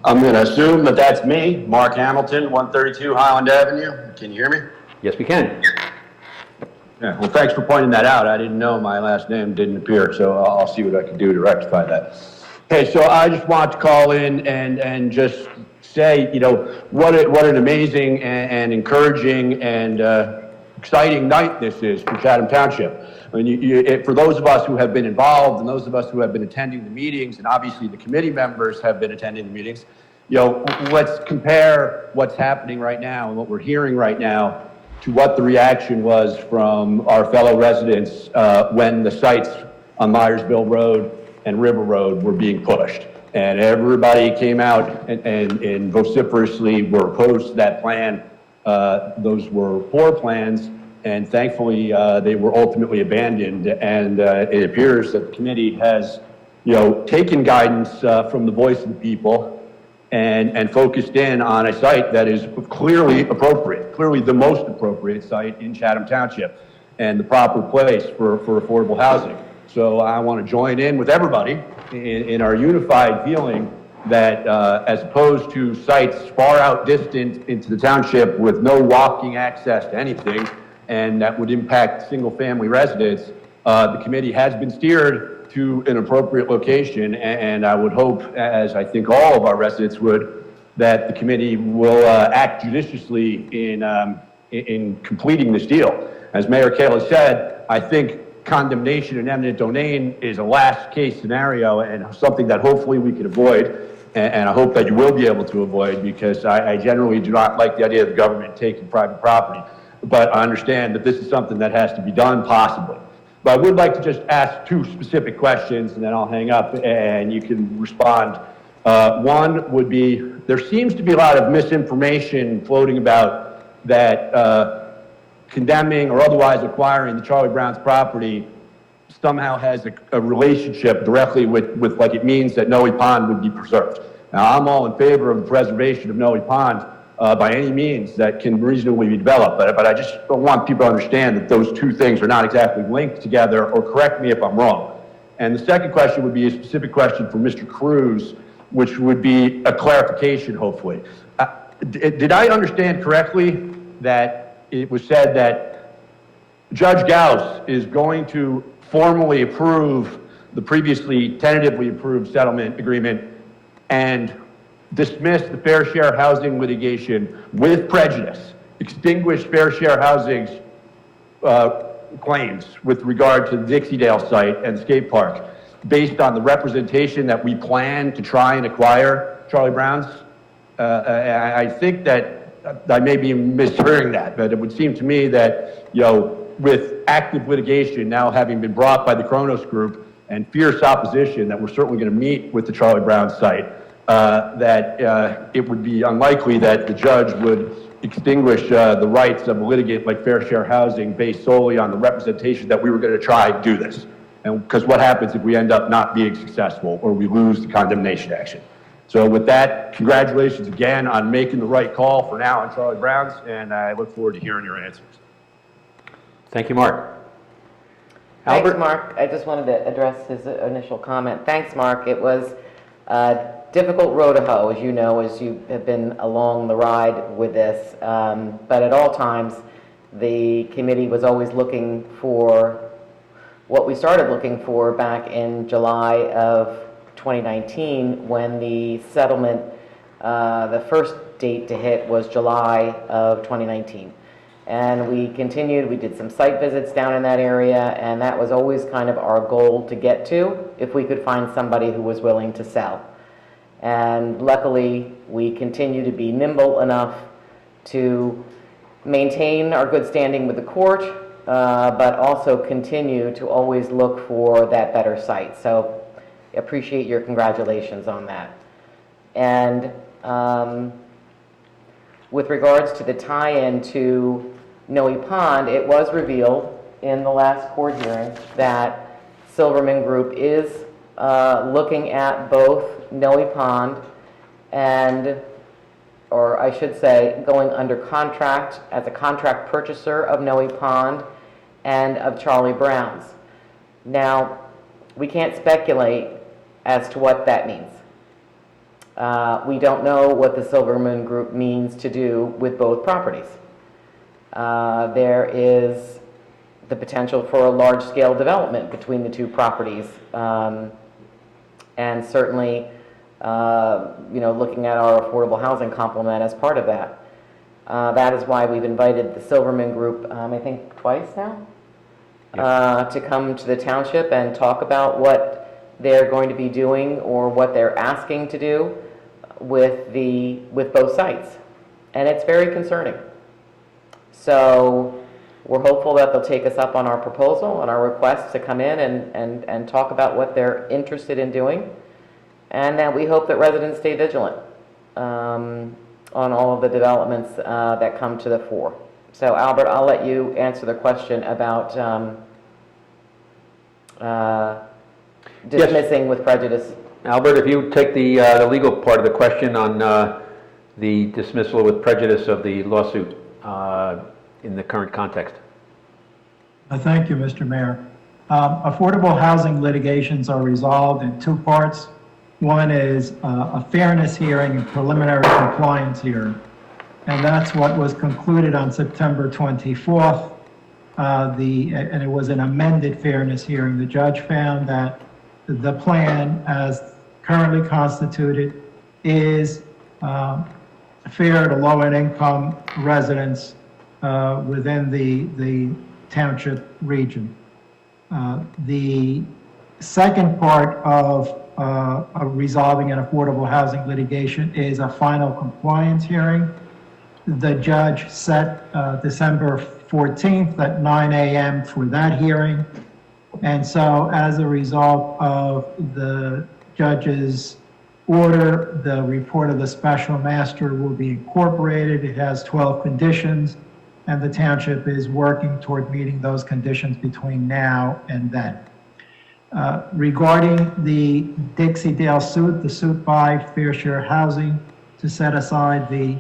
I'm going to assume that that's me, Mark Hamilton, 132 Highland Avenue. Can you hear me? Yes, we can. Yeah, well, thanks for pointing that out. I didn't know my last name didn't appear, so I'll see what I can do to rectify that. Okay, so I just want to call in and just say, you know, what an amazing and encouraging and exciting night this is for Chatham Township. I mean, for those of us who have been involved and those of us who have been attending the meetings, and obviously the committee members have been attending the meetings, you know, let's compare what's happening right now and what we're hearing right now to what the reaction was from our fellow residents when the sites on Myersville Road and River Road were being pushed. And everybody came out and vociferously were opposed to that plan. Those were poor plans, and thankfully they were ultimately abandoned. And it appears that the committee has, you know, taken guidance from the voice of the people and focused in on a site that is clearly appropriate, clearly the most appropriate site in Chatham Township and the proper place for affordable housing. So I want to join in with everybody in our unified feeling that as opposed to sites far out distant into the township with no walking access to anything and that would impact single family residents, the committee has been steered to an appropriate location, and I would hope, as I think all of our residents would, that the committee will act judiciously in completing this deal. As Mayor Kayla said, I think condemnation and eminent domain is a last case scenario and something that hopefully we can avoid, and I hope that you will be able to avoid, because I generally do not like the idea of the government taking private property, but I understand that this is something that has to be done possibly. But I would like to just ask two specific questions, and then I'll hang up and you can respond. One would be, there seems to be a lot of misinformation floating about that condemning or otherwise acquiring the Charlie Brown's property somehow has a relationship directly with like it means that Noe Pond would be preserved. Now, I'm all in favor of the preservation of Noe Pond by any means that can reasonably be developed, but I just don't want people to understand that those two things are not exactly linked together, or correct me if I'm wrong. And the second question would be a specific question for Mr. Cruz, which would be a clarification, hopefully. Did I understand correctly that it was said that Judge Gauss is going to formally approve the previously tentatively approved settlement agreement and dismiss the fair share housing litigation with prejudice, extinguish fair share housing's claims with regard to the Dixie-Dale site and skate park based on the representation that we plan to try and acquire Charlie Brown's? I think that I may be mishearing that, but it would seem to me that, you know, with active litigation now having been brought by the Kronos Group and fierce opposition that we're certainly going to meet with the Charlie Brown site, that it would be unlikely that the judge would extinguish the rights of a litigant like fair share housing based solely on the representation that we were going to try and do this. And because what happens if we end up not being successful or we lose the condemnation action? So with that, congratulations again on making the right call for now on Charlie Brown's, and I look forward to hearing your answers. Thank you, Mark. Thanks, Albert? Mark. I just wanted to address his initial comment. Thanks, Mark. It was a difficult road to hoe, as you know, as you have been along the ride with this. But at all times, the committee was always looking for what we started looking for back in July of 2019 when the settlement, the first date to hit was July of 2019. And we continued, we did some site visits down in that area, and that was always kind of our goal to get to if we could find somebody who was willing to sell. And luckily, we continue to be nimble enough to maintain our good standing with the court, but also continue to always look for that better site. So appreciate your congratulations on that. And with regards to the tie-in to Noe Pond, it was revealed in the last court hearing that Silverman Group is looking at both Noe Pond and, or I should say, going under contract as a contract purchaser of Noe Pond and of Charlie Brown's. Now, we can't speculate as to what that means. We don't know what the Silverman Group means to do with both properties. There is the potential for a large-scale development between the two properties, and certainly, looking at our affordable housing complement as part of that. That is why we've invited the Silverman Group, I think twice now, to come to the township and talk about what they're going to be doing or what they're asking to do with both sites. And it's very concerning. So we're hopeful that they'll take us up on our proposal and our request to come in and talk about what they're interested in doing. And that we hope that residents stay vigilant on all of the developments that come to the fore. So Albert, I'll let you answer the question about dismissing with prejudice. Albert, if you take the legal part of the question on the dismissal with prejudice of the lawsuit in the current context. Thank you, Mr. Mayor. Affordable housing litigations are resolved in two parts. One is a fairness hearing and preliminary compliance hearing. And that's what was concluded on September 24th. And it was an amended fairness hearing. The judge found that the plan as currently constituted is fair to low and income residents within the township region. The second part of resolving an affordable housing litigation is a final compliance hearing. The judge set December 14th at 9 a.m. for that hearing. And so as a result of the judge's order, the report of the special master will be incorporated. It has 12 conditions, and the township is working toward meeting those conditions between now and then. Regarding the Dixie Dale suit, the suit by Fair Share Housing to set aside the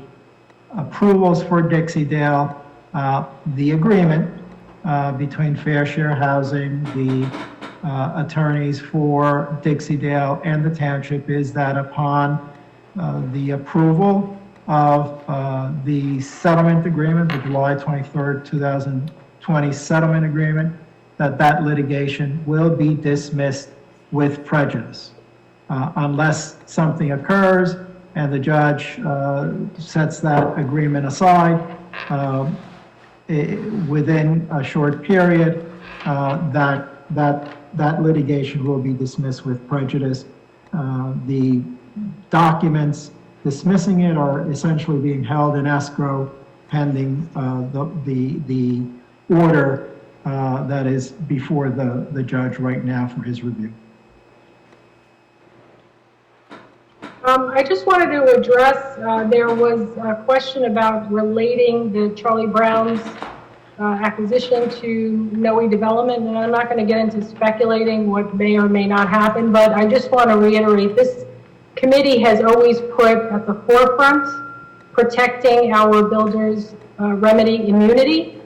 approvals for Dixie Dale, the agreement between Fair Share Housing, the attorneys for Dixie Dale and the township is that upon the approval of the settlement agreement, the July 23rd, 2020 settlement agreement, that litigation will be dismissed with prejudice. Unless something occurs and the judge sets that agreement aside within a short period, that litigation will be dismissed with prejudice. The documents dismissing it are essentially being held in escrow pending the order that is before the judge right now for his review. I just wanted to address, there was a question about relating the Charlie Brown's acquisition to Noe Development, and I'm not going to get into speculating what may or may not happen, but I just want to reiterate, this committee has always put at the forefront protecting our builders' remedy immunity.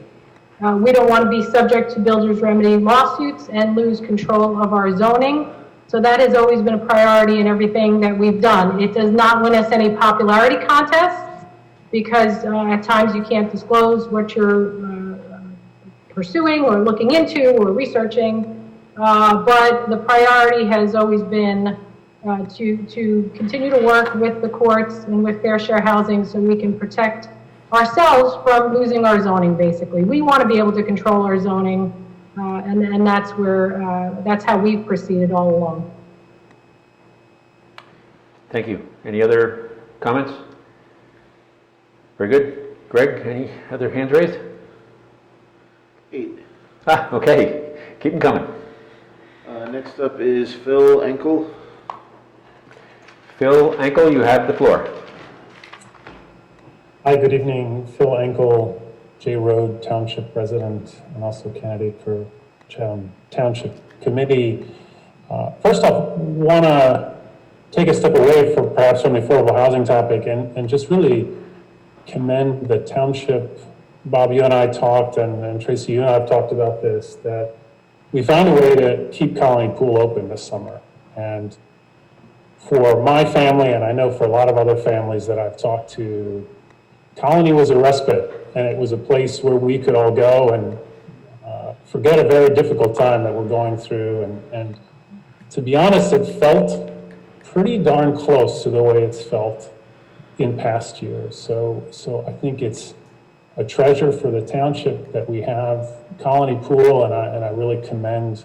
We don't want to be subject to builders' remedy lawsuits and lose control of our zoning. So that has always been a priority in everything that we've done. It does not win us any popularity contests because at times you can't disclose what your pursuing or looking into or researching. But the priority has always been to continue to work with the courts and with fair share housing so we can protect ourselves from losing our zoning, basically. We want to be able to control our zoning, and that's how we've proceeded all along. Thank you. Any other comments? Very good. Greg, any other hands raised? 8. Okay. Keep them coming. Next up is Phil Enkel. Phil Enkel, you have the floor. Hi, good evening. Phil Enkel, J Road Township resident and also candidate for Chatham Township Committee. First off, want to take a step away from perhaps from the affordable housing topic and just really commend the township. Bob, you and I talked, and Tracy, you and I have talked about this, that we found a way to keep Colony Pool open this summer. And for my family, and I know for a lot of other families that I've talked to, Colony was a respite, and it was a place where we could all go and forget a very difficult time that we're going through. And to be honest, it felt pretty darn close to the way it's felt in past years. So I think it's a treasure for the township that we have Colony Pool, and I really commend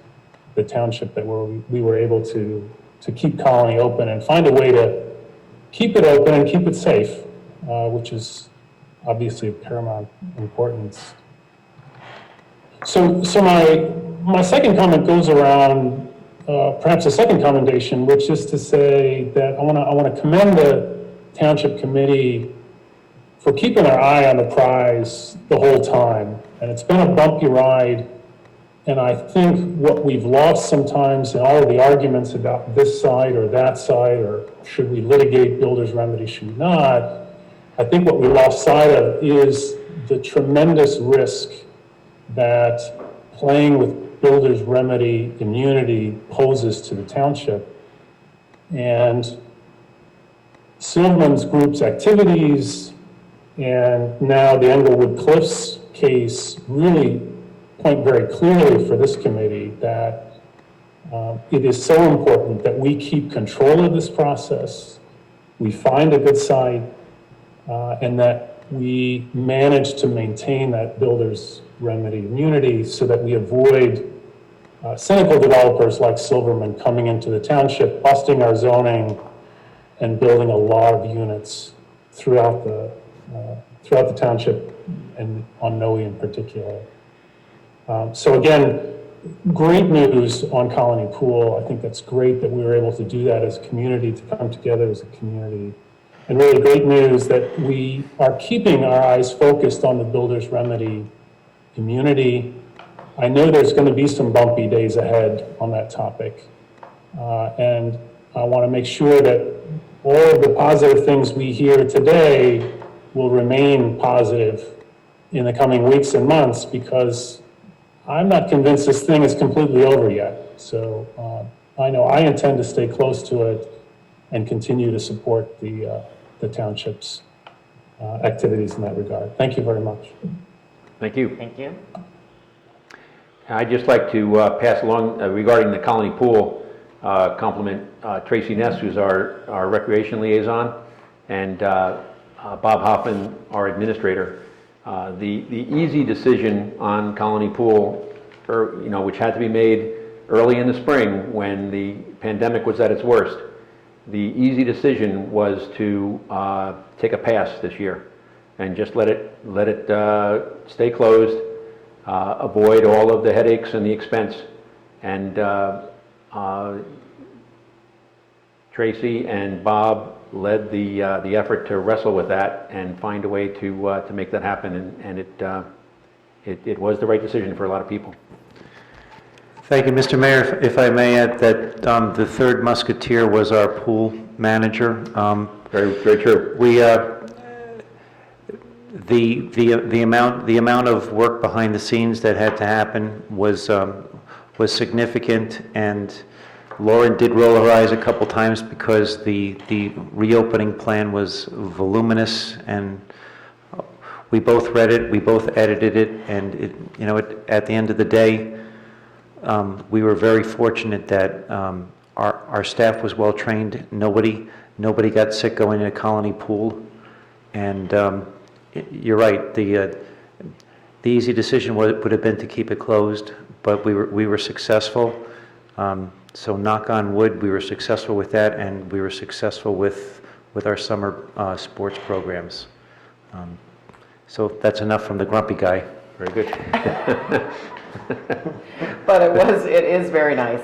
the township that we were able to keep Colony open and find a way to keep it open and keep it safe, which is obviously of paramount importance. So my second comment goes around perhaps a second commendation, which is to say that I want to commend the Township Committee for keeping their eye on the prize the whole time. And it's been a bumpy ride. And I think what we've lost sometimes in all of the arguments about this side or that side, or should we litigate builder's remedy, should we not, I think what we lost sight of is the tremendous risk that playing with builder's remedy immunity poses to the township. And Silverman's group's activities and now the Englewood Cliffs case really point very clearly for this committee that it is so important that we keep control of this process, we find a good site, and that we manage to maintain that builder's remedy immunity so that we avoid cynical developers like Silverman coming into the township, busting our zoning, and building a lot of units throughout the township and on Noe in particular. So again, great news on Colony Pool. I think that's great that we were able to do that as a community, to come together as a community. And really great news that we are keeping our eyes focused on the builder's remedy immunity. I know there's going to be some bumpy days ahead on that topic. And I want to make sure that all of the positive things we hear today will remain positive in the coming weeks and months, because I'm not convinced this thing is completely over yet. So I know I intend to stay close to it and continue to support the township's activities in that regard. Thank you very much. Thank you. Thank you. I'd just like to pass along regarding the Colony Pool, compliment Tracy Ness, who's our recreation liaison, and Bob Hoffman, our administrator. The easy decision on Colony Pool, which had to be made early in the spring when the pandemic was at its worst, the easy decision was to take a pass this year and just let it stay closed, avoid all of the headaches and the expense. And Tracy and Bob led the effort to wrestle with that and find a way to make that happen, and it was the right decision for a lot of people. Thank you, Mr. Mayor. If I may add that the third musketeer was our pool manager. Very, very true. We the amount of work behind the scenes that had to happen was significant, and Lauren did roll her eyes a couple times because the reopening plan was voluminous, and we both read it, we both edited it, and it, you know, at the end of the day, we were very fortunate that our staff was well trained. Nobody got sick going in a Colony Pool, and you're right. The easy decision would have been to keep it closed, but we were successful. So knock on wood, we were successful with that, and we were successful with our summer sports programs. So that's enough from the grumpy guy. Very good. But it is very nice,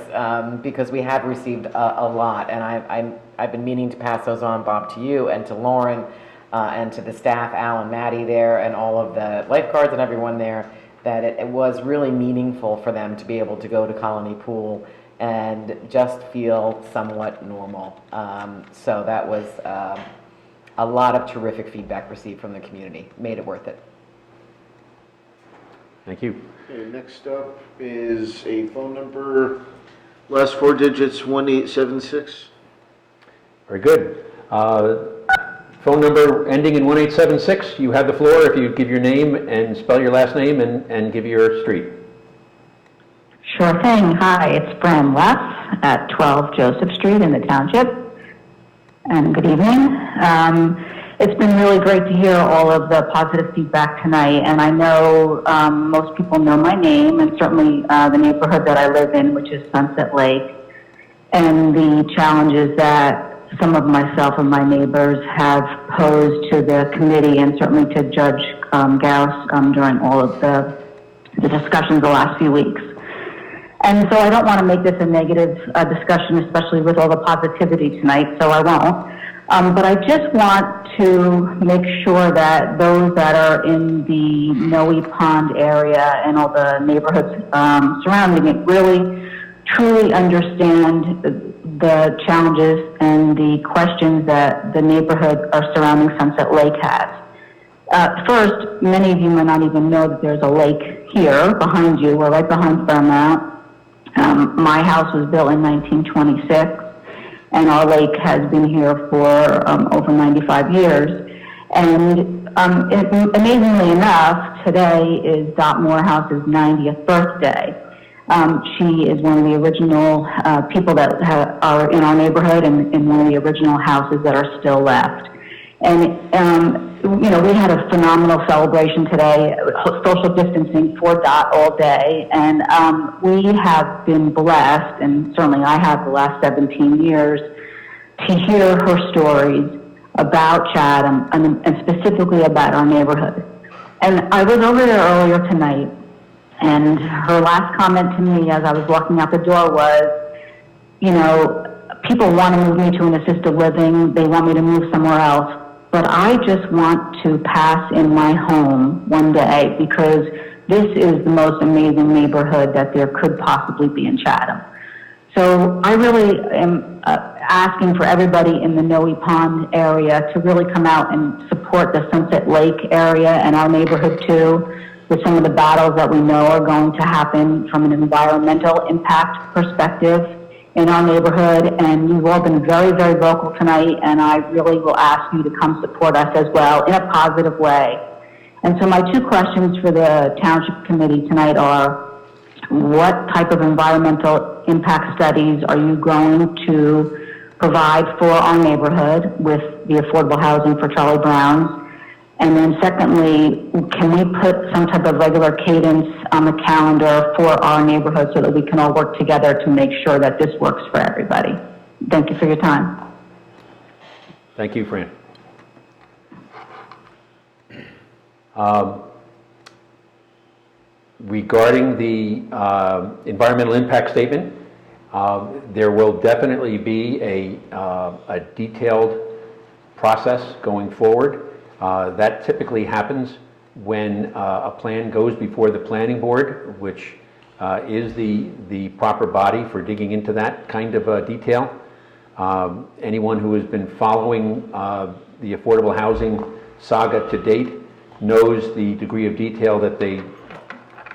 because we have received a lot, and I've been meaning to pass those on, Bob, to you and to Lauren, and to the staff, Al and Maddie there, and all of the lifeguards and everyone there, that it was really meaningful for them to be able to go to Colony Pool and just feel somewhat normal. So that was a lot of terrific feedback received from the community. Made it worth it. Thank you. Okay, next up is a phone number, last four digits, 1876. Very good. Phone number ending in 1876. You have the floor if you give your name and spell your last name and give your street. Sure thing. Hi, it's Fran West at 12 Joseph Street in the Township. And good evening. It's been really great to hear all of the positive feedback tonight, and I know most people know my name, and certainly the neighborhood that I live in, which is Sunset Lake, and the challenges that some of myself and my neighbors have posed to the committee, and certainly to Judge Gauss during all of the discussions the last few weeks. And so I don't want to make this a negative discussion, especially with all the positivity tonight, so I won't. But I just want to make sure that those that are in the Noe Pond area and all the neighborhoods surrounding it really truly understand the challenges and the questions that the neighborhood surrounding Sunset Lake has. First, many of you may not even know that there's a lake here behind you. We're right behind Fairmount. My house was built in 1926. And our lake has been here for over 95 years. And amazingly enough, today is Dot Morehouse's 90th birthday. She is one of the original people that are in our neighborhood and one of the original houses that are still left. And, you know, we had a phenomenal celebration today, social distancing for Dot all day. And we have been blessed, and certainly I have the last 17 years, to hear her stories about Chatham and specifically about our neighborhood. And I was over there earlier tonight, and her last comment to me as I was walking out the door was, you know, people want to move me to an assisted living, they want me to move somewhere else, but I just want to pass in my home one day because this is the most amazing neighborhood that there could possibly be in Chatham. So I really am asking for everybody in the Noe Pond area to really come out and support the Sunset Lake area and our neighborhood too, with some of the battles that we know are going to happen from an environmental impact perspective in our neighborhood. And you've all been very, very vocal tonight, and I really will ask you to come support us as well in a positive way. And so my two questions for the Township Committee tonight are, what type of environmental impact studies are you going to provide for our neighborhood with the affordable housing for Charlie Brown's? And then secondly, can we put some type of regular cadence on the calendar for our neighborhood so that we can all work together to make sure that this works for everybody? Thank you for your time. Thank you, Fran. Regarding the environmental impact statement, there will definitely be a detailed process going forward. That typically happens when a plan goes before the planning board, which is the proper body for digging into that kind of detail. Anyone who has been following the affordable housing saga to date knows the degree of detail that they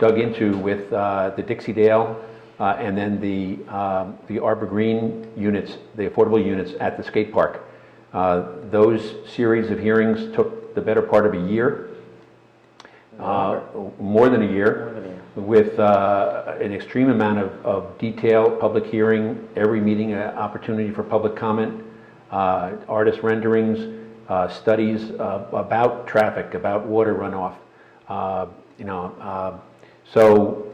dug into with the Dixie Dale and then the Arbor Green units, the affordable units at the skate park. Those series of hearings took the better part of a year, more than a year, with an extreme amount of detail, public hearing, every meeting, an opportunity for public comment, artist renderings, studies about traffic, about water runoff. So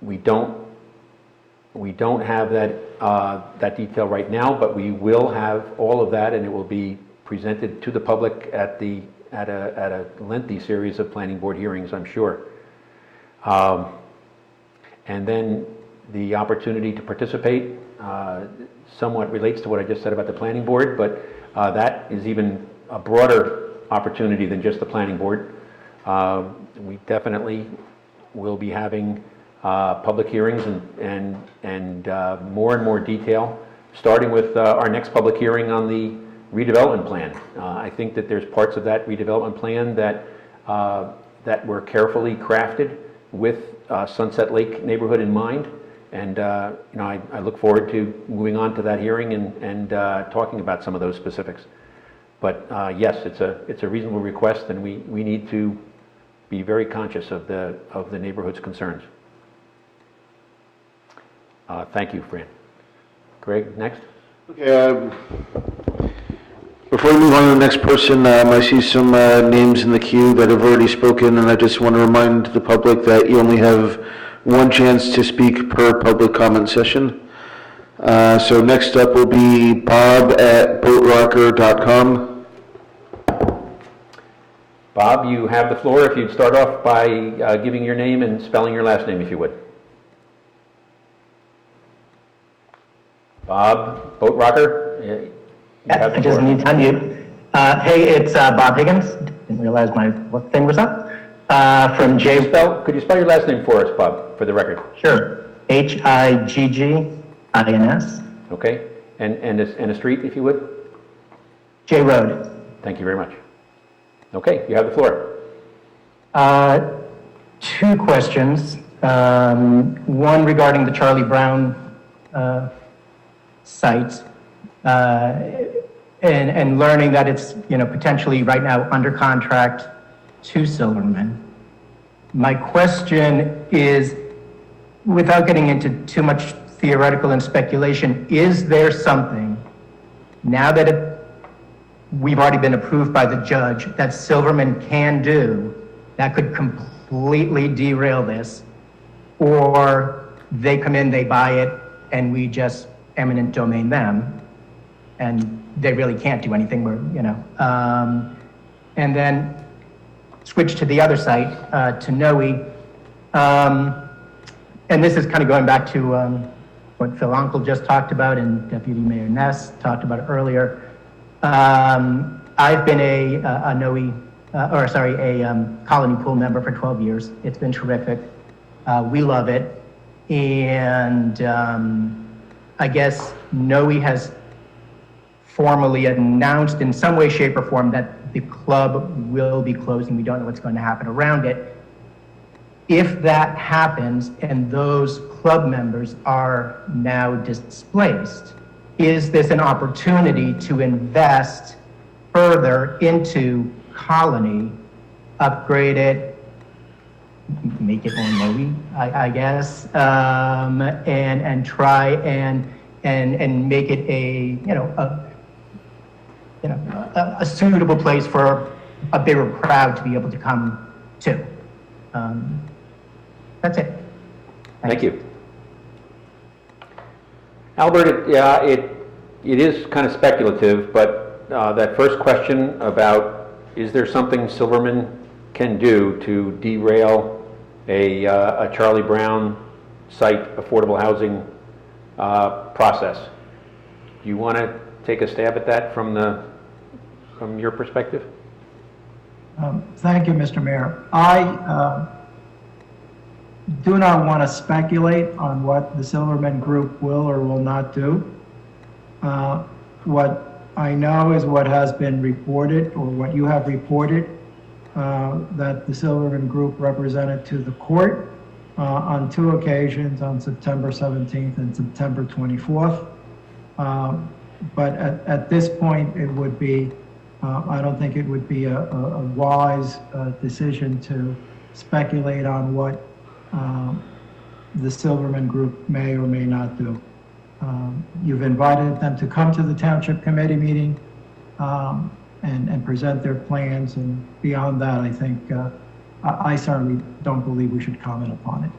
we don't have that detail right now, but we will have all of that, and it will be presented to the public at a lengthy series of planning board hearings, I'm sure. And then the opportunity to participate somewhat relates to what I just said about the planning board, but that is even a broader opportunity than just the planning board. We definitely will be having public hearings and more detail, starting with our next public hearing on the redevelopment plan. I think that there's parts of that redevelopment plan that were carefully crafted with Sunset Lake neighborhood in mind, and I look forward to moving on to that hearing and talking about some of those specifics. But yes, it's a reasonable request, and we need to be very conscious of the neighborhood's concerns. Thank you, Fran. Greg, next. Okay. Before we move on to the next person, I see some names in the queue that have already spoken, and I just want to remind the public that you only have one chance to speak per public comment session. So next up will be Bob at boatrocker.com. Bob, you have the floor. If you'd start off by giving your name and spelling your last name, if you would. Bob, Boat Rocker. I just need to unmute. Hey, it's Bob Higgins. Didn't realize my thing was up. From J. Could you spell your last name for us, Bob, for the record? Sure. Higgins. Okay. And a street, if you would? J Road. Thank you very much. Okay, you have the floor. Two questions. One regarding the Charlie Brown site. And learning that it's, potentially right now under contract to Silverman. My question is, without getting into too much theoretical and speculation, is there something, now that we've already been approved by the judge, that Silverman can do that could completely derail this? Or they come in, they buy it, and we just eminent domain them, and they really can't do anything where, and then switch to the other site, to Noe. And this is kind of going back to what Phil Uncle just talked about and Deputy Mayor Ness talked about earlier. I've been a Colony Pool member for 12 years. It's been terrific. We love it. And I guess Noe has formally announced in some way, shape, or form that the club will be closing. We don't know what's going to happen around it. If that happens and those club members are now displaced, is this an opportunity to invest further into Colony, upgrade it, make it more Noe, I guess, and try and make it a suitable place for a bigger crowd to be able to come to. That's it. Thank you. Albert, it is kind of speculative, but that first question about is there something Silverman can do to derail a Charlie Brown site affordable housing process? Do you want to take a stab at that from your perspective? Thank you, Mr. Mayor. I do not want to speculate on what the Silverman Group will or will not do. What I know is what has been reported, or what you have reported, that the Silverman Group represented to the court on two occasions, on September 17th and September 24th. But at this point, it would be I don't think it would be a wise decision to speculate on what the Silverman Group may or may not do. You've invited them to come to the Township Committee meeting and present their plans, and beyond that, I think, I certainly don't believe we should comment upon it.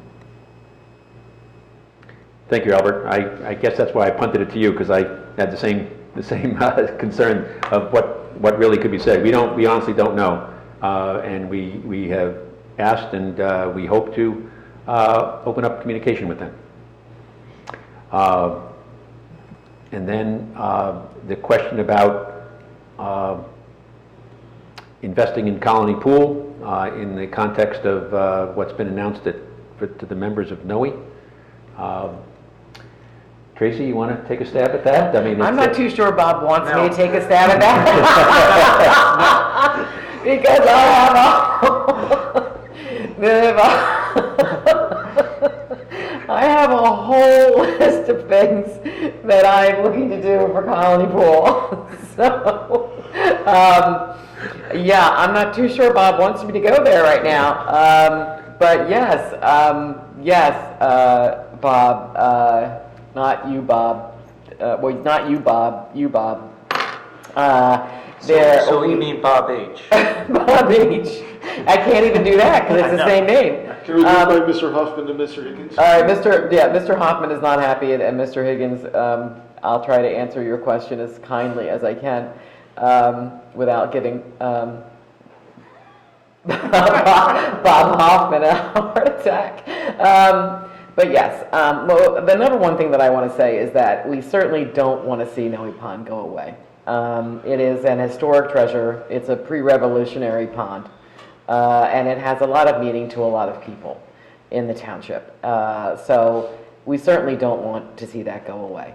Thank you, Albert. I guess that's why I punted it to you, because I had the same concern of what really could be said. We honestly don't know, and we have asked, and we hope to open up communication with them. And then the question about investing in Colony Pool in the context of what's been announced to the members of NOE. Tracy, you want to take a stab at that? I mean, I'm not too sure Bob wants me to take a stab at that. Because I have a whole list of things that I'm looking to do for Colony Pool. So, yeah, I'm not too sure Bob wants me to go there right now. But yes, Bob, not you, Bob. Well, not you, Bob. You, Bob. So you mean Bob H. Bob H. I can't even do that because it's the same name. Can we move by Mr. Huffman to Mr. Higgins? All right, Mr. Hoffman is not happy, and Mr. Higgins, I'll try to answer your question as kindly as I can without giving Bob Hoffman a heart attack. But yes, well, the number one thing that I want to say is that we certainly don't want to see Noe Pond go away. It is an historic treasure. It's a pre-revolutionary pond, and it has a lot of meaning to a lot of people in the township. So we certainly don't want to see that go away.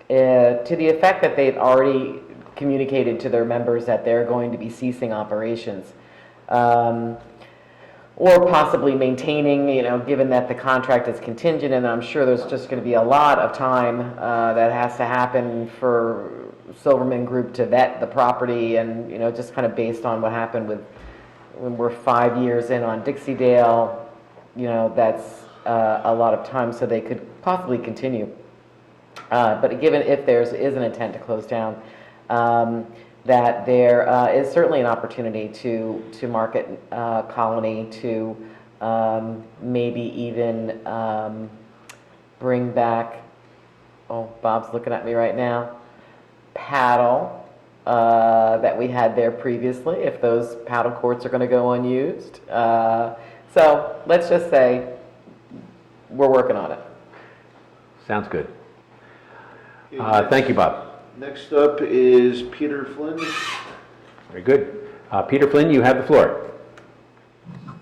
To the effect that they've already communicated to their members that they're going to be ceasing operations, or possibly maintaining, given that the contract is contingent, and I'm sure there's just going to be a lot of time that has to happen for Silverman Group to vet the property, and just kind of based on what happened when we're 5 years in on Dixie Dale, that's a lot of time, so they could possibly continue. But given if there is an intent to close down, that there is certainly an opportunity to market Colony, to maybe even bring back, oh, Bob's looking at me right now, paddle that we had there previously, if those paddle courts are going to go unused. So let's just say we're working on it. Sounds good. Thank you, Bob. Next up is Peter Flynn. Very good. Peter Flynn, you have the floor.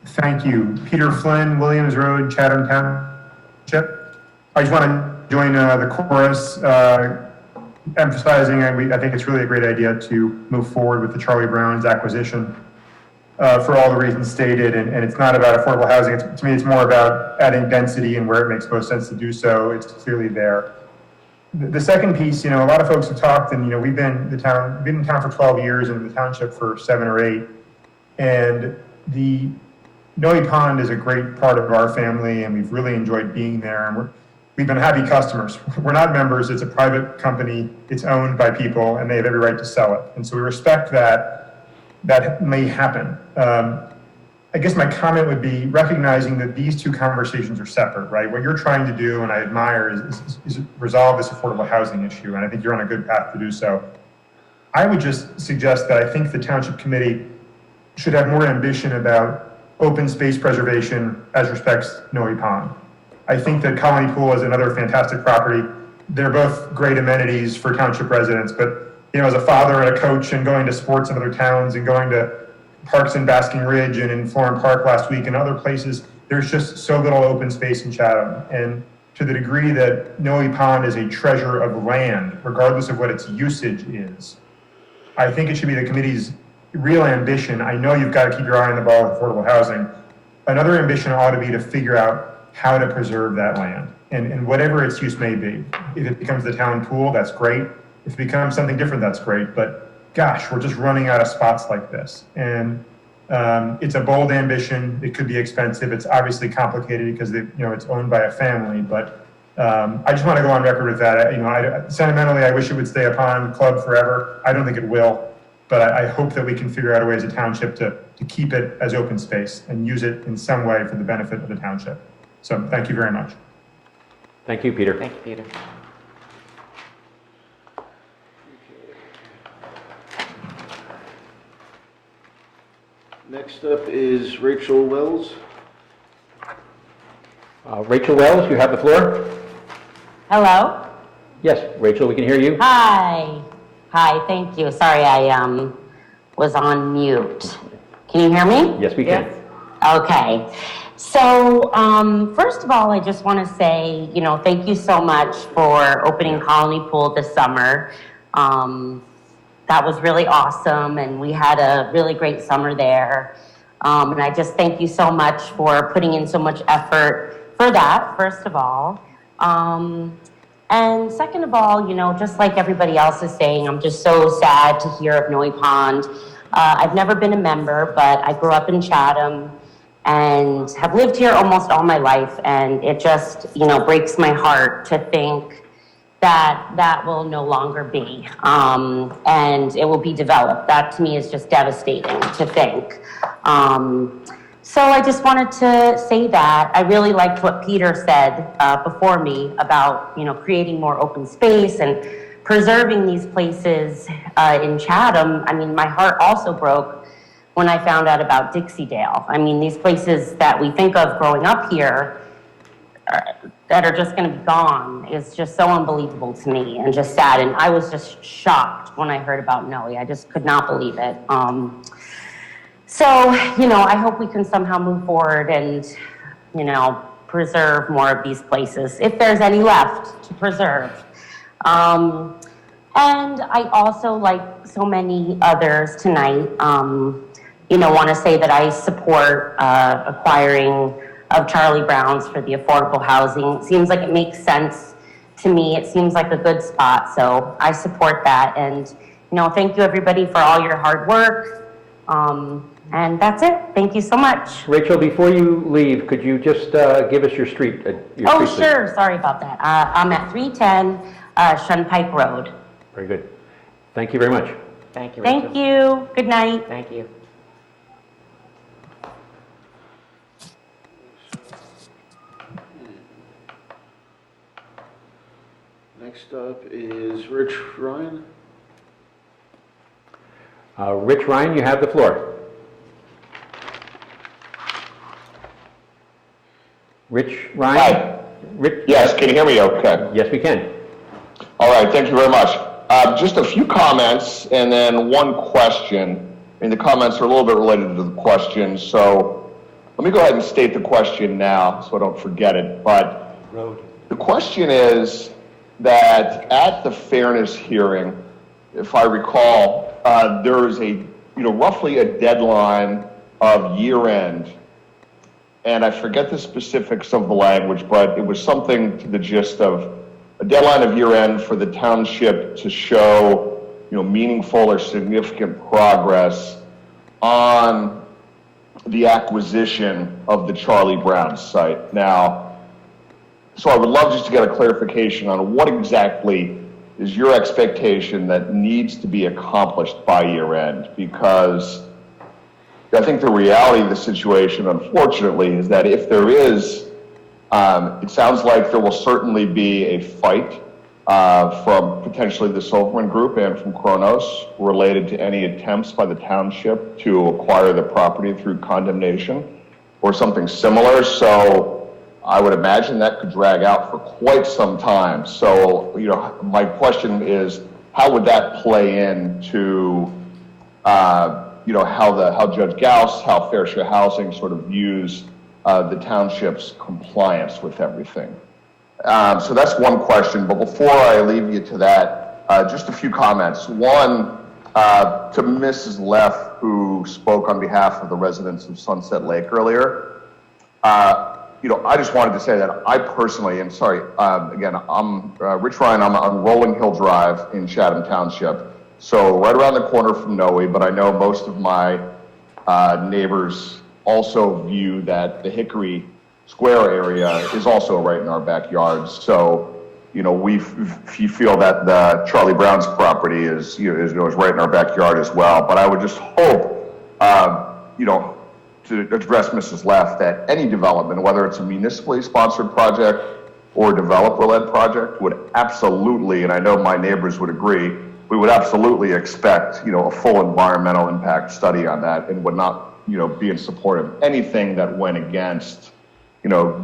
Thank you. Peter Flynn, Williams Road, Chatham Township. I just want to join the chorus emphasizing, I think it's really a great idea to move forward with the Charlie Brown's acquisition for all the reasons stated. And it's not about affordable housing. To me, it's more about adding density and where it makes most sense to do so. It's clearly there. The second piece, a lot of folks have talked, and we've been in town for 12 years, and the township for 7 or 8. And the Noe Pond is a great part of our family, and we've really enjoyed being there. And we've been happy customers. We're not members. It's a private company. It's owned by people, and they have every right to sell it. And so we respect that may happen. I guess my comment would be recognizing that these two conversations are separate, right? What you're trying to do, and I admire, is resolve this affordable housing issue, and I think you're on a good path to do so. I would just suggest that I think the Township Committee should have more ambition about open space preservation as respects Noe Pond. I think that Colony Pool is another fantastic property. They're both great amenities for Township residents, but as a father and a coach and going to sports in other towns and going to parks in Basking Ridge and in Florham Park last week and other places, there's just so little open space in Chatham. And to the degree that Noe Pond is a treasure of land, regardless of what its usage is, I think it should be the committee's real ambition. I know you've got to keep your eye on the ball with affordable housing. Another ambition ought to be to figure out how to preserve that land and whatever its use may be. If it becomes the town pool, that's great. If it becomes something different, that's great. But gosh, we're just running out of spots like this. And it's a bold ambition. It could be expensive. It's obviously complicated because it's owned by a family. But I just want to go on record with that. Sentimentally, I wish it would stay a pond club forever. I don't think it will, but I hope that we can figure out a way as a township to keep it as open space and use it in some way for the benefit of the township. So thank you very much. Thank you, Peter. Thank you, Peter. Next up is Rachel Wells. Rachel Wells, you have the floor. Hello? Yes, Rachel, we can hear you. Hi. Hi, thank you. Sorry, I was on mute. Can you hear me? Yes, we can. Okay. So, first of all, I just want to say, thank you so much for opening Colony Pool this summer. That was really awesome, and we had a really great summer there. And I just thank you so much for putting in so much effort for that, first of all. And second of all, just like everybody else is saying, I'm just so sad to hear of Noe Pond. I've never been a member, but I grew up in Chatham and have lived here almost all my life, and it just, breaks my heart to think that will no longer be, and it will be developed. That to me is just devastating to think. So I just wanted to say that I really liked what Peter said before me about creating more open space and preserving these places in Chatham. I mean, my heart also broke when I found out about Dixie-Dale. I mean, these places that we think of growing up here that are just going to be gone is just so unbelievable to me and just sad. And I was just shocked when I heard about Noe. I just could not believe it. So, I hope we can somehow move forward and, preserve more of these places, if there's any left to preserve. And I also, like so many others tonight, want to say that I support acquiring of Charlie Brown's for the affordable housing. It seems like it makes sense to me. It seems like a good spot, so I support that. And, thank you everybody for all your hard work. And that's it. Thank you so much. Rachel, before you leave, could you just give us your street? Oh, sure. Sorry about that. I'm at 310 Shunpike Road. Very good. Thank you very much. Thank you, Rachel. Thank you. Good night. Thank you. Next up is Rich Ryan. Rich Ryan, you have the floor. Rich Ryan? Hi. Yes, can you hear me okay? Yes, we can. All right, thank you very much. Just a few comments and then one question. The comments are a little bit related to the question, so let me go ahead and state the question now so I don't forget it. But the question is that at the fairness hearing, if I recall, there is roughly a deadline of year end. And I forget the specifics of the language, but it was something to the gist of a deadline of year end for the township to show, meaningful or significant progress on the acquisition of the Charlie Brown site. Now, so I would love just to get a clarification on what exactly is your expectation that needs to be accomplished by year end, because I think the reality of the situation, unfortunately, is that if there is, it sounds like there will certainly be a fight from potentially the Silverman Group and from Kronos related to any attempts by the township to acquire the property through condemnation or something similar. So I would imagine that could drag out for quite some time. So, my question is, how would that play into how Judge Gauss, how Fair Share Housing sort of views the township's compliance with everything. So that's one question, but before I leave you to that, just a few comments. One, to Mrs. Leff, who spoke on behalf of the residents of Sunset Lake earlier. I just wanted to say that I personally, and sorry, again, I'm Rich Ryan, I'm on Rolling Hill Drive in Chatham Township. So right around the corner from Noe, but I know most of my neighbors also view that the Hickory Square area is also right in our backyard. So, you know, you feel that the Charlie Brown's property is right in our backyard as well. But I would just hope, to address Mrs. Leff, that any development, whether it's a municipally sponsored project or a developer-led project, would absolutely, and I know my neighbors would agree, we would absolutely expect, a full environmental impact study on that, and would not, be in support of anything that went against,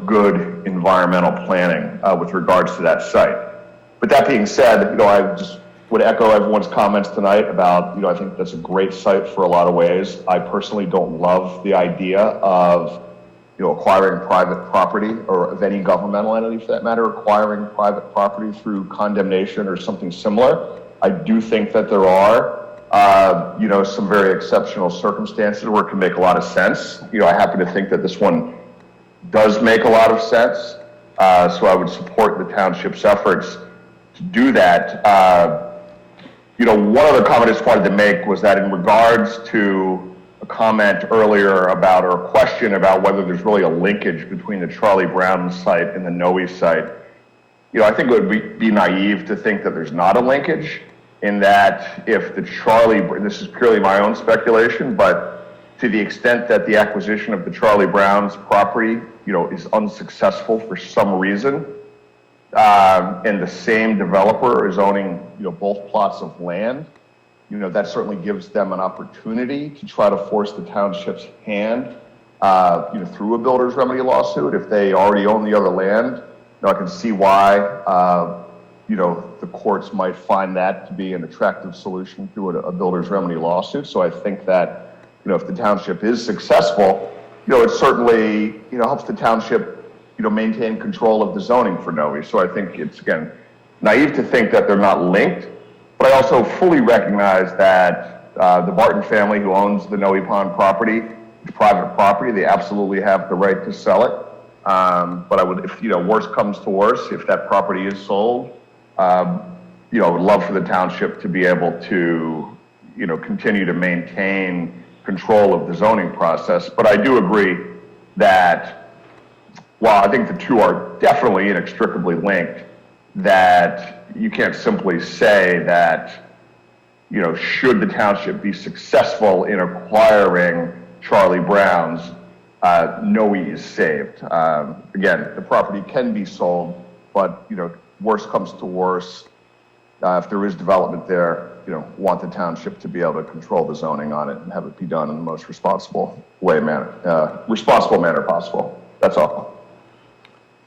good environmental planning with regards to that site. But that being said, I just would echo everyone's comments tonight about, I think that's a great site for a lot of ways. I personally don't love the idea of, acquiring private property, or of any governmental entity for that matter, acquiring private property through condemnation or something similar. I do think that there are, some very exceptional circumstances where it can make a lot of sense. I happen to think that this one does make a lot of sense. So I would support the township's efforts to do that. One other comment I just wanted to make was that in regards to a comment earlier about, or a question about whether there's really a linkage between the Charlie Brown site and the Noe site, I think it would be naive to think that there's not a linkage, in that if the this is purely my own speculation, but to the extent that the acquisition of the Charlie Brown's property, is unsuccessful for some reason, and the same developer is owning, both plots of land, that certainly gives them an opportunity to try to force the township's hand, through a builder's remedy lawsuit. If they already own the other land, I can see why, the courts might find that to be an attractive solution through a builder's remedy lawsuit. So I think that, if the township is successful, it certainly, helps the township, maintain control of the zoning for Noe. So I think it's, again, naive to think that they're not linked, but I also fully recognize that the Barton family, who owns the Noe Pond property, it's private property, they absolutely have the right to sell it. But I would, if, worse comes to worse, if that property is sold, I would love for the township to be able to, continue to maintain control of the zoning process. But I do agree that while I think the two are definitely inextricably linked, that you can't simply say that, should the township be successful in acquiring Charlie Brown's, Noe is saved. Again, the property can be sold, but, worse comes to worse. If there is development there, want the township to be able to control the zoning on it and have it be done in the most responsible manner possible. That's all.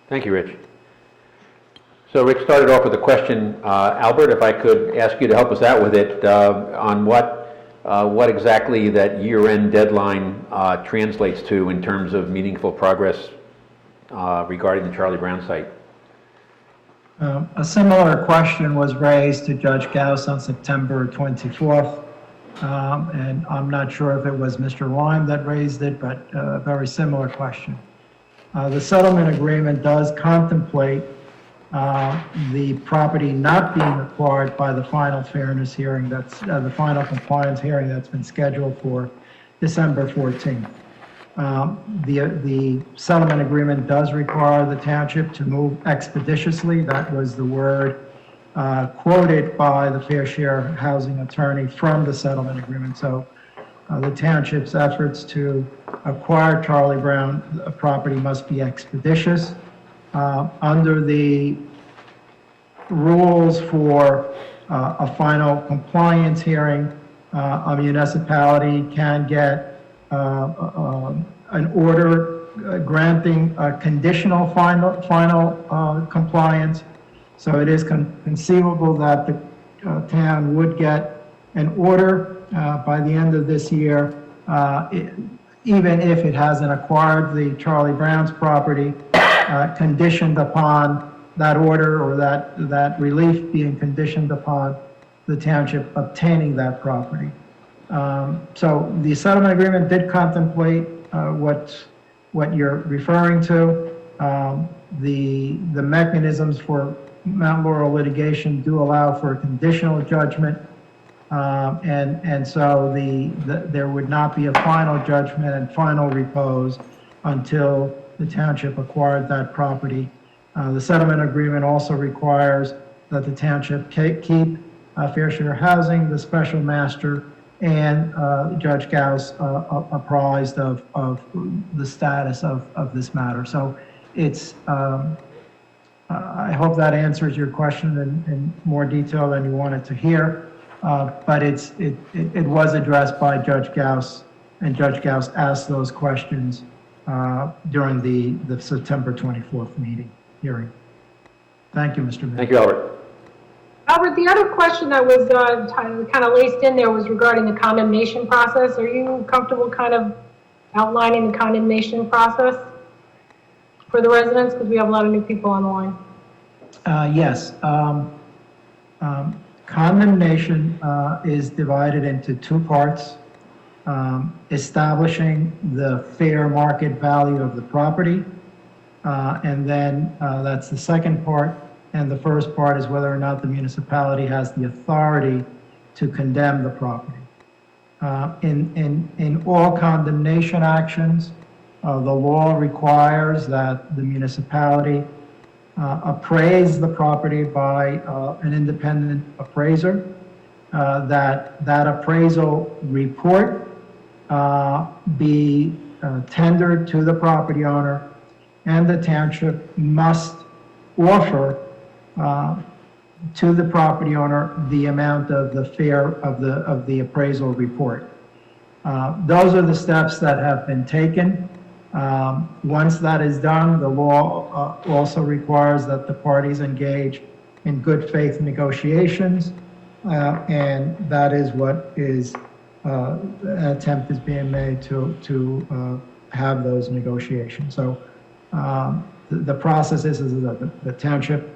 Thank you, Rich. So Rich started off with a question. Albert, if I could ask you to help us out with it, on what exactly that year-end deadline translates to in terms of meaningful progress regarding the Charlie Brown site. A similar question was raised to Judge Gauss on September 24th, and I'm not sure if it was Mr. Lime that raised it, but a very similar question. The settlement agreement does contemplate the property not being acquired by the final fairness hearing, that's the final compliance hearing that's been scheduled for December 14th. The settlement agreement does require the township to move expeditiously. That was the word quoted by the Fair Share Housing attorney from the settlement agreement. So the township's efforts to acquire Charlie Brown property must be expeditious. Under the rules for a final compliance hearing, a municipality can get an order granting a conditional final compliance. So it is conceivable that the town would get an order by the end of this year, even if it hasn't acquired the Charlie Brown's property, conditioned upon that order, or that relief being conditioned upon the township obtaining that property. So the settlement agreement did contemplate what you're referring to. The mechanisms for Mount Laurel litigation do allow for a conditional judgment And so there would not be a final judgment and final repose until the township acquired that property. The settlement agreement also requires that the township keep fair share housing, the special master, and Judge Gauss apprised of the status of this matter. So it's, I hope that answers your question in more detail than you wanted to hear. But it was addressed by Judge Gauss, and Judge Gauss asked those questions during the September 24th hearing. Thank you, Mr. Mayor. Thank you, Albert. Albert, the other question that was kind of laced in there was regarding the condemnation process. Are you comfortable kind of outlining the condemnation process for the residents? Because we have a lot of new people on the line. Yes. Condemnation is divided into two parts. Establishing the fair market value of the property, and then that's the second part. And the first part is whether or not the municipality has the authority to condemn the property. In all condemnation actions, the law requires that the municipality appraise the property by an independent appraiser, that appraisal report be tendered to the property owner, and the township must offer to the property owner the amount of the appraisal report. Those are the steps that have been taken. Once that is done, the law also requires that the parties engage in good faith negotiations, and that is what an attempt is being made to have those negotiations. So the process is that the township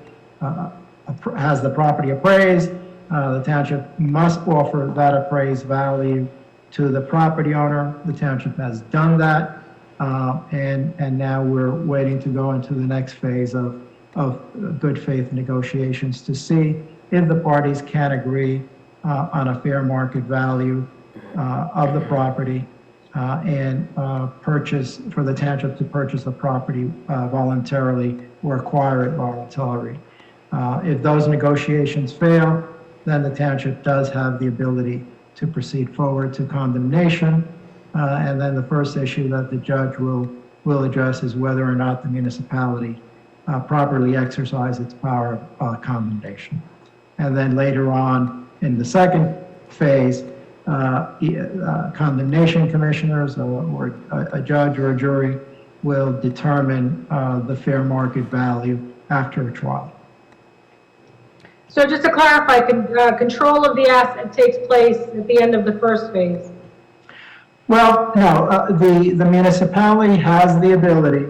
has the property appraised. The township must offer that appraised value to the property owner. The township has done that, and now we're waiting to go into the next phase of good faith negotiations to see if the parties can agree on a fair market value of the property and for the township to purchase the property voluntarily or acquire it voluntarily. If those negotiations fail, then the township does have the ability to proceed forward to condemnation. And then the first issue that the judge will address is whether or not the municipality properly exercise its power of condemnation. And then later on in the second phase, condemnation commissioners or a judge or a jury will determine the fair market value after a trial. So just to clarify, control of the asset takes place at the end of the first phase? Well, no, the municipality has the ability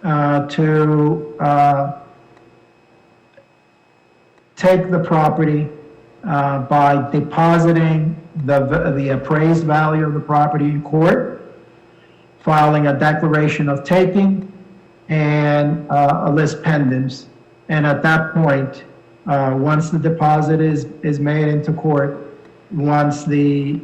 to take the property by depositing the appraised value of the property in court, filing a declaration of taking, and a lis pendens. And at that point, once the deposit is made into court, once the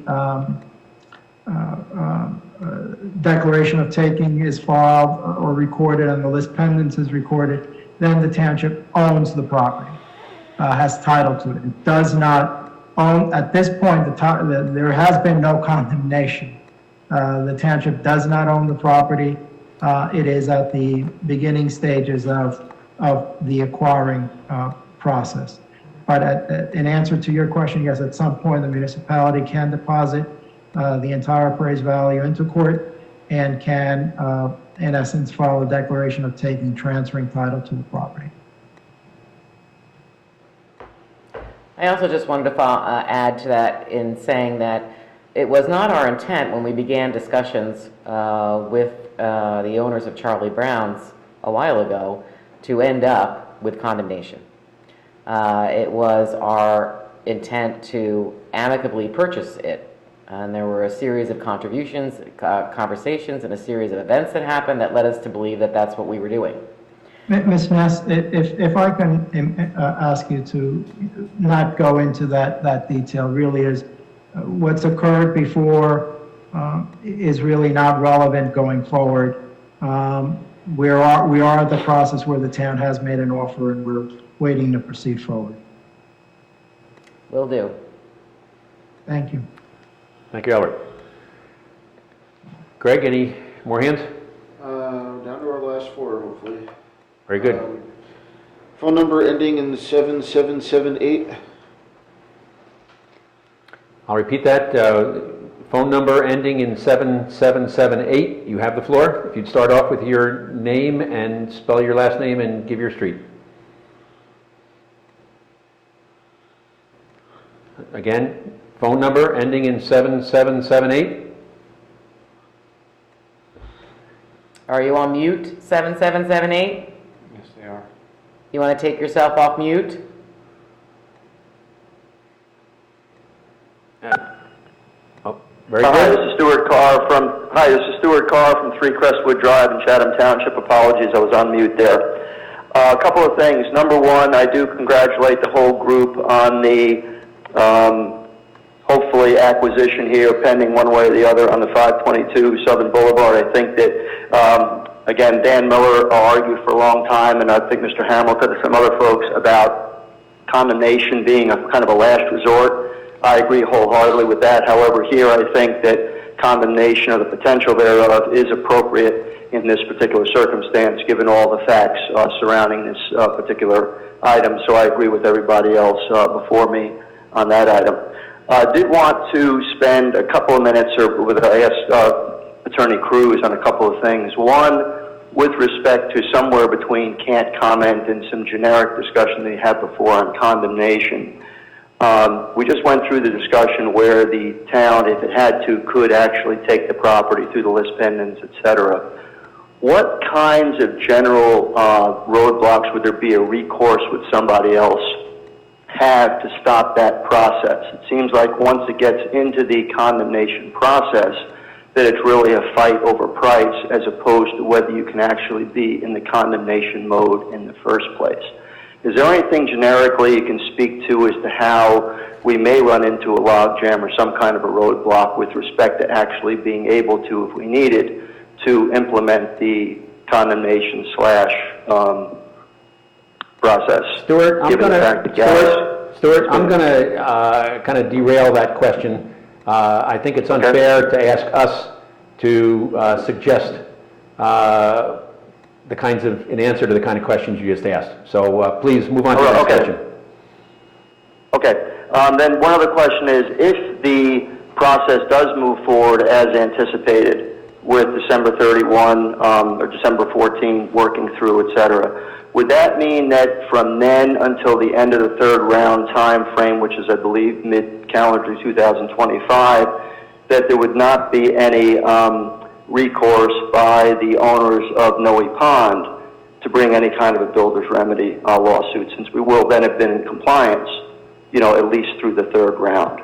declaration of taking is filed or recorded and the lis pendens is recorded, then the township owns the property, has title to it. It does not own, at this point, there has been no condemnation. The township does not own the property. It is at the beginning stages of the acquiring process. But in answer to your question, yes, at some point the municipality can deposit the entire appraised value into court and can, in essence, file a declaration of taking, transferring title to the property. I also just wanted to add to that in saying that it was not our intent when we began discussions with the owners of Charlie Brown's a while ago to end up with condemnation. It was our intent to amicably purchase it. And there were a series of conversations, and a series of events that happened that led us to believe that that's what we were doing. Ms. Ness, if I can ask you to not go into that detail, really is what's occurred before is really not relevant going forward. We are at the process where the town has made an offer and we're waiting to proceed forward. Will do. Thank you. Thank you, Albert. Greg, any more hands? Down to our last four, hopefully. Very good. Phone number ending in 7778. I'll repeat that. Phone number ending in 7778. You have the floor. If you'd start off with your name and spell your last name and give your street. Again, phone number ending in 7778. Are you on mute, 7778? Yes, they are. You want to take yourself off mute? Oh, very Hi, good. this is Stuart Carr from 3 Crestwood Drive in Chatham Township. Apologies, I was on mute there. A couple of things. Number one, I do congratulate the whole group on the hopefully acquisition here, pending one way or the other, on the 522 Southern Boulevard. I think that, again, Dan Miller argued for a long time, and I think Mr. Hamilton and some other folks, about condemnation being a kind of a last resort. I agree wholeheartedly with that. However, here I think that condemnation or the potential thereof is appropriate in this particular circumstance, given all the facts surrounding this particular item. So I agree with everybody else before me on that item. Did want to spend a couple of minutes, I asked Attorney Cruz on a couple of things. One, with respect to somewhere between can't comment and some generic discussion that you had before on condemnation. We just went through the discussion where the town, if it had to, could actually take the property through the list pendants, et cetera. What kinds of general roadblocks would there be a recourse with somebody else have to stop that process? It seems like once it gets into the condemnation process, that it's really a fight over price as opposed to whether you can actually be in the condemnation mode in the first place. Is there anything generically you can speak to as to how we may run into a logjam or some kind of a roadblock with respect to actually being able to, if we needed, to implement the condemnation / process? Stuart, I'm going to kind of derail that question. I think it's unfair to ask us to suggest the kinds of, in answer to the kind of questions you just asked. So please move on to the next question. Okay. Then one other question is, if the process does move forward as anticipated with December 31 or December 14 working through, et cetera, would that mean that from then until the end of the third round time frame, which is, I believe, mid-calendar 2025, that there would not be any recourse by the owners of Noe Pond to bring any kind of a builder's remedy lawsuit, since we will then have been in compliance, at least through the third round?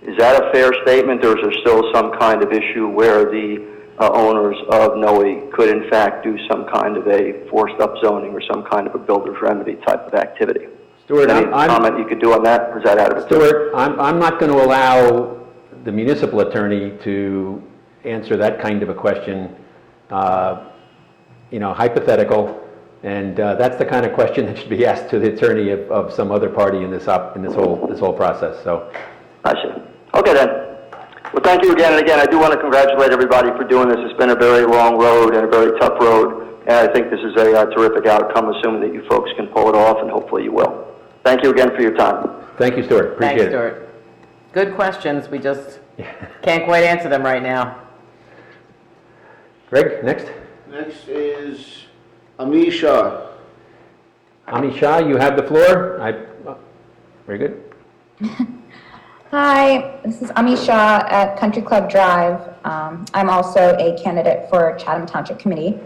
Is that a fair statement, or is there still some kind of issue where the owners of Noe could in fact do some kind of a forced upzoning or some kind of a builder's remedy type of activity? Stuart, any comment you could do on that, or is that out of it? Stuart, I'm not going to allow the municipal attorney to answer that kind of a question, hypothetical, and that's the kind of question that should be asked to the attorney of some other party in this whole process. So, I see. Okay then. Well, thank you again, and again, I do want to congratulate everybody for doing this. It's been a very long road and a very tough road, and I think this is a terrific outcome, assuming that you folks can pull it off, and hopefully you will. Thank you again for your time. Thank you, Stuart. Appreciate Thanks, Stuart. Good questions. We just can't quite answer them right now. Greg, next. Next is Ami Shah. Ami Shah, you have the floor. Very good. Hi, this is Ami Shah at Country Club Drive. I'm also a candidate for Chatham Township Committee.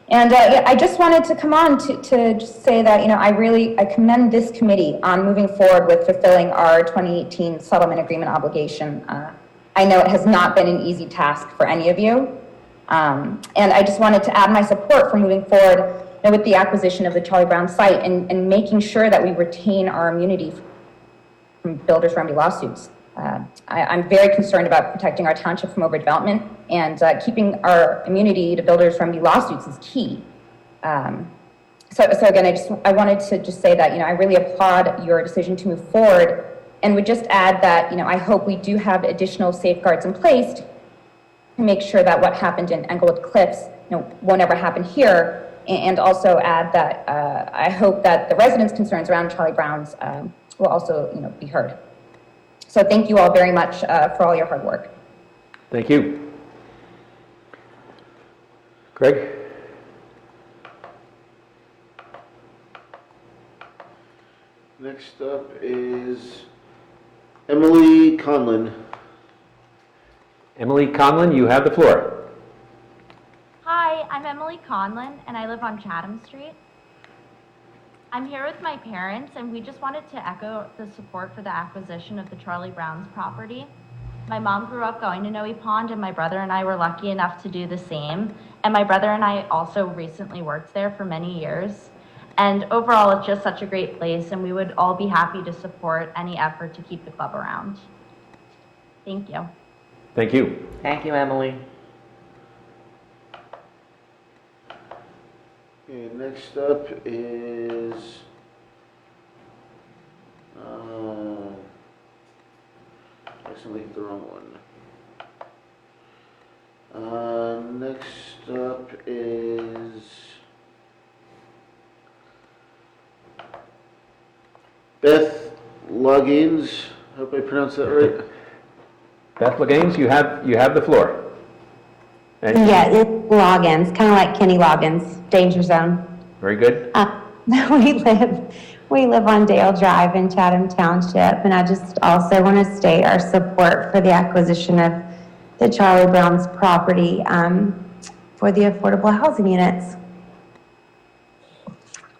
And I just wanted to come on to just say that, I commend this committee on moving forward with fulfilling our 2018 settlement agreement obligation. I know it has not been an easy task for any of you. And I just wanted to add my support for moving forward with the acquisition of the Charlie Brown site and making sure that we retain our immunity from builders' remedy lawsuits. I'm very concerned about protecting our township from overdevelopment, and keeping our immunity to builders' remedy lawsuits is key. So again, I wanted to just say that, I really applaud your decision to move forward, and would just add that, I hope we do have additional safeguards in place to make sure that what happened in Englewood Cliffs, won't ever happen here. And also add that I hope that the residents' concerns around Charlie Brown's will also, be heard. So thank you all very much for all your hard work. Thank you. Greg? Next up is Emily Conlon. Emily Conlon, you have the floor. Hi, I'm Emily Conlon, and I live on Chatham Street. I'm here with my parents, and we just wanted to echo the support for the acquisition of the Charlie Brown's property. My mom grew up going to Noe Pond, and my brother and I were lucky enough to do the same. And my brother and I also recently worked there for many years. And overall, it's just such a great place, and we would all be happy to support any effort to keep the club around. Thank you. Thank you. Thank you, Emily. Okay, next up is I accidentally hit the wrong one. Next up is Beth Loggins. Hope I pronounced that right. Beth Loggins, you have the floor. And Yeah, it's Loggins, kind of like Kenny Loggins, Danger Zone. Very good. We live on Dale Drive in Chatham Township, and I just also want to state our support for the acquisition of the Charlie Brown's property for the affordable housing units.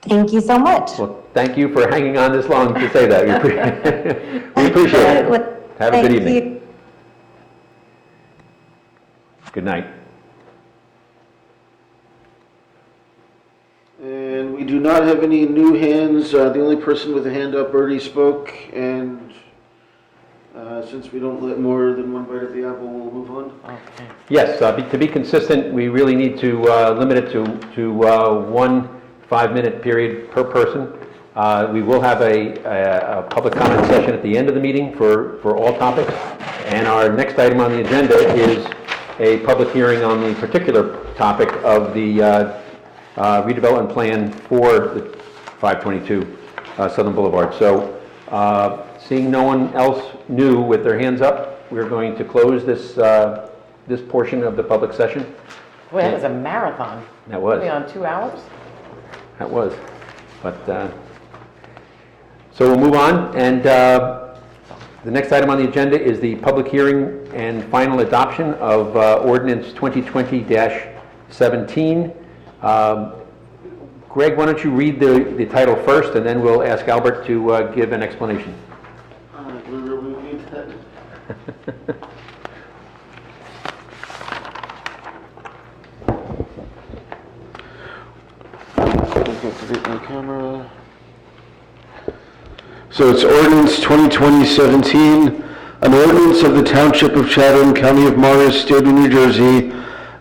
Thank you so much. Well, thank you for hanging on this long to say that. We appreciate it. Have a good evening. Good night. And we do not have any new hands. The only person with a hand up already spoke, and since we don't let more than one bite of the apple, we'll move on. Okay. Yes, to be consistent, we really need to limit it to 1 5-minute period per person. We will have a public comment session at the end of the meeting for all topics. And our next item on the agenda is a public hearing on the particular topic of the redevelopment plan for the 522 Southern Boulevard. So seeing no one else new with their hands up, we're going to close this portion of the public session. Boy, that was a marathon. That was. Were we on 2 hours? That was. But so we'll move on, and the next item on the agenda is the public hearing and final adoption of ordinance 2020-17. Greg, why don't you read the title first, and then we'll ask Albert to give an explanation. My camera. So it's ordinance 2020-17, an ordinance of the Township of Chatham, County of Morris, State of New Jersey,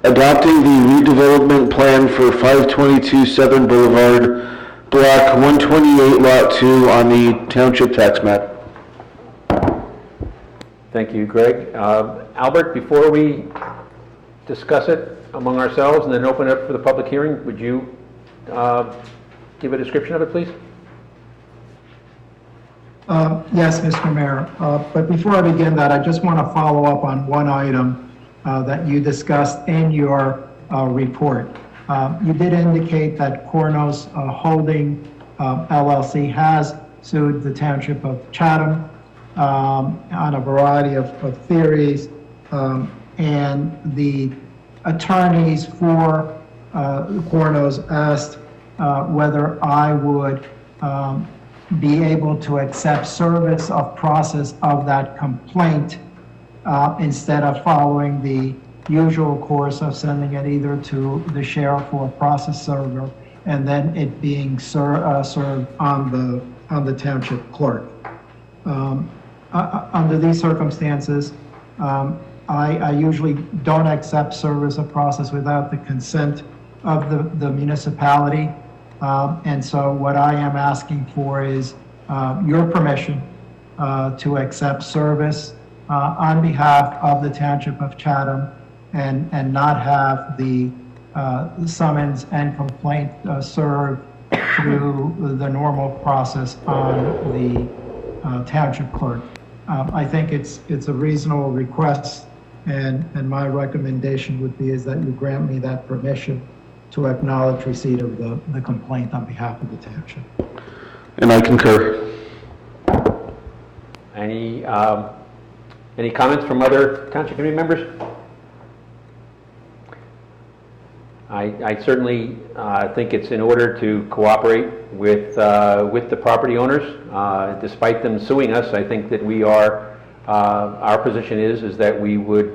adopting the redevelopment plan for 522 Southern Boulevard, Block 128, Lot 2 on the Township tax map. Thank you, Greg. Albert, before we discuss it among ourselves and then open it up for the public hearing, would you give a description of it, please? Yes, Mr. Mayor. But before I begin that, I just want to follow up on one item that you discussed in your report. You did indicate that Cornos Holding LLC has sued the Township of Chatham on a variety of theories, and the attorneys for Cornos asked whether I would be able to accept service of process of that complaint instead of following the usual course of sending it either to the sheriff or a process server. and then it being served on the township clerk. Under these circumstances, I usually don't accept service of process without the consent of the municipality. And so what I am asking for is your permission to accept service on behalf of the Township of Chatham and not have the summons and complaint served through the normal process on the township clerk. I think it's a reasonable request, and my recommendation would be is that you grant me that permission to acknowledge receipt of the complaint on behalf of the township. And I concur. Any comments from other township committee members? I certainly think it's in order to cooperate with the property owners. Despite them suing us, I think that we are, our position is that we would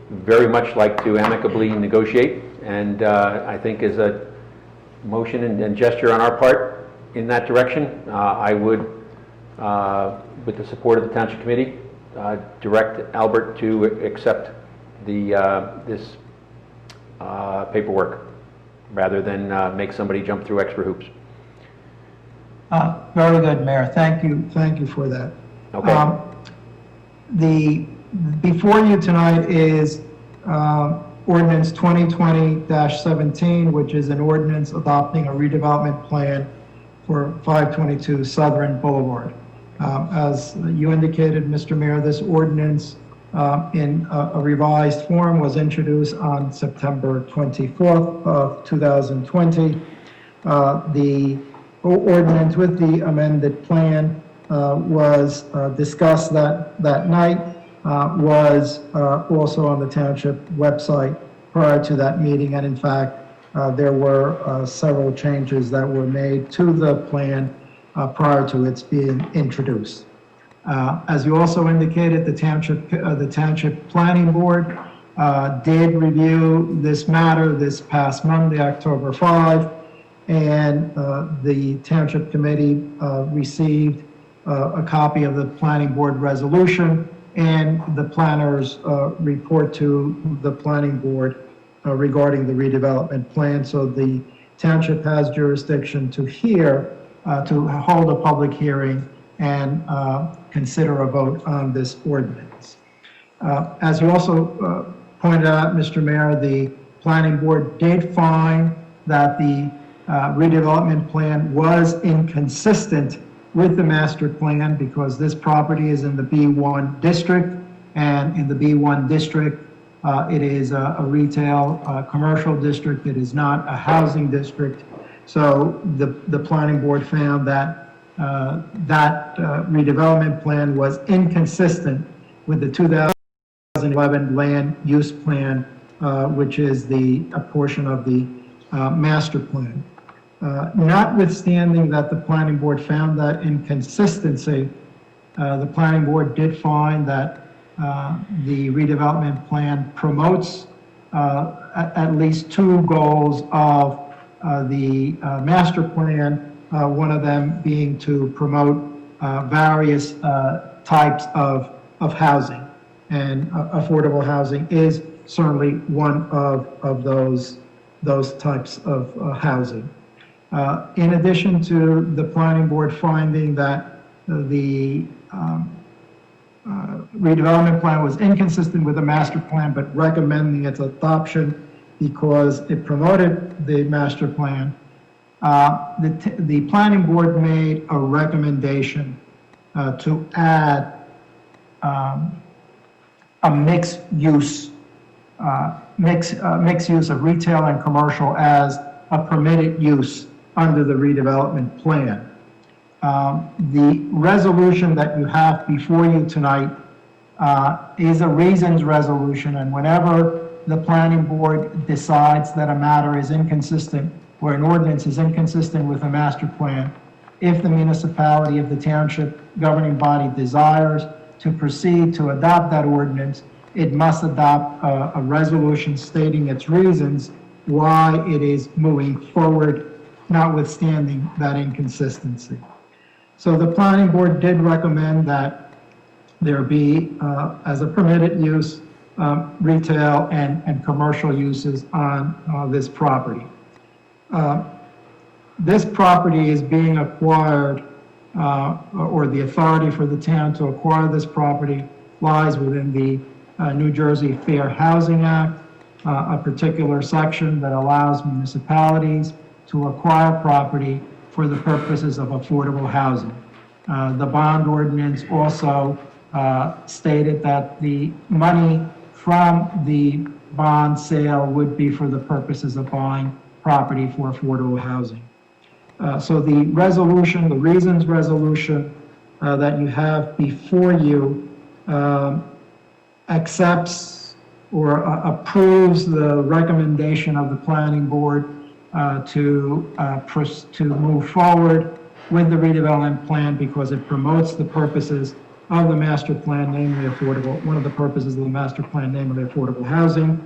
very much like to amicably negotiate, and I think as a motion and gesture on our part in that direction, I would, with the support of the Township Committee, direct Albert to accept this paperwork rather than make somebody jump through extra hoops. Very good, Mayor. Thank you for that. Okay. Before you tonight is ordinance 2020-17, which is an ordinance adopting a redevelopment plan for 522 Southern Boulevard. As you indicated, Mr. Mayor, this ordinance in a revised form was introduced on September 24th of 2020. The ordinance with the amended plan was discussed that night, was also on the township website prior to that meeting, and in fact, there were several changes that were made to the plan prior to its being introduced. As you also indicated, the Township Planning Board did review this matter this past Monday, October 5, and the Township Committee received a copy of the Planning Board resolution and the planner's report to the Planning Board regarding the redevelopment plan. So the Township has jurisdiction to hold a public hearing and consider a vote on this ordinance. As you also pointed out, Mr. Mayor, the Planning Board did find that the redevelopment plan was inconsistent with the master plan because this property is in the B1 district, and in the B1 district, it is a retail commercial district. It is not a housing district. So the Planning Board found that that redevelopment plan was inconsistent with the 2011 land use plan, which is a portion of the master plan. Notwithstanding that the Planning Board found that inconsistency, the Planning Board did find that the redevelopment plan promotes at least two goals of the master plan, one of them being to promote various types of housing. And affordable housing is certainly one of those types of housing. In addition to the Planning Board finding that the redevelopment plan was inconsistent with the master plan, but recommending its adoption because it promoted the master plan, the Planning Board made a recommendation to add a mixed use of retail and commercial as a permitted use under the redevelopment plan. The resolution that you have before you tonight is a reasons resolution, and whenever the Planning Board decides that a matter is inconsistent or an ordinance is inconsistent with a master plan, if the municipality of the township governing body desires to proceed to adopt that ordinance, it must adopt a resolution stating its reasons why it is moving forward notwithstanding that inconsistency. So the planning board did recommend that there be, as a permitted use, retail and commercial uses on this property. This property is being acquired, or the authority for the town to acquire this property lies within the New Jersey Fair Housing Act, a particular section that allows municipalities to acquire property for the purposes of affordable housing. The bond ordinance also stated that the money from the bond sale would be for the purposes of buying property for affordable housing. So the resolution, the reasons resolution that you have before you accepts or approves the recommendation of the planning board to move forward with the redevelopment plan because it promotes the purposes of the master plan, namely affordable, one of the purposes of the master plan, namely affordable housing.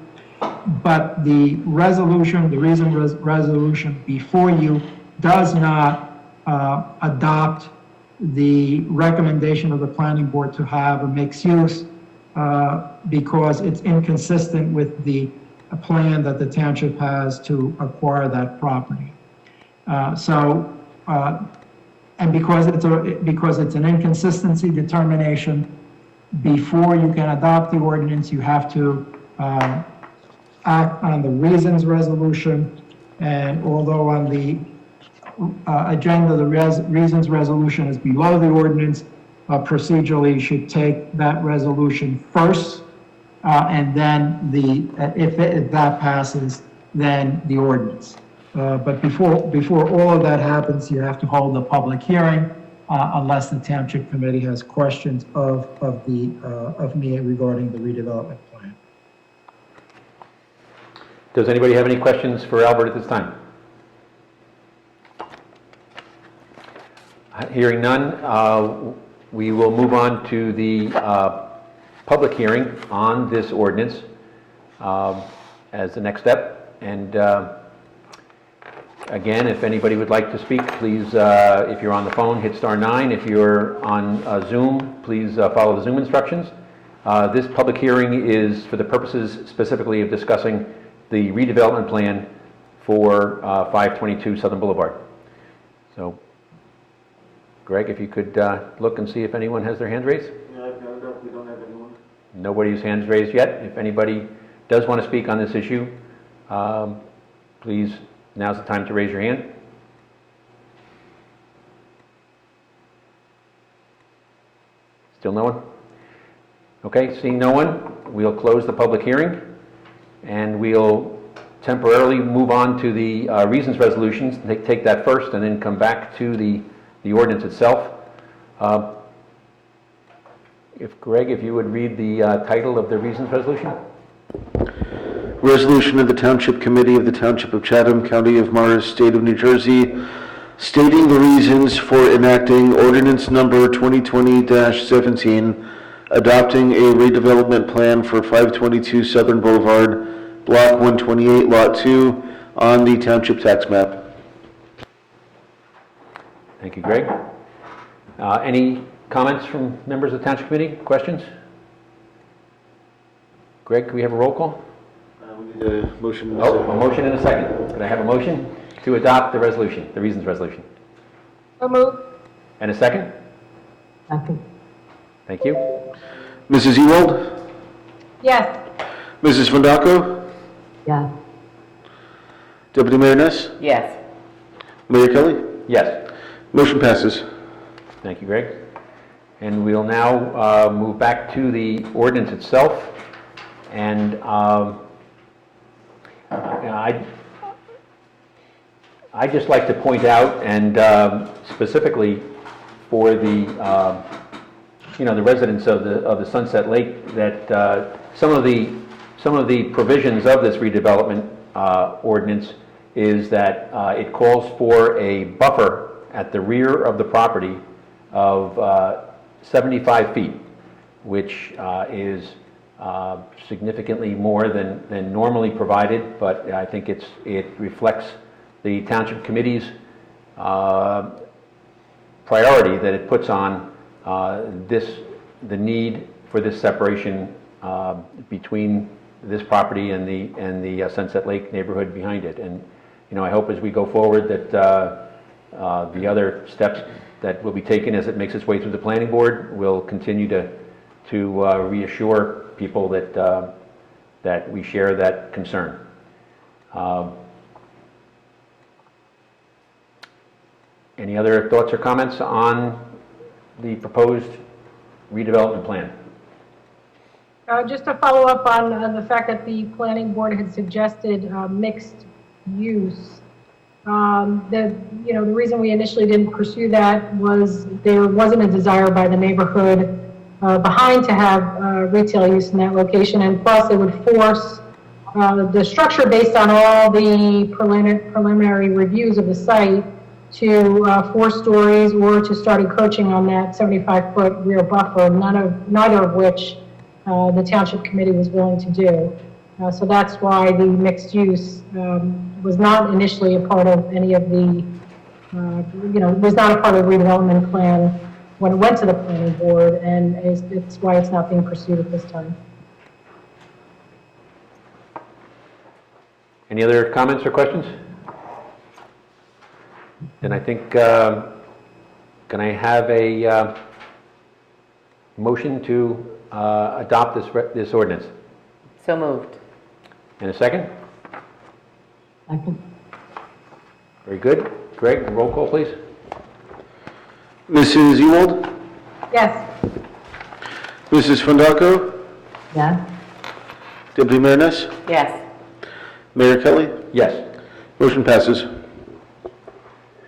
But the resolution, the reason resolution before you does not adopt the recommendation of the planning board to have a mixed use because it's inconsistent with the plan that the township has to acquire that property. And because it's an inconsistency determination, before you can adopt the ordinance, you have to act on the reasons resolution. And although on the agenda, the reasons resolution is below the ordinance, procedurally you should take that resolution first, and then if that passes, then the ordinance. But before all of that happens, you have to hold a public hearing unless the township committee has questions of me regarding the redevelopment plan. Does anybody have any questions for Albert at this time? Hearing none, we will move on to the public hearing on this ordinance as the next step. And again, if anybody would like to speak, please, if you're on the phone, hit *9. If you're on Zoom, please follow the Zoom instructions. This public hearing is for the purposes specifically of discussing the redevelopment plan for 522 Southern Boulevard. So, Greg, if you could look and see if anyone has their hands raised. Yeah, I've got it up. We don't have anyone. Nobody's hands raised yet. If anybody does want to speak on this issue, please, now's the time to raise your hand. Still no one? Okay, seeing no one, we'll close the public hearing and we'll temporarily move on to the reasons resolutions. Take that first and then come back to the ordinance itself. If you would read the title of the reasons resolution. Resolution of the Township Committee of the Township of Chatham, County of Morris, State of New Jersey, stating the reasons for enacting ordinance number 2020-17, adopting a redevelopment plan for 522 Southern Boulevard, Block 128, Lot 2, on the Township tax map. Thank you, Greg. Any comments from members of the Township Committee? Questions? Greg, can we have a roll call? We need a motion. A motion and a second. Could I have a motion to adopt the resolution, the reasons resolution? So moved. And a second? Second. Thank you. Mrs. Ewald? Yes. Mrs. Fondaco? Yes. Deputy Mayor Ness? Yes. Mayor Kelly? Yes. Motion passes. Thank you, Greg. And we'll now move back to the ordinance itself. And I'd just like to point out, and specifically for the the residents of the Sunset Lake, that some of the provisions of this redevelopment ordinance is that it calls for a buffer at the rear of the property of 75 feet, which is significantly more than normally provided, but I think it reflects the Township Committee's priority that it puts on the need for this separation between this property and the Sunset Lake neighborhood behind it. And, I hope as we go forward that the other steps that will be taken as it makes its way through the planning board will continue to reassure people that we share that concern. Any other thoughts or comments on the proposed redevelopment plan? Just to follow up on the fact that the planning board had suggested mixed use. The reason we initially didn't pursue that was there wasn't a desire by the neighborhood behind to have retail use in that location, and plus it would force the structure based on all the preliminary reviews of the site to 4 stories or to start encroaching on that 75-foot rear buffer, neither of which the Township Committee was willing to do. So that's why the mixed use was not initially a part of any of the, was not a part of the redevelopment plan when it went to the planning board, and it's why it's not being pursued at this time. Any other comments or questions? Then I think, can I have a motion to adopt this ordinance? So moved. And a second? Second. Very good. Greg, roll call, please. Mrs. Ewald? Yes. Mrs. Fondaco? Yes. Deputy Mayor Ness? Yes. Mayor Kelly? Yes. Motion passes.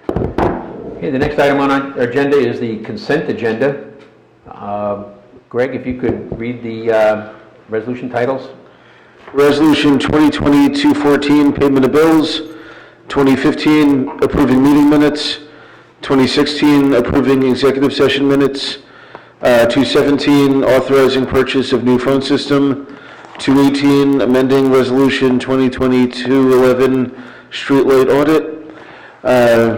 Okay, the next item on our agenda is the consent agenda. Greg, if you could read the resolution titles. Resolution 2020-214, payment of bills. 2015, approving meeting minutes. 2016, approving executive session minutes. 217, authorizing purchase of new phone system. 218, amending resolution 2020-211, streetlight audit.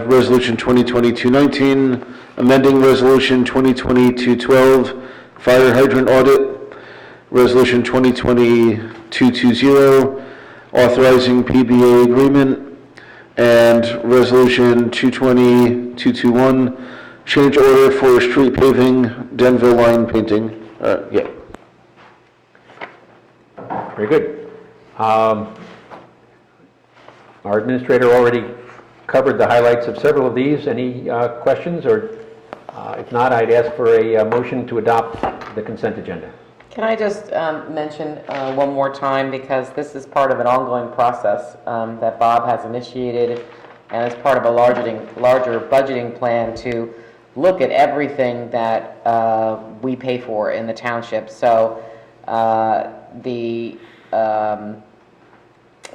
Resolution 2020-219, amending resolution 2020-212, fire hydrant audit. Resolution 2020-220, authorizing PBA agreement. And resolution 220-221, change order for street paving, Denville line painting. Yeah. Very good. Our administrator already covered the highlights of several of these. Any questions? Or if not, I'd ask for a motion to adopt the consent agenda. Can I just mention one more time, because this is part of an ongoing process that Bob has initiated, and it's part of a larger budgeting plan to look at everything that we pay for in the township. So the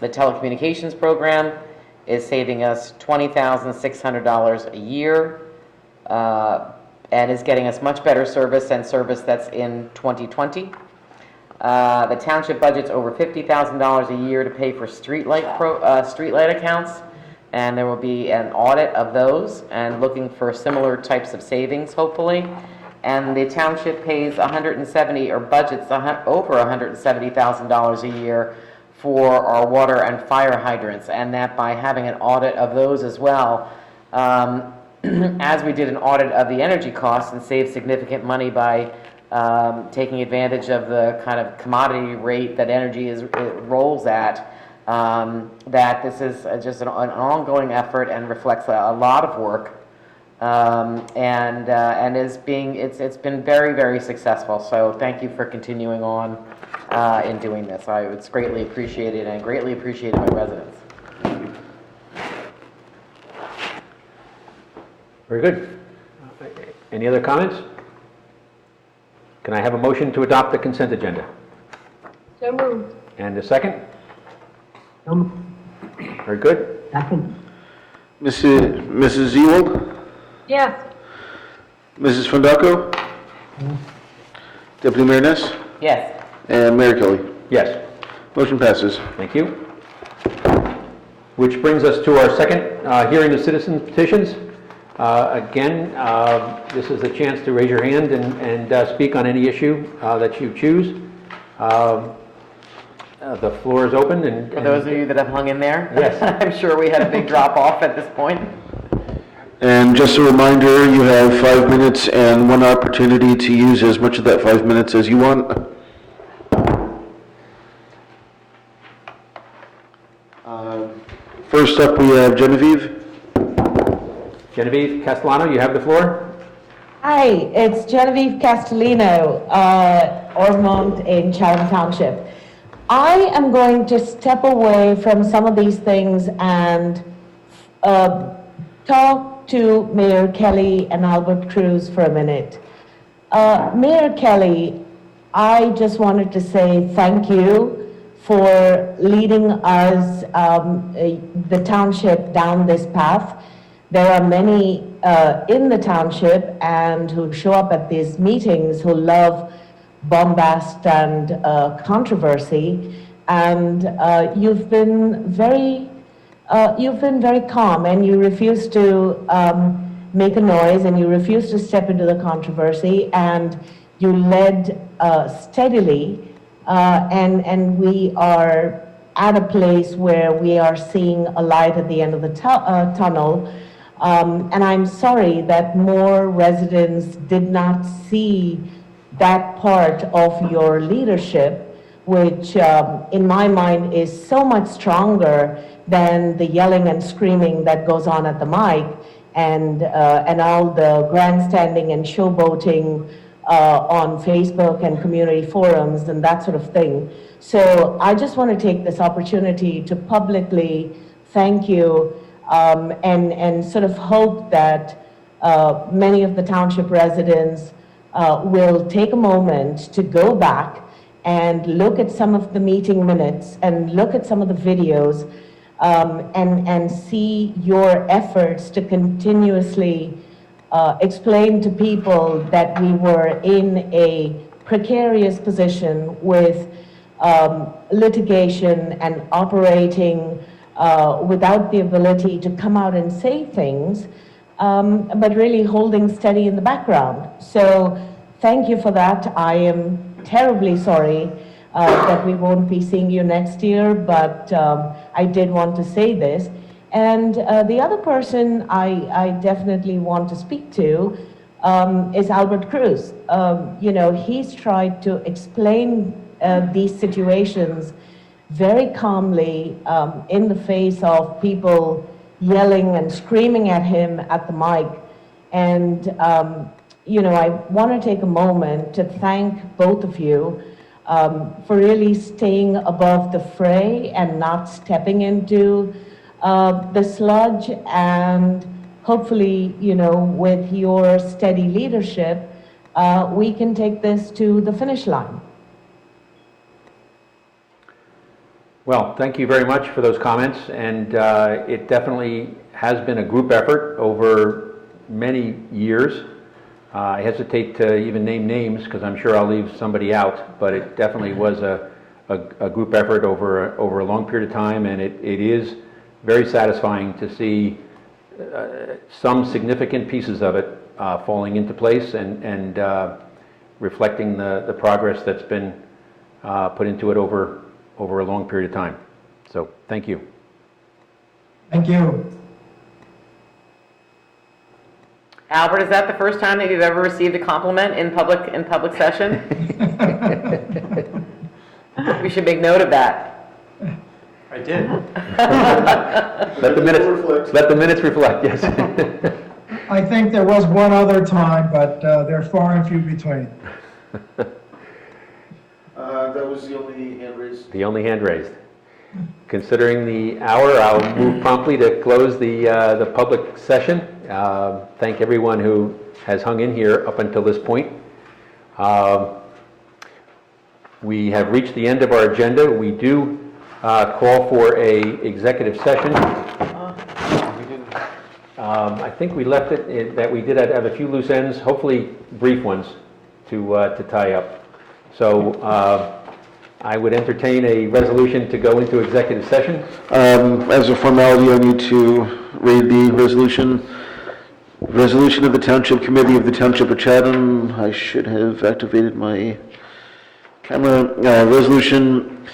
telecommunications program is saving us $20,600 a year, and is getting us much better service and service that's in 2020. The township budget's over $50,000 a year to pay for streetlight accounts, and there will be an audit of those and looking for similar types of savings, hopefully. And the township pays budgets over $170,000 a year for our water and fire hydrants, and that by having an audit of those as well, as we did an audit of the energy costs and saved significant money by taking advantage of the kind of commodity rate that energy rolls at, that this is just an ongoing effort and reflects a lot of work, and it's been very, very successful. So thank you for continuing on in doing this. It's greatly appreciated, and greatly appreciated by residents. Very good. Any other comments? Can I have a motion to adopt the consent agenda? So moved. And a second? Very good. Second. Mrs. Ewald? Yes. Mrs. Fondaco? Deputy Mayor Ness? Yes. And Mayor Kelly? Yes. Motion passes. Thank you. which brings us to our second hearing of citizen petitions. Again, this is a chance to raise your hand and speak on any issue that you choose. The floor is open. And For those of you that have hung in there, yes. I'm sure we had a big drop off at this point. And just a reminder, you have 5 minutes and one opportunity to use as much of that 5 minutes as you want. First up, we have Genevieve. Genevieve Castellano, you have the floor. Hi, it's Genevieve Castellino, Ormond in Chatham Township. I am going to step away from some of these things and talk to Mayor Kelly and Albert Cruz for a minute. Mayor Kelly, I just wanted to say thank you for leading us, the township, down this path. There are many in the township and who show up at these meetings who love bombast and controversy, and you've been very calm, and you refuse to make a noise, and you refuse to step into the controversy, and you led steadily, and we are at a place where we are seeing a light at the end of the tunnel. And I'm sorry that more residents did not see that part of your leadership, which in my mind is so much stronger than the yelling and screaming that goes on at the mic and all the grandstanding and showboating on Facebook and community forums and that sort of thing. So I just want to take this opportunity to publicly thank you and sort of hope that many of the township residents will take a moment to go back and look at some of the meeting minutes and look at some of the videos and see your efforts to continuously explain to people that we were in a precarious position with litigation and operating without the ability to come out and say things, but really holding steady in the background. So thank you for that. I am terribly sorry that we won't be seeing you next year, but I did want to say this. And the other person I definitely want to speak to is Albert Cruz. You know, he's tried to explain these situations very calmly in the face of people yelling and screaming at him at the mic. And, you know, I want to take a moment to thank both of you for really staying above the fray and not stepping into the sludge, and hopefully, you know, with your steady leadership, we can take this to the finish line. Well, thank you very much for those comments, and it definitely has been a group effort over many years. I hesitate to even name names because I'm sure I'll leave somebody out, but it definitely was a group effort over a long period of time, and it is very satisfying to see some significant pieces of it falling into place and reflecting the progress that's been put into it over a long period of time. So thank you. Thank you. Albert, is that the first time that you've ever received a compliment in public session? We should make note of that. I did. Let the minutes reflect, yes. I think there was one other time, but they're far and few between. That was the only hand raised. The only hand raised. Considering the hour, I'll move promptly to close the public session. Thank everyone who has hung in here up until this point. We have reached the end of our agenda. We do call for a executive session. I think we left it that we did have a few loose ends, hopefully brief ones, to tie up. So I would entertain a resolution to go into executive session. As a formality, I need to read the resolution. Resolution of the Township Committee of the Township of Chatham. I should have activated my camera. Resolution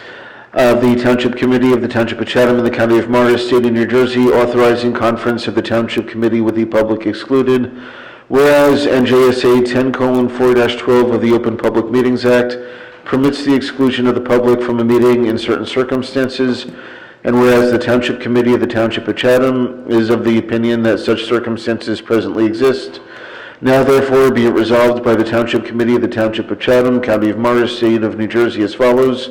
of the Township Committee of the Township of Chatham in the County of Morris, State of New Jersey, authorizing conference of the Township Committee with the public excluded. Whereas NJSA 10:4-12 of the Open Public Meetings Act permits the exclusion of the public from a meeting in certain circumstances, and whereas the Township Committee of the Township of Chatham is of the opinion that such circumstances presently exist, now therefore be it resolved by the Township Committee of the Township of Chatham, County of Morris, State of New Jersey as follows.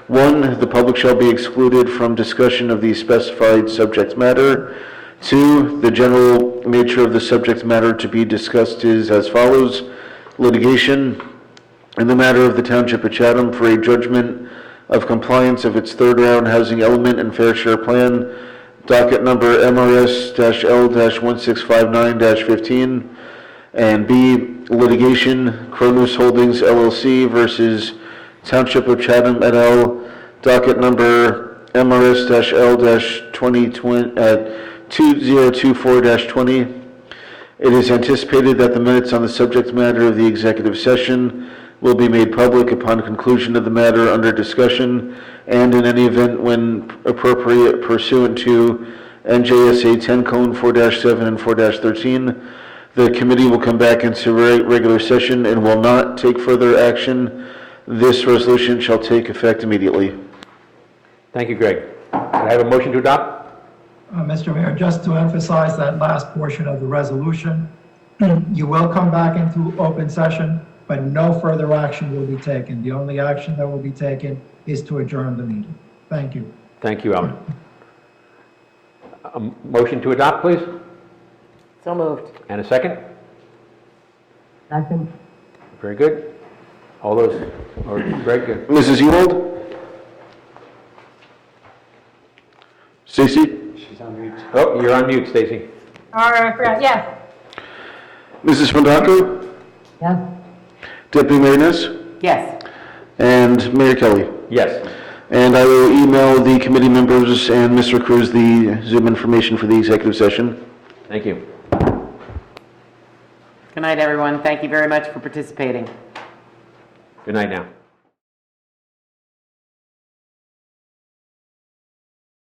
1, the public shall be excluded from discussion of the specified subject matter. 2, the general nature of the subject matter to be discussed is as follows. Litigation in the matter of the Township of Chatham for a judgment of compliance of its third round housing element and fair share plan, docket number MRS-L-1659-15, and B, litigation, Cronus Holdings LLC versus Township of Chatham et al., docket number MRS-L-2024-20. It is anticipated that the minutes on the subject matter of the executive session will be made public upon conclusion of the matter under discussion, and in any event when appropriate pursuant to NJSA 10:4-7 and 4-13, the committee will come back into regular session and will not take further action. This resolution shall take effect immediately. Thank you, Greg. Can I have a motion to adopt? Mr. Mayor, just to emphasize that last portion of the resolution, you will come back into open session, but no further action will be taken. The only action that will be taken is to adjourn the meeting. Thank you. Thank you, Alan. A motion to adopt, please? So moved. And a second? Second. Very good. All those, or Greg? Mrs. Ewald? Stacy? She's on mute. Oh, you're on mute, Stacy. All right, I forgot, yes. Mrs. Fondaco? Yes. Deputy Mayor Ness? Yes. And Mayor Kelly? Yes. And I will email the committee members and Mr. Cruz the Zoom information for the executive session. Thank you. Good night, everyone. Thank you very much for participating. Good night now.